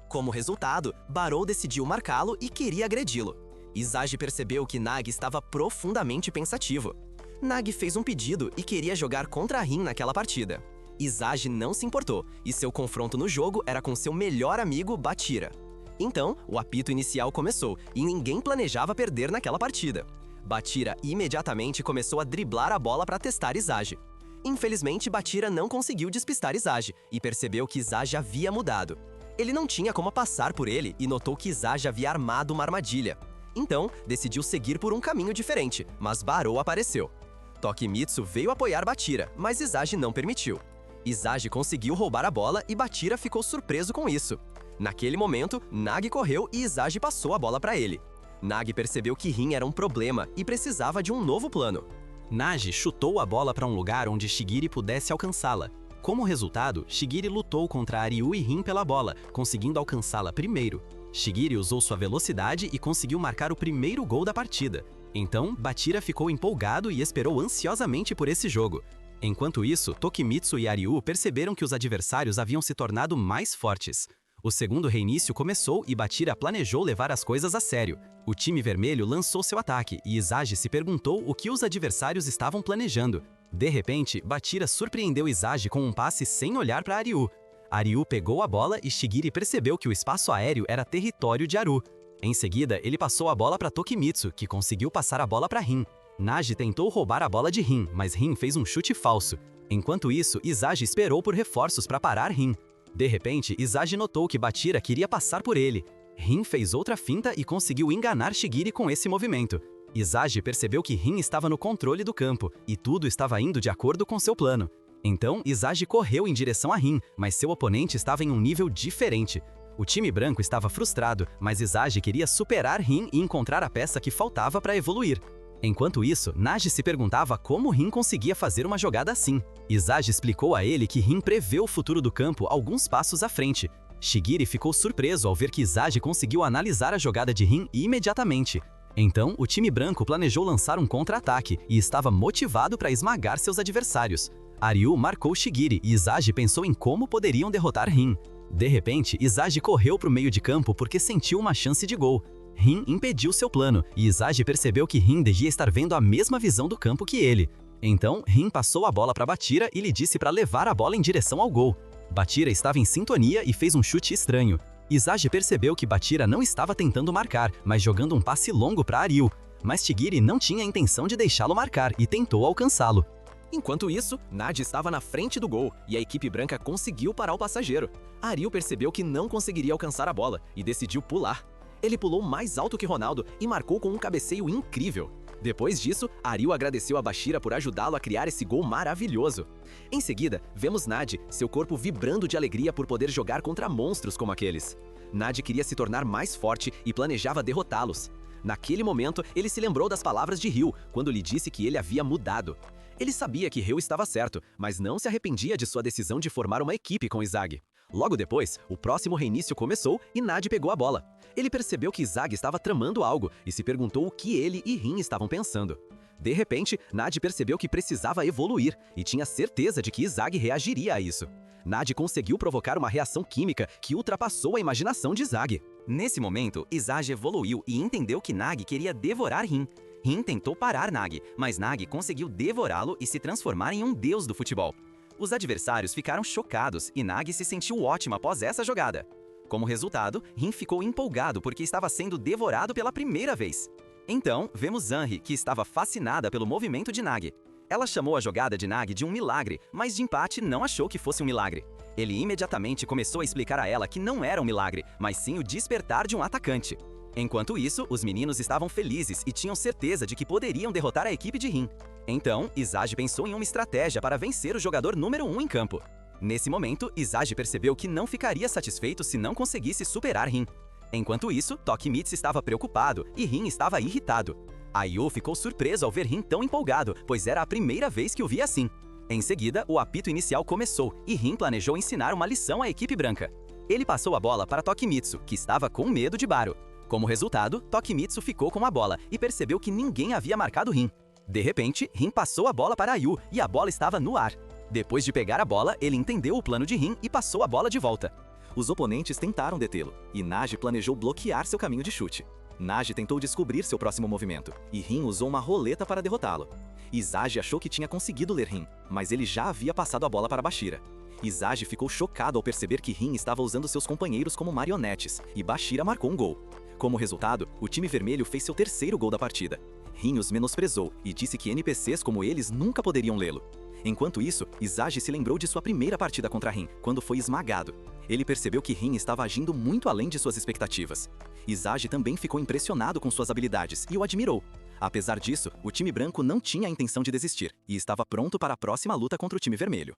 Como resultado, Barou decidiu marcá-lo e queria agredi-lo. Izage percebeu que Nagi estava profundamente pensativo. Nagi fez um pedido e queria jogar contra Rin naquela partida. Izage não se importou, e seu confronto no jogo era com seu melhor amigo Bachira. Então, o apito inicial começou, e ninguém planejava perder naquela partida. Bachira imediatamente começou a driblar a bola para testar Izage. Infelizmente, Bachira não conseguiu despistar Izage, e percebeu que Izage havia mudado. Ele não tinha como passar por ele e notou que Izage havia armado uma armadilha. Então, decidiu seguir por um caminho diferente, mas Barou apareceu. Tokimitsu veio apoiar Bachira, mas Izage não permitiu. Izage conseguiu roubar a bola e Bachira ficou surpreso com isso. Naquele momento, Nagi correu e Izage passou a bola para ele. Nagi percebeu que Rin era um problema e precisava de um novo plano. Nagi chutou a bola para um lugar onde Shigiri pudesse alcançá-la. Como resultado, Shigiri lutou contra Ario e Rin pela bola, conseguindo alcançá-la primeiro. Shigiri usou sua velocidade e conseguiu marcar o primeiro gol da partida. Então, Bachira ficou empolgado e esperou ansiosamente por esse jogo. Enquanto isso, Tokimitsu e Ario perceberam que os adversários haviam se tornado mais fortes. O segundo reinício começou e Bachira planejou levar as coisas a sério. O time vermelho lançou seu ataque e Izage se perguntou o que os adversários estavam planejando. De repente, Bachira surpreendeu Izage com um passe sem olhar para Ario. Ario pegou a bola e Shigiri percebeu que o espaço aéreo era território de Aru. Em seguida, ele passou a bola para Tokimitsu, que conseguiu passar a bola para Rin. Nagi tentou roubar a bola de Rin, mas Rin fez um chute falso. Enquanto isso, Izage esperou por reforços para parar Rin. De repente, Izage notou que Bachira queria passar por ele. Rin fez outra finta e conseguiu enganar Shigiri com esse movimento. Izage percebeu que Rin estava no controle do campo, e tudo estava indo de acordo com seu plano. Então, Izage correu em direção a Rin, mas seu oponente estava em um nível diferente. O time branco estava frustrado, mas Izage queria superar Rin e encontrar a peça que faltava para evoluir. Enquanto isso, Nagi se perguntava como Rin conseguia fazer uma jogada assim. Izage explicou a ele que Rin prevê o futuro do campo alguns passos à frente. Shigiri ficou surpreso ao ver que Izage conseguiu analisar a jogada de Rin imediatamente. Então, o time branco planejou lançar um contra-ataque e estava motivado para esmagar seus adversários. Ario marcou Shigiri e Izage pensou em como poderiam derrotar Rin. De repente, Izage correu para o meio de campo porque sentiu uma chance de gol. Rin impediu seu plano e Izage percebeu que Rin devia estar vendo a mesma visão do campo que ele. Então, Rin passou a bola para Bachira e lhe disse para levar a bola em direção ao gol. Bachira estava em sintonia e fez um chute estranho. Izage percebeu que Bachira não estava tentando marcar, mas jogando um passe longo para Ario. Mas Shigiri não tinha a intenção de deixá-lo marcar e tentou alcançá-lo. Enquanto isso, Nagi estava na frente do gol e a equipe branca conseguiu parar o passageiro. Ario percebeu que não conseguiria alcançar a bola e decidiu pular. Ele pulou mais alto que Ronaldo e marcou com um cabeceio incrível. Depois disso, Ario agradeceu a Bachira por ajudá-lo a criar esse gol maravilhoso. Em seguida, vemos Nagi, seu corpo vibrando de alegria por poder jogar contra monstros como aqueles. Nagi queria se tornar mais forte e planejava derrotá-los. Naquele momento, ele se lembrou das palavras de Ryu, quando lhe disse que ele havia mudado. Ele sabia que Ryu estava certo, mas não se arrependia de sua decisão de formar uma equipe com Izage. Logo depois, o próximo reinício começou e Nagi pegou a bola. Ele percebeu que Izage estava tramando algo e se perguntou o que ele e Rin estavam pensando. De repente, Nagi percebeu que precisava evoluir e tinha certeza de que Izage reagiria a isso. Nagi conseguiu provocar uma reação química que ultrapassou a imaginação de Izage. Nesse momento, Izage evoluiu e entendeu que Nagi queria devorar Rin. Rin tentou parar Nagi, mas Nagi conseguiu devorá-lo e se transformar em um deus do futebol. Os adversários ficaram chocados e Nagi se sentiu ótimo após essa jogada. Como resultado, Rin ficou empolgado porque estava sendo devorado pela primeira vez. Então, vemos Zanri, que estava fascinada pelo movimento de Nagi. Ela chamou a jogada de Nagi de um milagre, mas Jinpachi não achou que fosse um milagre. Ele imediatamente começou a explicar a ela que não era um milagre, mas sim o despertar de um atacante. Enquanto isso, os meninos estavam felizes e tinham certeza de que poderiam derrotar a equipe de Rin. Então, Izagi pensou em uma estratégia para vencer o jogador número 1 em campo. Nesse momento, Izagi percebeu que não ficaria satisfeito se não conseguisse superar Rin. Enquanto isso, Tokimitsu estava preocupado e Rin estava irritado. Ayu ficou surpreso ao ver Rin tão empolgado, pois era a primeira vez que o via assim. Em seguida, o apito inicial começou e Rin planejou ensinar uma lição à equipe branca. Ele passou a bola para Tokimitsu, que estava com medo de Baro. Como resultado, Tokimitsu ficou com a bola e percebeu que ninguém havia marcado Rin. De repente, Rin passou a bola para Ayu e a bola estava no ar. Depois de pegar a bola, ele entendeu o plano de Rin e passou a bola de volta. Os oponentes tentaram detê-lo, e Nagi planejou bloquear seu caminho de chute. Nagi tentou descobrir seu próximo movimento, e Rin usou uma roleta para derrotá-lo. Izagi achou que tinha conseguido ler Rin, mas ele já havia passado a bola para Bashira. Izagi ficou chocado ao perceber que Rin estava usando seus companheiros como marionetes, e Bashira marcou um gol. Como resultado, o time vermelho fez seu terceiro gol da partida. Rin os menosprezou e disse que NPCs como eles nunca poderiam lê-lo. Enquanto isso, Izagi se lembrou de sua primeira partida contra Rin, quando foi esmagado. Ele percebeu que Rin estava agindo muito além de suas expectativas. Izagi também ficou impressionado com suas habilidades e o admirou. Apesar disso, o time branco não tinha a intenção de desistir e estava pronto para a próxima luta contra o time vermelho.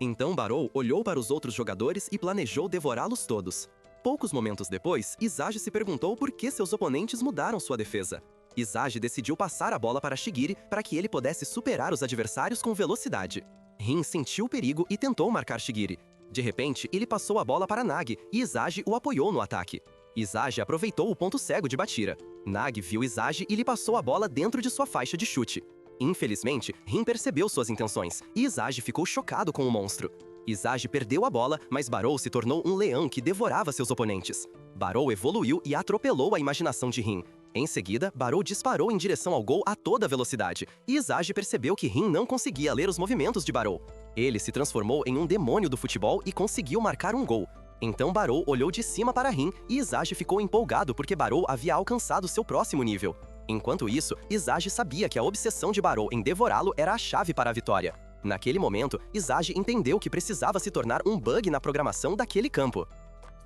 Então Barou olhou para os outros jogadores e planejou devorá-los todos. Poucos momentos depois, Izagi se perguntou por que seus oponentes mudaram sua defesa. Izagi decidiu passar a bola para Shigiri para que ele pudesse superar os adversários com velocidade. Rin sentiu o perigo e tentou marcar Shigiri. De repente, ele passou a bola para Nagi e Izagi o apoiou no ataque. Izagi aproveitou o ponto cego de Bashira. Nagi viu Izagi e lhe passou a bola dentro de sua faixa de chute. Infelizmente, Rin percebeu suas intenções e Izagi ficou chocado com o monstro. Izagi perdeu a bola, mas Barou se tornou um leão que devorava seus oponentes. Barou evoluiu e atropelou a imaginação de Rin. Em seguida, Barou disparou em direção ao gol a toda velocidade, e Izagi percebeu que Rin não conseguia ler os movimentos de Barou. Ele se transformou em um demônio do futebol e conseguiu marcar um gol. Então Barou olhou de cima para Rin e Izagi ficou empolgado porque Barou havia alcançado seu próximo nível. Enquanto isso, Izagi sabia que a obsessão de Barou em devorá-lo era a chave para a vitória. Naquele momento, Izagi entendeu que precisava se tornar um bug na programação daquele campo.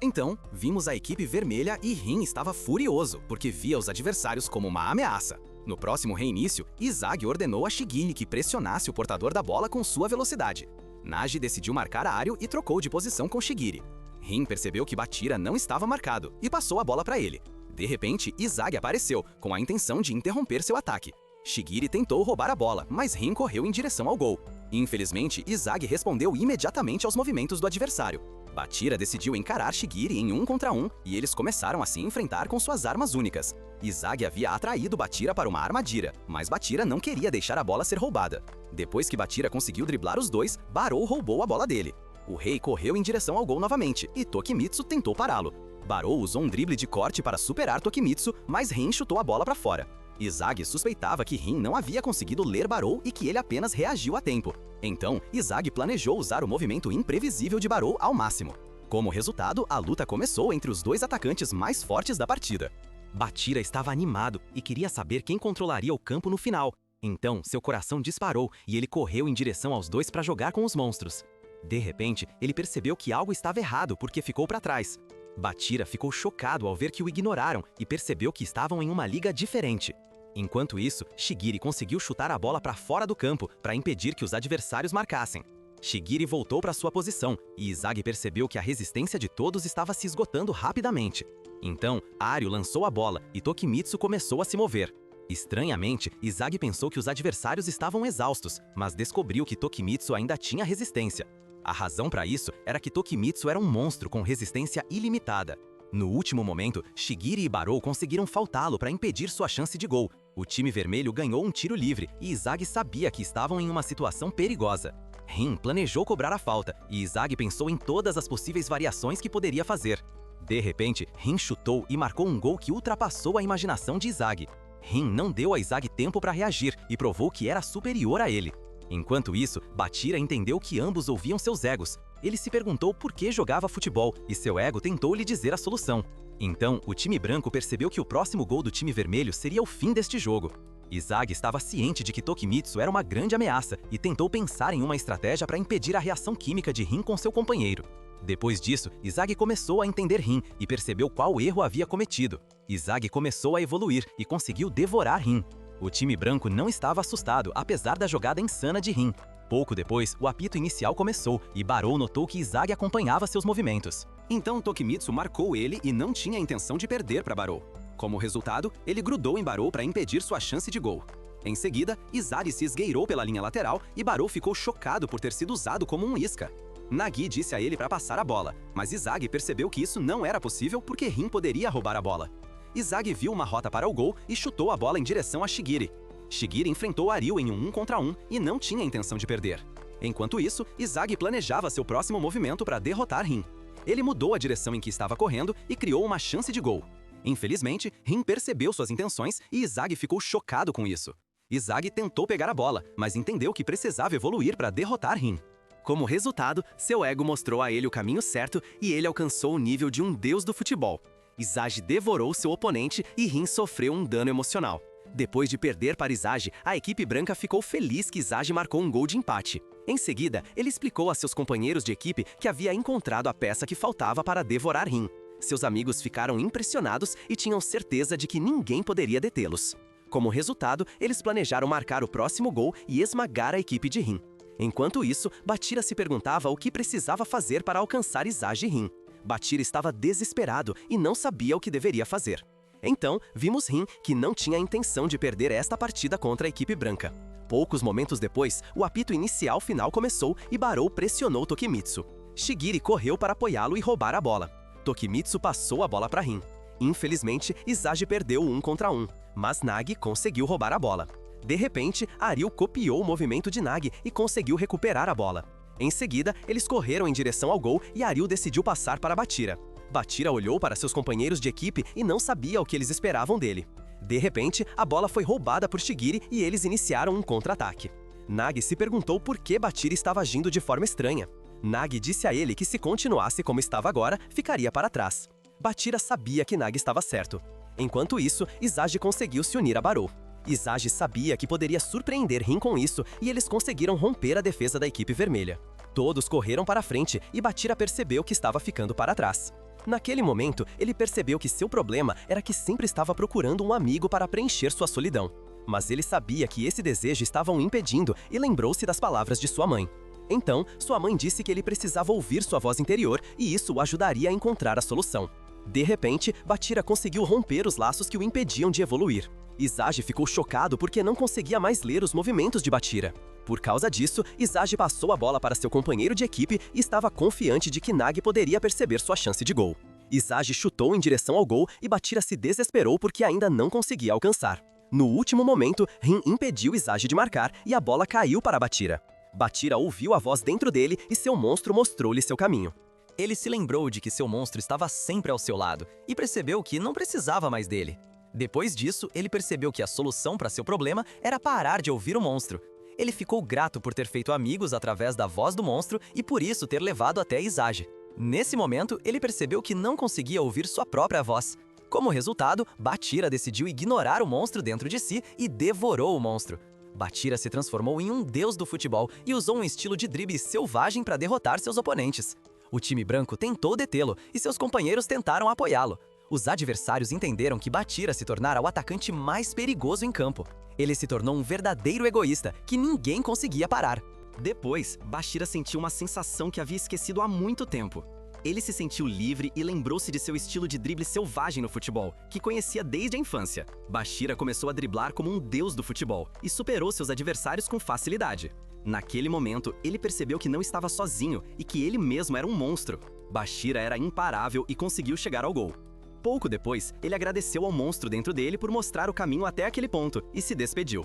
Então, vimos a equipe vermelha e Rin estava furioso, porque via os adversários como uma ameaça. No próximo reinício, Izagi ordenou a Shigiri que pressionasse o portador da bola com sua velocidade. Nagi decidiu marcar Ario e trocou de posição com Shigiri. Rin percebeu que Bashira não estava marcado e passou a bola para ele. De repente, Izagi apareceu, com a intenção de interromper seu ataque. Shigiri tentou roubar a bola, mas Rin correu em direção ao gol. Infelizmente, Izagi respondeu imediatamente aos movimentos do adversário. Bashira decidiu encarar Shigiri em 1 contra 1 e eles começaram a se enfrentar com suas armas únicas. Izagi havia atraído Bashira para uma armadilha, mas Bashira não queria deixar a bola ser roubada. Depois que Bashira conseguiu driblar os dois, Barou roubou a bola dele. O rei correu em direção ao gol novamente e Tokimitsu tentou pará-lo. Barou usou um drible de corte para superar Tokimitsu, mas Rin chutou a bola para fora. Izagi suspeitava que Rin não havia conseguido ler Barou e que ele apenas reagiu a tempo. Então, Izagi planejou usar o movimento imprevisível de Barou ao máximo. Como resultado, a luta começou entre os dois atacantes mais fortes da partida. Bashira estava animado e queria saber quem controlaria o campo no final. Então, seu coração disparou e ele correu em direção aos dois para jogar com os monstros. De repente, ele percebeu que algo estava errado porque ficou para trás. Bashira ficou chocado ao ver que o ignoraram e percebeu que estavam em uma liga diferente. Enquanto isso, Shigiri conseguiu chutar a bola para fora do campo para impedir que os adversários marcassem. Shigiri voltou para sua posição e Izagi percebeu que a resistência de todos estava se esgotando rapidamente. Então, Ario lançou a bola e Tokimitsu começou a se mover. Estranhamente, Izagi pensou que os adversários estavam exaustos, mas descobriu que Tokimitsu ainda tinha resistência. A razão para isso era que Tokimitsu era um monstro com resistência ilimitada. No último momento, Shigiri e Barou conseguiram faltá-lo para impedir sua chance de gol. O time vermelho ganhou um tiro livre e Izagi sabia que estavam em uma situação perigosa. Rin planejou cobrar a falta e Izagi pensou em todas as possíveis variações que poderia fazer. De repente, Rin chutou e marcou um gol que ultrapassou a imaginação de Izagi. Rin não deu a Izagi tempo para reagir e provou que era superior a ele. Enquanto isso, Bashira entendeu que ambos ouviam seus egos. Ele se perguntou por que jogava futebol e seu ego tentou lhe dizer a solução. Então, o time branco percebeu que o próximo gol do time vermelho seria o fim deste jogo. Izagi estava ciente de que Tokimitsu era uma grande ameaça e tentou pensar em uma estratégia para impedir a reação química de Rin com seu companheiro. Depois disso, Izagi começou a entender Rin e percebeu qual erro havia cometido. Izagi começou a evoluir e conseguiu devorar Rin. O time branco não estava assustado, apesar da jogada insana de Rin. Pouco depois, o apito inicial começou e Barou notou que Izagi acompanhava seus movimentos. Então Tokimitsu marcou ele e não tinha a intenção de perder para Barou. Como resultado, ele grudou em Barou para impedir sua chance de gol. Em seguida, Izagi se esgueirou pela linha lateral e Barou ficou chocado por ter sido usado como um isca. Nagi disse a ele para passar a bola, mas Izagi percebeu que isso não era possível porque Rin poderia roubar a bola. Izagi viu uma rota para o gol e chutou a bola em direção a Shigiri. Shigiri enfrentou Aryu em um 1 contra 1 e não tinha intenção de perder. Enquanto isso, Izagi planejava seu próximo movimento para derrotar Rin. Ele mudou a direção em que estava correndo e criou uma chance de gol. Infelizmente, Rin percebeu suas intenções e Izagi ficou chocado com isso. Izagi tentou pegar a bola, mas entendeu que precisava evoluir para derrotar Rin. Como resultado, seu ego mostrou a ele o caminho certo e ele alcançou o nível de um deus do futebol. Izagi devorou seu oponente e Rin sofreu um dano emocional. Depois de perder para Izagi, a equipe branca ficou feliz que Izagi marcou um gol de empate. Em seguida, ele explicou a seus companheiros de equipe que havia encontrado a peça que faltava para devorar Rin. Seus amigos ficaram impressionados e tinham certeza de que ninguém poderia detê-los. Como resultado, eles planejaram marcar o próximo gol e esmagar a equipe de Rin. Enquanto isso, Bachira se perguntava o que precisava fazer para alcançar Izagi e Rin. Bachira estava desesperado e não sabia o que deveria fazer. Então, vimos Rin que não tinha a intenção de perder esta partida contra a equipe branca. Poucos momentos depois, o apito inicial final começou e Barou pressionou Tokimitsu. Shigiri correu para apoiá-lo e roubar a bola. Tokimitsu passou a bola para Rin. Infelizmente, Izagi perdeu o 1 contra 1, mas Nagi conseguiu roubar a bola. De repente, Aryu copiou o movimento de Nagi e conseguiu recuperar a bola. Em seguida, eles correram em direção ao gol e Aryu decidiu passar para Bachira. Bachira olhou para seus companheiros de equipe e não sabia o que eles esperavam dele. De repente, a bola foi roubada por Shigiri e eles iniciaram um contra-ataque. Nagi se perguntou por que Bachira estava agindo de forma estranha. Nagi disse a ele que se continuasse como estava agora, ficaria para trás. Bachira sabia que Nagi estava certo. Enquanto isso, Izagi conseguiu se unir a Barou. Izagi sabia que poderia surpreender Rin com isso e eles conseguiram romper a defesa da equipe vermelha. Todos correram para a frente e Bachira percebeu que estava ficando para trás. Naquele momento, ele percebeu que seu problema era que sempre estava procurando um amigo para preencher sua solidão. Mas ele sabia que esse desejo estava o impedindo e lembrou-se das palavras de sua mãe. Então, sua mãe disse que ele precisava ouvir sua voz interior e isso o ajudaria a encontrar a solução. De repente, Bachira conseguiu romper os laços que o impediam de evoluir. Izagi ficou chocado porque não conseguia mais ler os movimentos de Bachira. Por causa disso, Izagi passou a bola para seu companheiro de equipe e estava confiante de que Nagi poderia perceber sua chance de gol. Izagi chutou em direção ao gol e Bachira se desesperou porque ainda não conseguia alcançar. No último momento, Rin impediu Izagi de marcar e a bola caiu para Bachira. Bachira ouviu a voz dentro dele e seu monstro mostrou-lhe seu caminho. Ele se lembrou de que seu monstro estava sempre ao seu lado e percebeu que não precisava mais dele. Depois disso, ele percebeu que a solução para seu problema era parar de ouvir o monstro. Ele ficou grato por ter feito amigos através da voz do monstro e por isso ter levado até Izagi. Nesse momento, ele percebeu que não conseguia ouvir sua própria voz. Como resultado, Bachira decidiu ignorar o monstro dentro de si e devorou o monstro. Bachira se transformou em um deus do futebol e usou um estilo de drible selvagem para derrotar seus oponentes. O time branco tentou detê-lo e seus companheiros tentaram apoiá-lo. Os adversários entenderam que Bachira se tornara o atacante mais perigoso em campo. Ele se tornou um verdadeiro egoísta que ninguém conseguia parar. Depois, Bachira sentiu uma sensação que havia esquecido há muito tempo. Ele se sentiu livre e lembrou-se de seu estilo de drible selvagem no futebol, que conhecia desde a infância. Bachira começou a driblar como um deus do futebol e superou seus adversários com facilidade. Naquele momento, ele percebeu que não estava sozinho e que ele mesmo era um monstro. Bachira era imparável e conseguiu chegar ao gol. Pouco depois, ele agradeceu ao monstro dentro dele por mostrar o caminho até aquele ponto e se despediu.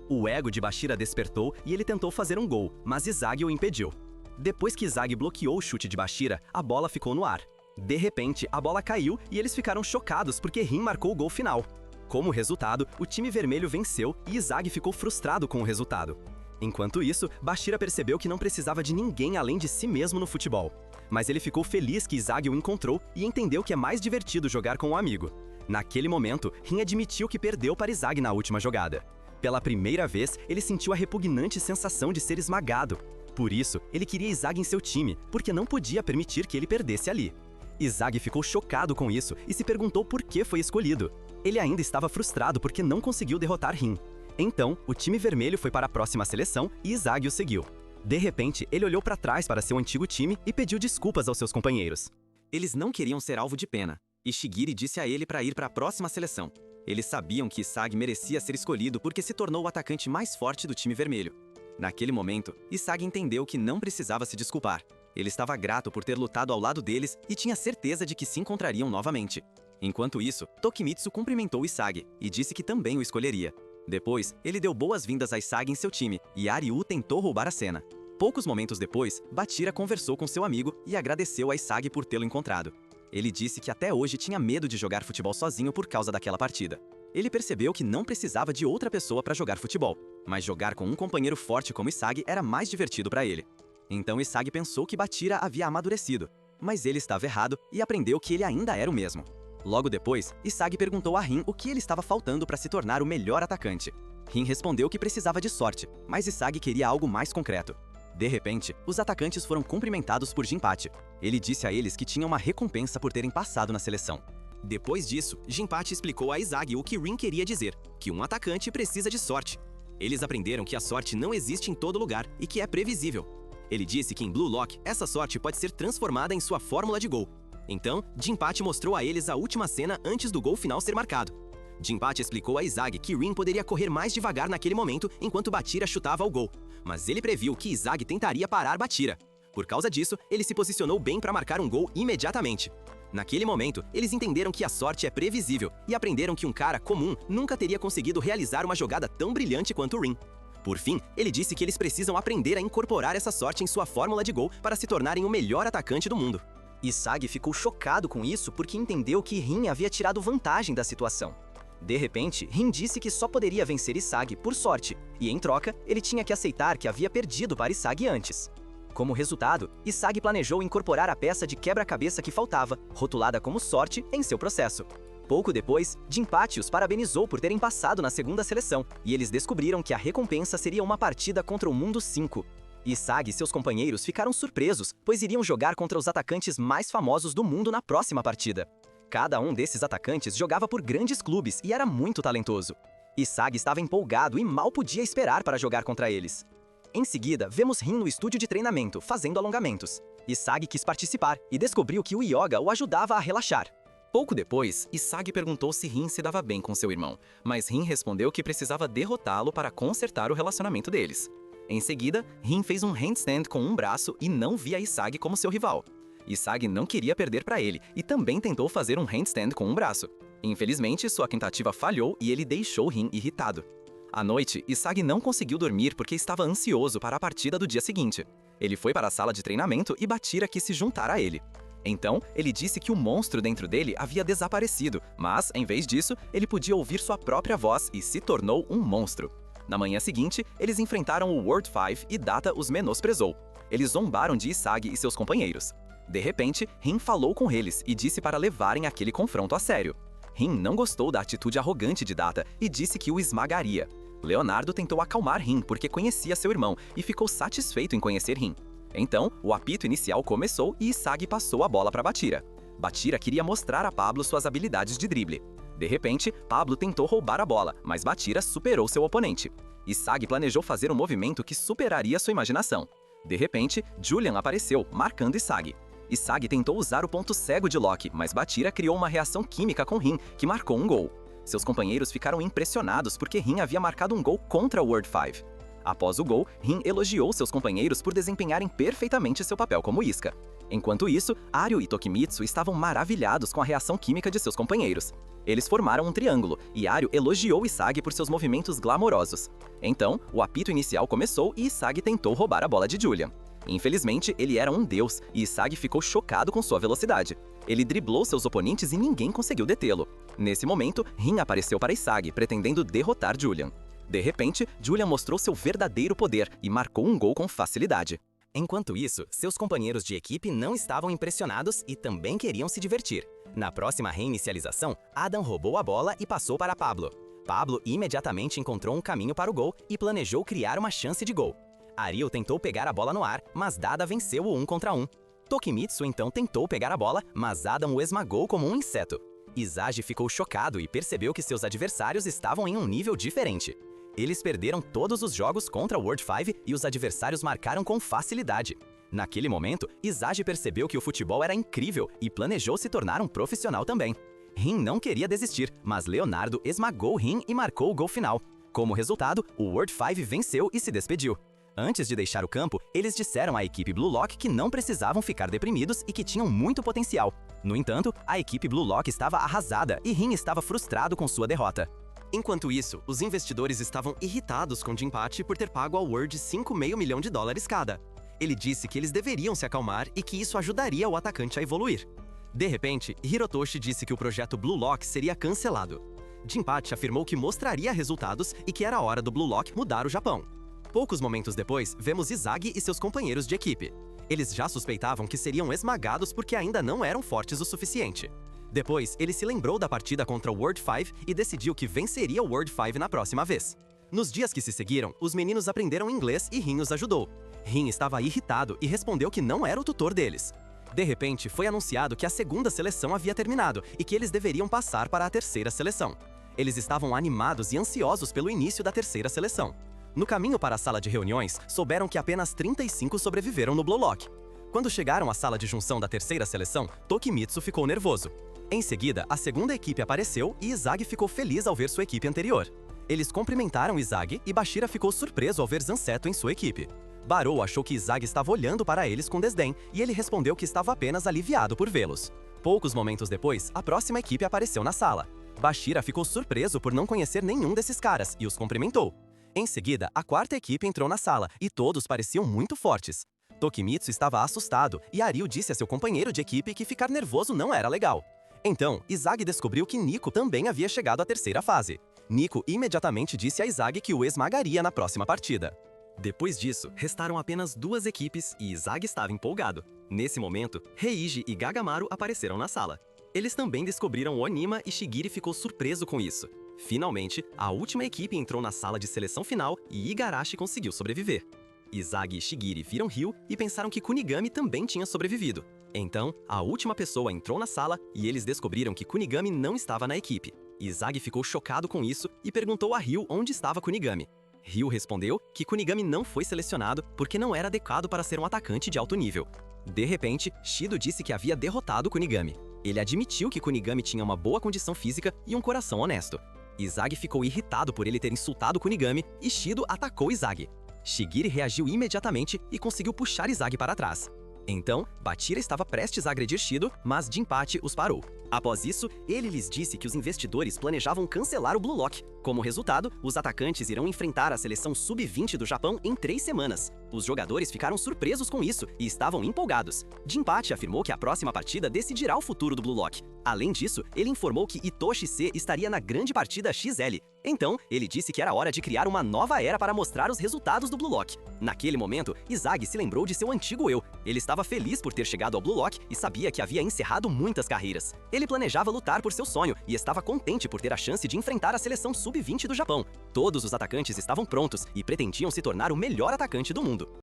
O ego de Bachira despertou e ele tentou fazer um gol, mas Izagi o impediu. Depois que Izagi bloqueou o chute de Bachira, a bola ficou no ar. De repente, a bola caiu e eles ficaram chocados porque Rin marcou o gol final. Como resultado, o time vermelho venceu e Izagi ficou frustrado com o resultado. Enquanto isso, Bachira percebeu que não precisava de ninguém além de si mesmo no futebol. Mas ele ficou feliz que Izagi o encontrou e entendeu que é mais divertido jogar com um amigo. Naquele momento, Rin admitiu que perdeu para Izagi na última jogada. Pela primeira vez, ele sentiu a repugnante sensação de ser esmagado. Por isso, ele queria Izagi em seu time, porque não podia permitir que ele perdesse ali. Izagi ficou chocado com isso e se perguntou por que foi escolhido. Ele ainda estava frustrado porque não conseguiu derrotar Rin. Então, o time vermelho foi para a próxima seleção e Izagi o seguiu. De repente, ele olhou para trás para seu antigo time e pediu desculpas aos seus companheiros. Eles não queriam ser alvo de pena, e Shigiri disse a ele para ir para a próxima seleção. Eles sabiam que Izagi merecia ser escolhido porque se tornou o atacante mais forte do time vermelho. Naquele momento, Izagi entendeu que não precisava se desculpar. Ele estava grato por ter lutado ao lado deles e tinha certeza de que se encontrariam novamente. Enquanto isso, Tokimitsu cumprimentou Izagi e disse que também o escolheria. Depois, ele deu boas-vindas a Izagi em seu time, e Aryu tentou roubar a cena. Poucos momentos depois, Bachira conversou com seu amigo e agradeceu a Izagi por tê-lo encontrado. Ele disse que até hoje tinha medo de jogar futebol sozinho por causa daquela partida. Ele percebeu que não precisava de outra pessoa para jogar futebol, mas jogar com um companheiro forte como Izagi era mais divertido para ele. Então Izagi pensou que Bachira havia amadurecido, mas ele estava errado e aprendeu que ele ainda era o mesmo. Logo depois, Izagi perguntou a Rin o que ele estava faltando para se tornar o melhor atacante. Rin respondeu que precisava de sorte, mas Izagi queria algo mais concreto. De repente, os atacantes foram cumprimentados por Jinpachi. Ele disse a eles que tinha uma recompensa por terem passado na seleção. Depois disso, Jinpachi explicou a Izagi o que Rin queria dizer, que um atacante precisa de sorte. Eles aprenderam que a sorte não existe em todo lugar e que é previsível. Ele disse que em Blue Lock, essa sorte pode ser transformada em sua fórmula de gol. Então, Jinpachi mostrou a eles a última cena antes do gol final ser marcado. Jinpachi explicou a Izagi que Rin poderia correr mais devagar naquele momento enquanto Bachira chutava ao gol, mas ele previu que Izagi tentaria parar Bachira. Por causa disso, ele se posicionou bem para marcar um gol imediatamente. Naquele momento, eles entenderam que a sorte é previsível e aprenderam que um cara comum nunca teria conseguido realizar uma jogada tão brilhante quanto Rin. Por fim, ele disse que eles precisam aprender a incorporar essa sorte em sua fórmula de gol para se tornarem o melhor atacante do mundo. Izagi ficou chocado com isso porque entendeu que Rin havia tirado vantagem da situação. De repente, Rin disse que só poderia vencer Izagi por sorte, e em troca, ele tinha que aceitar que havia perdido para Izagi antes. Como resultado, Izagi planejou incorporar a peça de quebra-cabeça que faltava, rotulada como sorte, em seu processo. Pouco depois, Jinpachi os parabenizou por terem passado na segunda seleção, e eles descobriram que a recompensa seria uma partida contra o Mundo 5. Izagi e seus companheiros ficaram surpresos, pois iriam jogar contra os atacantes mais famosos do mundo na próxima partida. Cada um desses atacantes jogava por grandes clubes e era muito talentoso. Izagi estava empolgado e mal podia esperar para jogar contra eles. Em seguida, vemos Rin no estúdio de treinamento, fazendo alongamentos. Izagi quis participar e descobriu que o yoga o ajudava a relaxar. Pouco depois, Izagi perguntou se Rin se dava bem com seu irmão, mas Rin respondeu que precisava derrotá-lo para consertar o relacionamento deles. Em seguida, Rin fez um handstand com um braço e não via Izagi como seu rival. Izagi não queria perder para ele e também tentou fazer um handstand com um braço. Infelizmente, sua tentativa falhou e ele deixou Rin irritado. À noite, Izagi não conseguiu dormir porque estava ansioso para a partida do dia seguinte. Ele foi para a sala de treinamento e Bachira quis se juntar a ele. Então, ele disse que o monstro dentro dele havia desaparecido, mas, em vez disso, ele podia ouvir sua própria voz e se tornou um monstro. Na manhã seguinte, eles enfrentaram o World 5 e Data os menosprezou. Eles zombaram de Izagi e seus companheiros. De repente, Rin falou com eles e disse para levarem aquele confronto a sério. Rin não gostou da atitude arrogante de Data e disse que o esmagaria. Leonardo tentou acalmar Rin porque conhecia seu irmão e ficou satisfeito em conhecer Rin. Então, o apito inicial começou e Izagi passou a bola para Bachira. Bachira queria mostrar a Pablo suas habilidades de drible. De repente, Pablo tentou roubar a bola, mas Bachira superou seu oponente. Izagi planejou fazer um movimento que superaria sua imaginação. De repente, Julian apareceu, marcando Izagi. Izagi tentou usar o ponto cego de Loki, mas Bachira criou uma reação química com Rin, que marcou um gol. Seus companheiros ficaram impressionados porque Rin havia marcado um gol contra o World 5. Após o gol, Rin elogiou seus companheiros por desempenharem perfeitamente seu papel como isca. Enquanto isso, Aryu e Tokimitsu estavam maravilhados com a reação química de seus companheiros. Eles formaram um triângulo, e Aryu elogiou Izagi por seus movimentos glamourosos. Então, o apito inicial começou e Izagi tentou roubar a bola de Julian. Infelizmente, ele era um deus, e Izagi ficou chocado com sua velocidade. Ele driblou seus oponentes e ninguém conseguiu detê-lo. Nesse momento, Rin apareceu para Izagi, pretendendo derrotar Julian. De repente, Julian mostrou seu verdadeiro poder e marcou um gol com facilidade. Enquanto isso, seus companheiros de equipe não estavam impressionados e também queriam se divertir. Na próxima reinicialização, Adam roubou a bola e passou para Pablo. Pablo imediatamente encontrou um caminho para o gol e planejou criar uma chance de gol. Ariel tentou pegar a bola no ar, mas Dada venceu o 1 contra 1. Tokimitsu então tentou pegar a bola, mas Adam o esmagou como um inseto. Izagi ficou chocado e percebeu que seus adversários estavam em um nível diferente. Eles perderam todos os jogos contra o World 5 e os adversários marcaram com facilidade. Naquele momento, Izagi percebeu que o futebol era incrível e planejou se tornar um profissional também. Rin não queria desistir, mas Leonardo esmagou Rin e marcou o gol final. Como resultado, o World 5 venceu e se despediu. Antes de deixar o campo, eles disseram à equipe Blue Lock que não precisavam ficar deprimidos e que tinham muito potencial. No entanto, a equipe Blue Lock estava arrasada e Rin estava frustrado com sua derrota. Enquanto isso, os investidores estavam irritados com Jinpachi por ter pago ao Word $5,5 milhão cada. Ele disse que eles deveriam se acalmar e que isso ajudaria o atacante a evoluir. De repente, Hirotoshi disse que o projeto Blue Lock seria cancelado. Jinpachi afirmou que mostraria resultados e que era hora do Blue Lock mudar o Japão. Poucos momentos depois, vemos Izagi e seus companheiros de equipe. Eles já suspeitavam que seriam esmagados porque ainda não eram fortes o suficiente. Depois, ele se lembrou da partida contra o World 5 e decidiu que venceria o World 5 na próxima vez. Nos dias que se seguiram, os meninos aprenderam inglês e Rin os ajudou. Rin estava irritado e respondeu que não era o tutor deles. De repente, foi anunciado que a segunda seleção havia terminado e que eles deveriam passar para a terceira seleção. Eles estavam animados e ansiosos pelo início da terceira seleção. No caminho para a sala de reuniões, souberam que apenas 35 sobreviveram no Blue Lock. Quando chegaram à sala de junção da terceira seleção, Tokimitsu ficou nervoso. Em seguida, a segunda equipe apareceu e Izagi ficou feliz ao ver sua equipe anterior. Eles cumprimentaram Izagi e Bashira ficou surpreso ao ver Zansetto em sua equipe. Barou achou que Izagi estava olhando para eles com desdém e ele respondeu que estava apenas aliviado por vê-los. Poucos momentos depois, a próxima equipe apareceu na sala. Bashira ficou surpreso por não conhecer nenhum desses caras e os cumprimentou. Em seguida, a quarta equipe entrou na sala e todos pareciam muito fortes. Tokimitsu estava assustado e Ariel disse a seu companheiro de equipe que ficar nervoso não era legal. Então, Izagi descobriu que Nico também havia chegado à terceira fase. Nico imediatamente disse a Izagi que o esmagaria na próxima partida. Depois disso, restaram apenas 2 equipes e Izagi estava empolgado. Nesse momento, Reiji e Gagamaru apareceram na sala. Eles também descobriram Onima e Shigiri ficou surpreso com isso. Finalmente, a última equipe entrou na sala de seleção final e Igarashi conseguiu sobreviver. Izagi e Shigiri viram Ryu e pensaram que Kunigami também tinha sobrevivido. Então, a última pessoa entrou na sala e eles descobriram que Kunigami não estava na equipe. Izagi ficou chocado com isso e perguntou a Ryu onde estava Kunigami. Ryu respondeu que Kunigami não foi selecionado porque não era adequado para ser um atacante de alto nível. De repente, Shido disse que havia derrotado Kunigami. Ele admitiu que Kunigami tinha uma boa condição física e um coração honesto. Izagi ficou irritado por ele ter insultado Kunigami e Shido atacou Izagi. Shigiri reagiu imediatamente e conseguiu puxar Izagi para trás. Então, Bachira estava prestes a agredir Shido, mas Jinpachi os parou. Após isso, ele lhes disse que os investidores planejavam cancelar o Blue Lock. Como resultado, os atacantes irão enfrentar a seleção sub-20 do Japão em 3 semanas. Os jogadores ficaram surpresos com isso e estavam empolgados. Jinpachi afirmou que a próxima partida decidirá o futuro do Blue Lock. Além disso, ele informou que Itoshi C estaria na grande partida XL. Então, ele disse que era hora de criar uma nova era para mostrar os resultados do Blue Lock. Naquele momento, Izagi se lembrou de seu antigo eu. Ele estava feliz por ter chegado ao Blue Lock e sabia que havia encerrado muitas carreiras. Ele planejava lutar por seu sonho e estava contente por ter a chance de enfrentar a seleção sub-20 do Japão. Todos os atacantes estavam prontos e pretendiam se tornar o melhor atacante do mundo.